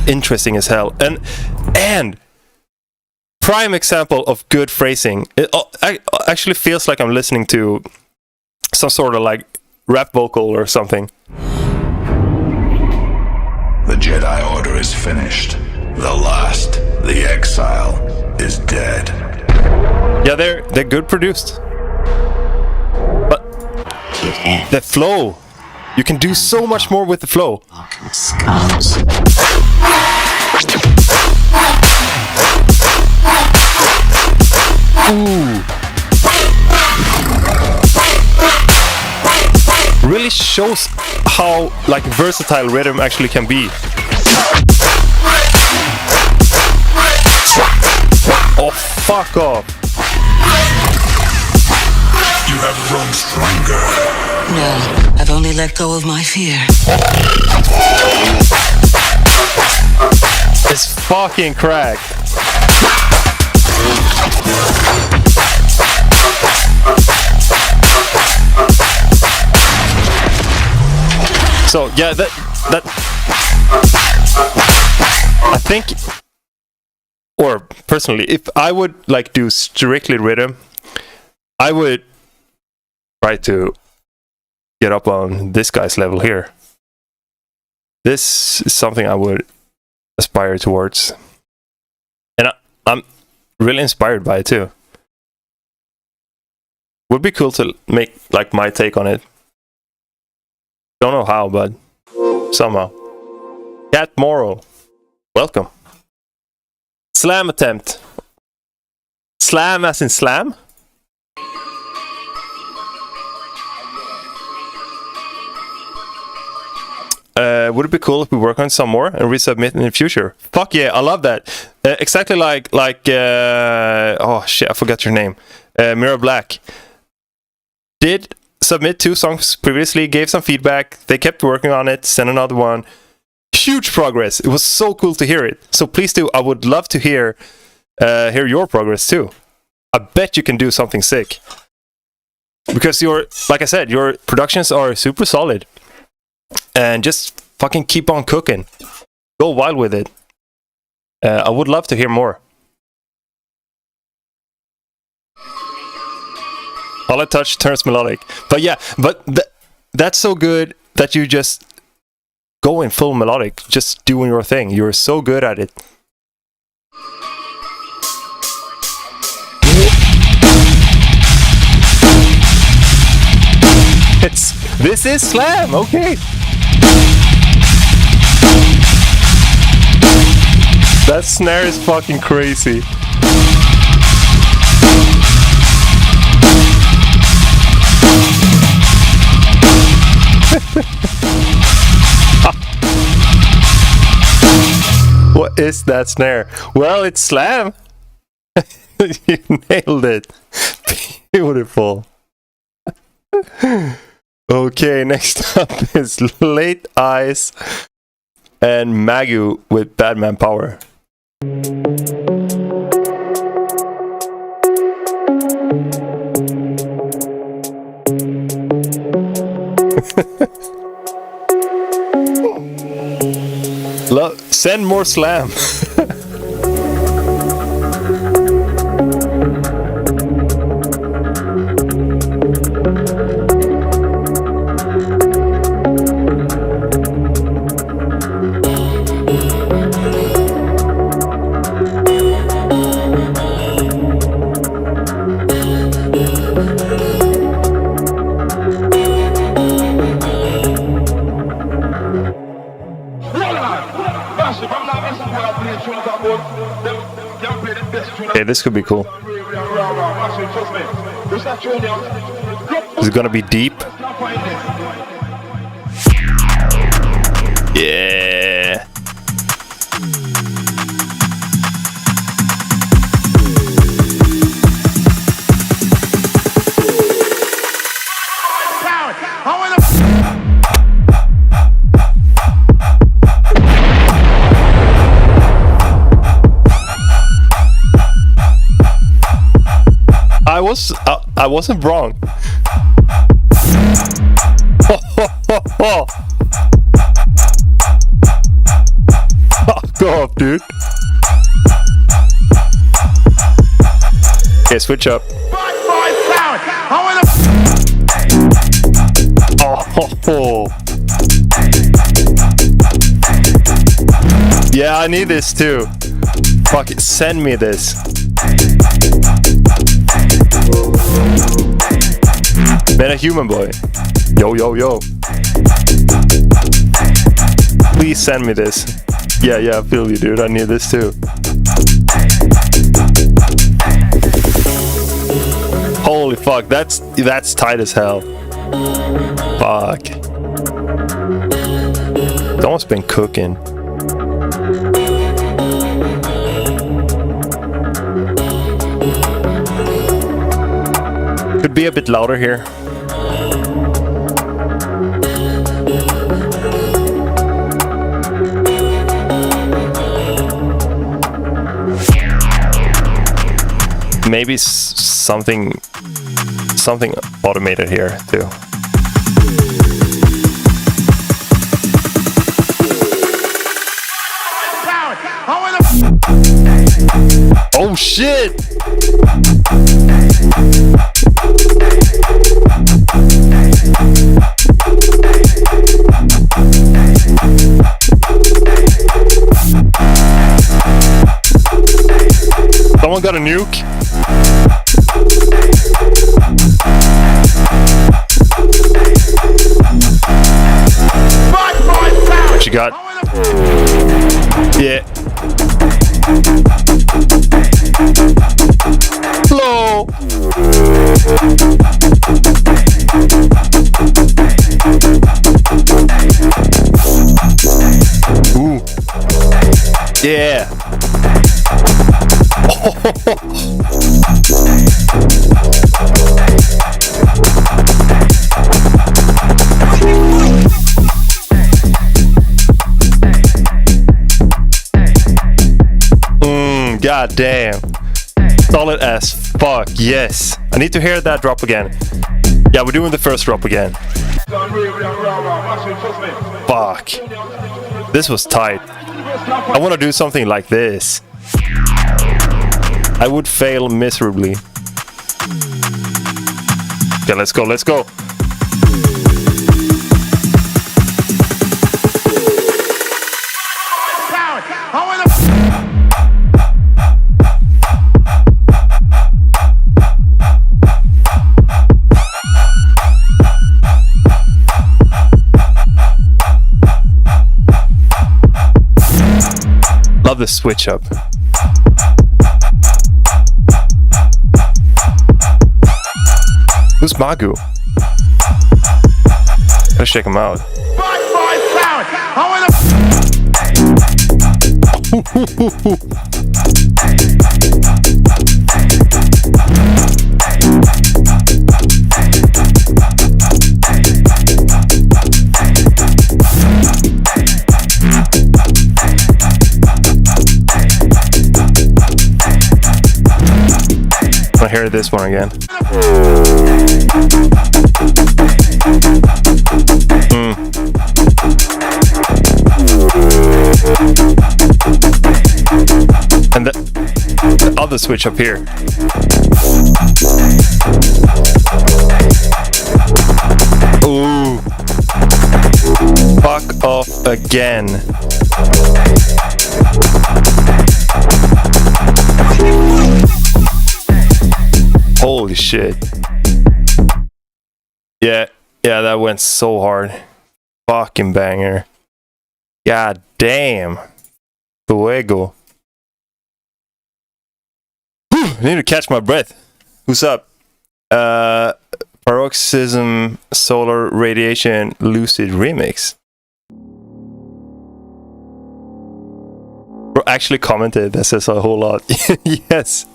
interesting as hell. And prime example of good phrasing. It actually feels like I'm listening to some sort of like rap vocal or something. The Jedi Order is finished. The last, the exile, is dead. Yeah, they're good produced. But the flow, you can do so much more with the flow. Ooh. Really shows how like versatile rhythm actually can be. Oh, fuck off. You have grown stronger. No, I've only let go of my fear. It's fucking cracked. So yeah, that I think, or personally, if I would like do strictly rhythm, I would try to get up on this guy's level here. This is something I would aspire towards. And I'm really inspired by it too. Would be cool to make like my take on it. Don't know how, but somehow. Cat Moral, welcome. Slam attempt. Slam as in slam? Would it be cool if we work on some more and resubmit in the future? Fuck yeah, I love that. Exactly like oh shit, I forgot your name. Mirror Black did submit 2 songs previously, gave some feedback, they kept working on it, sent another one. Huge progress. It was so cool to hear it. So please do, I would love to hear your progress too. I bet you can do something sick. Because like I said, your productions are super solid. And just fucking keep on cooking. Go wild with it. I would love to hear more. All I touch turns melodic. But yeah, but that's so good that you just go in full melodic, just doing your thing. You're so good at it. This is slam, okay. That snare is fucking crazy. What is that snare? Well, it's slam. You nailed it. Beautiful. Okay, next up is Late Eyes and Magu with Batman Power. Send more slam. Okay, this could be cool. Is it gonna be deep? Yeah. I wasn't wrong. Fuck off, dude. Okay, switch up. Oh. Yeah, I need this too. Fuck it, send me this. Man, a human boy. Yo, yo, yo. Please send me this. Yeah, I feel you, dude. I need this too. Holy fuck, that's tight as hell. Fuck. It's almost been cooking. Could be a bit louder here. Maybe something automated here too. shit! Someone got a nuke? What you got? Yeah. Hello. Ooh. Yeah. God damn. Solid as fuck. Yes. I need to hear that drop again. Yeah, we're doing the first drop again. Fuck. This was tight. I want to do something like this. I would fail miserably. Okay, let's go, let's go. Love the switch up. Who's Magu? Gotta check him out. I hear this one again. And the other switch up here. Ooh. Fuck off again. Holy shit. Yeah, that went so hard. Fucking banger. God damn. Fuego. I need to catch my breath. Who's up? Paroxysm Solar Radiation Lucid Remix. Bro actually commented. That says a whole lot. Yes.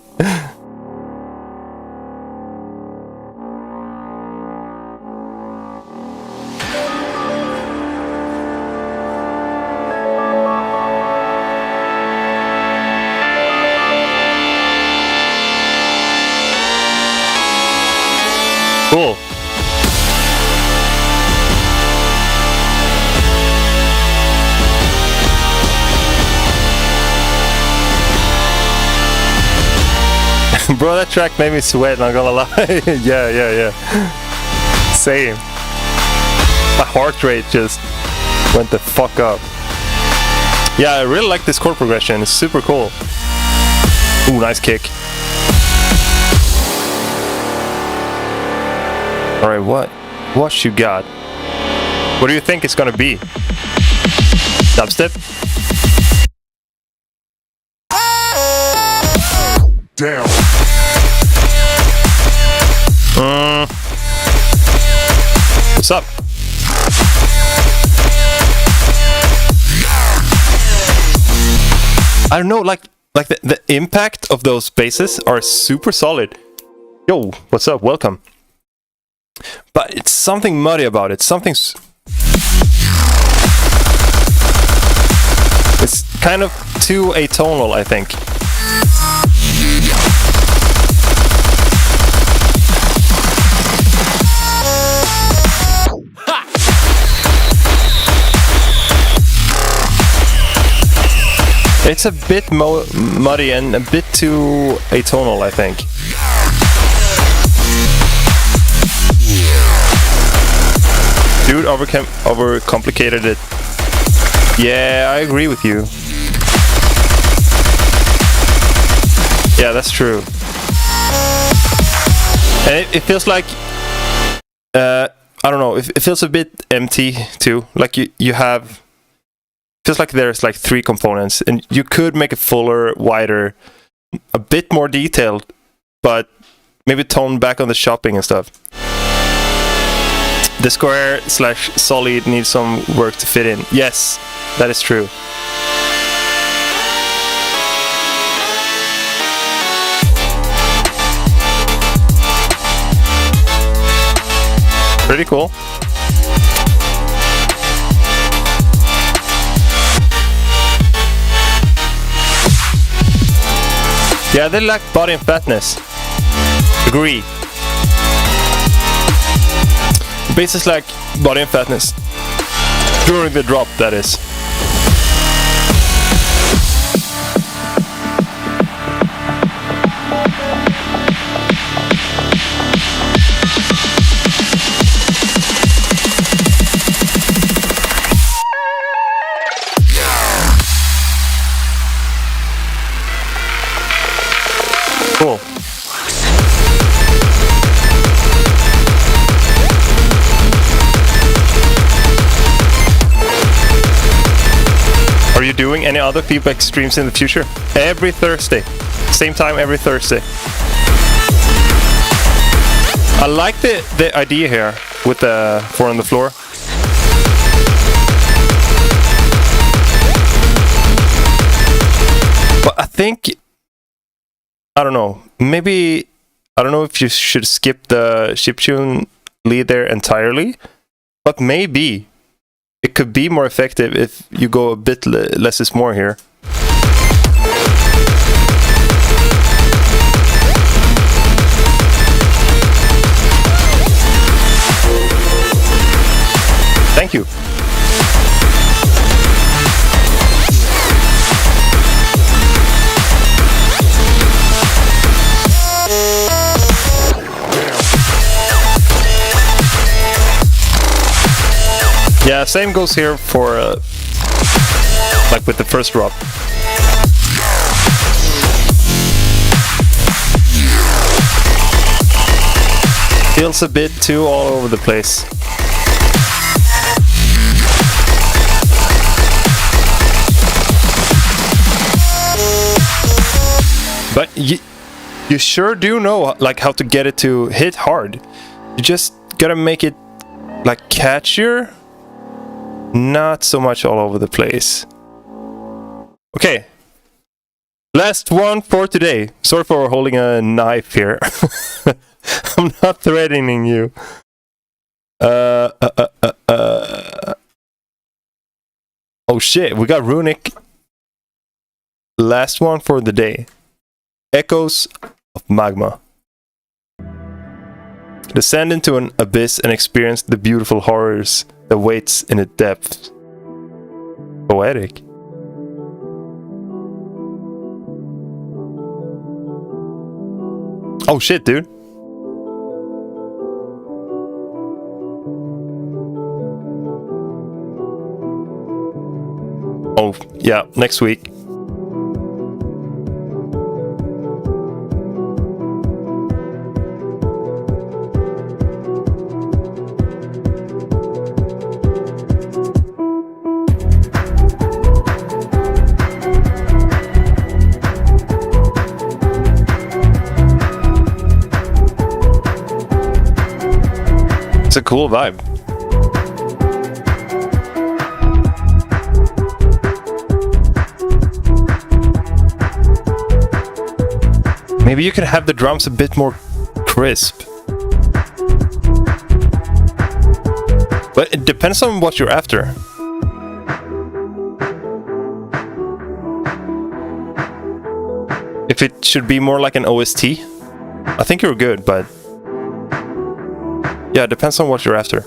Cool. Bro, that track made me sweat, not gonna lie. Yeah. Same. My heart rate just went the fuck up. Yeah, I really like this chord progression. It's super cool. Ooh, nice kick. Alright, what you got? What do you think it's gonna be? Dubstep? Damn. What's up? I don't know, like the impact of those basses are super solid. Yo, what's up? Welcome. But it's something muddy about it. It's kind of too atonal, I think. It's a bit muddy and a bit too atonal, I think. Dude, overcomplicated it. Yeah, I agree with you. Yeah, that's true. And it feels like, I don't know, it feels a bit empty too. Like you have, feels like there's like 3 components, and you could make it fuller, wider, a bit more detailed, but maybe tone back on the shopping and stuff. The square/solid needs some work to fit in. Yes, that is true. Pretty cool. Yeah, they lack body and fatness. Agree. Base is like body and fatness. During the drop, that is. Cool. Are you doing any other feedback streams in the future? Every Thursday. Same time every Thursday. I like the idea here with the 4 on the floor. But I think, I don't know, maybe, I don't know if you should skip the chiptune lead there entirely, but maybe it could be more effective if you go a bit less is more here. Thank you. Yeah, same goes here for like with the first drop. Feels a bit too all over the place. But you sure do know like how to get it to hit hard. You just gotta make it like catchier, not so much all over the place. Okay, last one for today. Sorry for holding a knife here. I'm not threatening you. Oh shit, we got Runic. Last one for the day. Echoes of Magma. Descend into an abyss and experience the beautiful horrors that waits in the depths. Poetic. Oh shit, dude. Oh, yeah, next week. It's a cool vibe. Maybe you could have the drums a bit more crisp. But it depends on what you're after. If it should be more like an OST, I think you're good, but yeah, it depends on what you're after.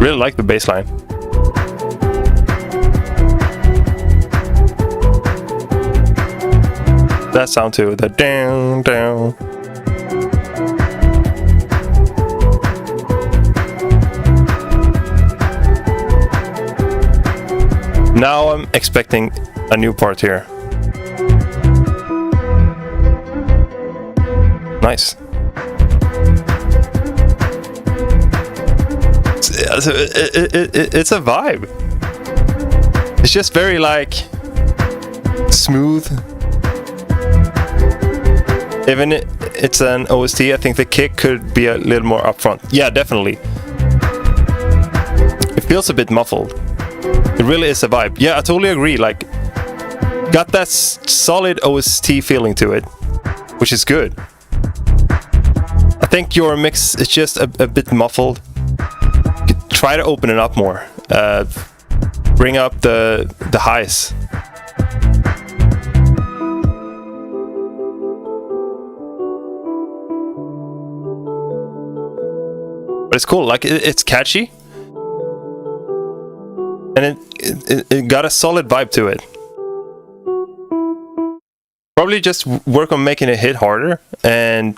Really like the bass line. That sound too, the down, down. Now I'm expecting a new part here. Nice. It's a vibe. It's just very like smooth. Even it's an OST, I think the kick could be a little more upfront. Yeah, definitely. It feels a bit muffled. It really is a vibe. Yeah, I totally agree. Like, got that solid OST feeling to it, which is good. I think your mix is just a bit muffled. Try to open it up more. Bring up the highs. But it's cool. Like it's catchy, and it got a solid vibe to it. Probably just work on making it hit harder, and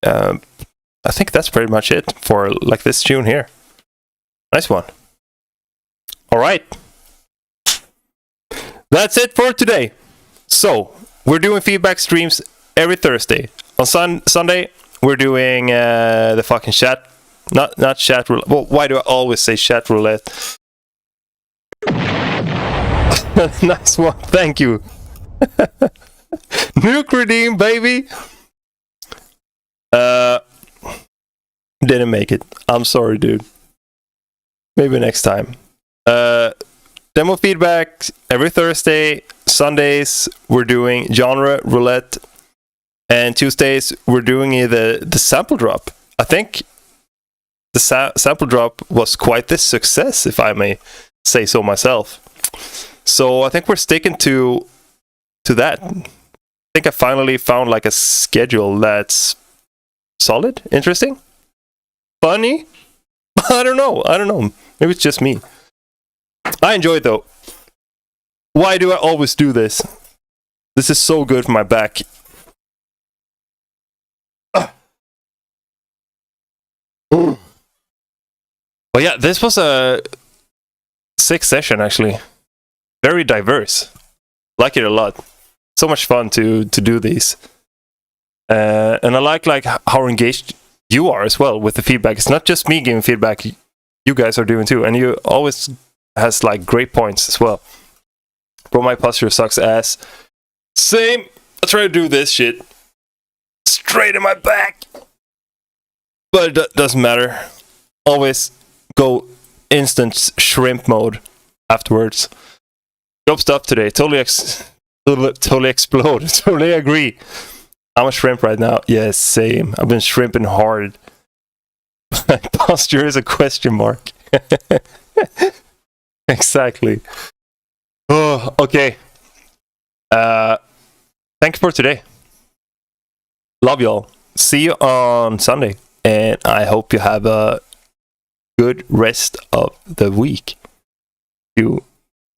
I think that's pretty much it for like this tune here. Nice one. All right, that's it for today. So we're doing feedback streams every Thursday. On Sunday we're doing the fucking chat, not chat roulette. Well, why do I always say chat roulette? Nice one, thank you. Nuke redeem, baby. Didn't make it. I'm sorry, dude. Maybe next time. Demo feedback every Thursday. Sundays we're doing genre roulette, and Tuesdays we're doing the sample drop. I think the sample drop was quite the success, if I may say so myself. So I think we're sticking to that. I think I finally found like a schedule that's solid, interesting, funny. I don't know. Maybe it's just me. I enjoy it though. Why do I always do this? This is so good for my back. But yeah, this was a sick session actually. Very diverse. Like it a lot. So much fun to do these. And I like how engaged you are as well with the feedback. It's not just me giving feedback, you guys are doing too, and you always has like great points as well. Bro, my posture sucks ass. Same. I try to do this shit straight in my back, but it doesn't matter. Always go instant shrimp mode afterwards. Dope stuff today. Totally explode. Totally agree. I'm a shrimp right now. Yes, same. I've been shrimping hard. My posture is a question mark. Exactly. Oh, okay. Thank you for today. Love y'all. See you on Sunday. And I hope you have a good rest of the week. You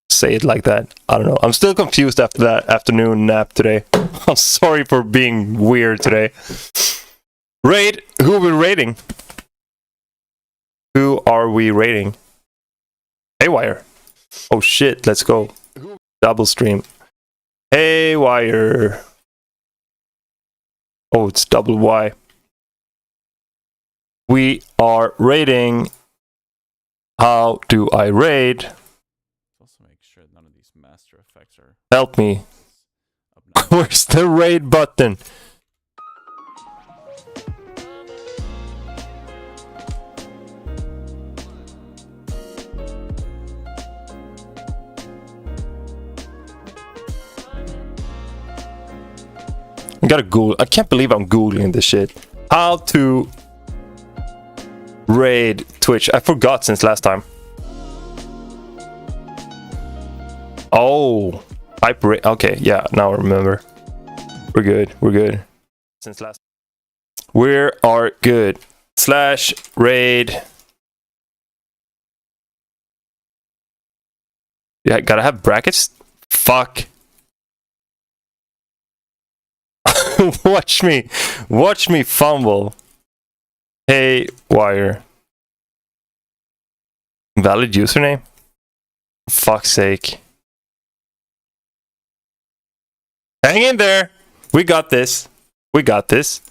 say it like that. I don't know. I'm still confused after that afternoon nap today. I'm sorry for being weird today. Raid. Who are we raiding? Who are we raiding? Haywire. Oh shit, let's go. Double stream. Haywire. Oh, it's double Y. We are raiding. How do I raid? Also make sure none of these master effects are... Help me. Where's the raid button? I gotta Google. I can't believe I'm Googling this shit. How to raid Twitch. I forgot since last time. Oh, type raid. Okay, yeah, now I remember. We're good. We're good. Since last. We are good. /raid Yeah, gotta have brackets. Fuck. Watch me fumble. Hey, wire. Valid username? Fuck's sake. Hang in there. We got this. We got this.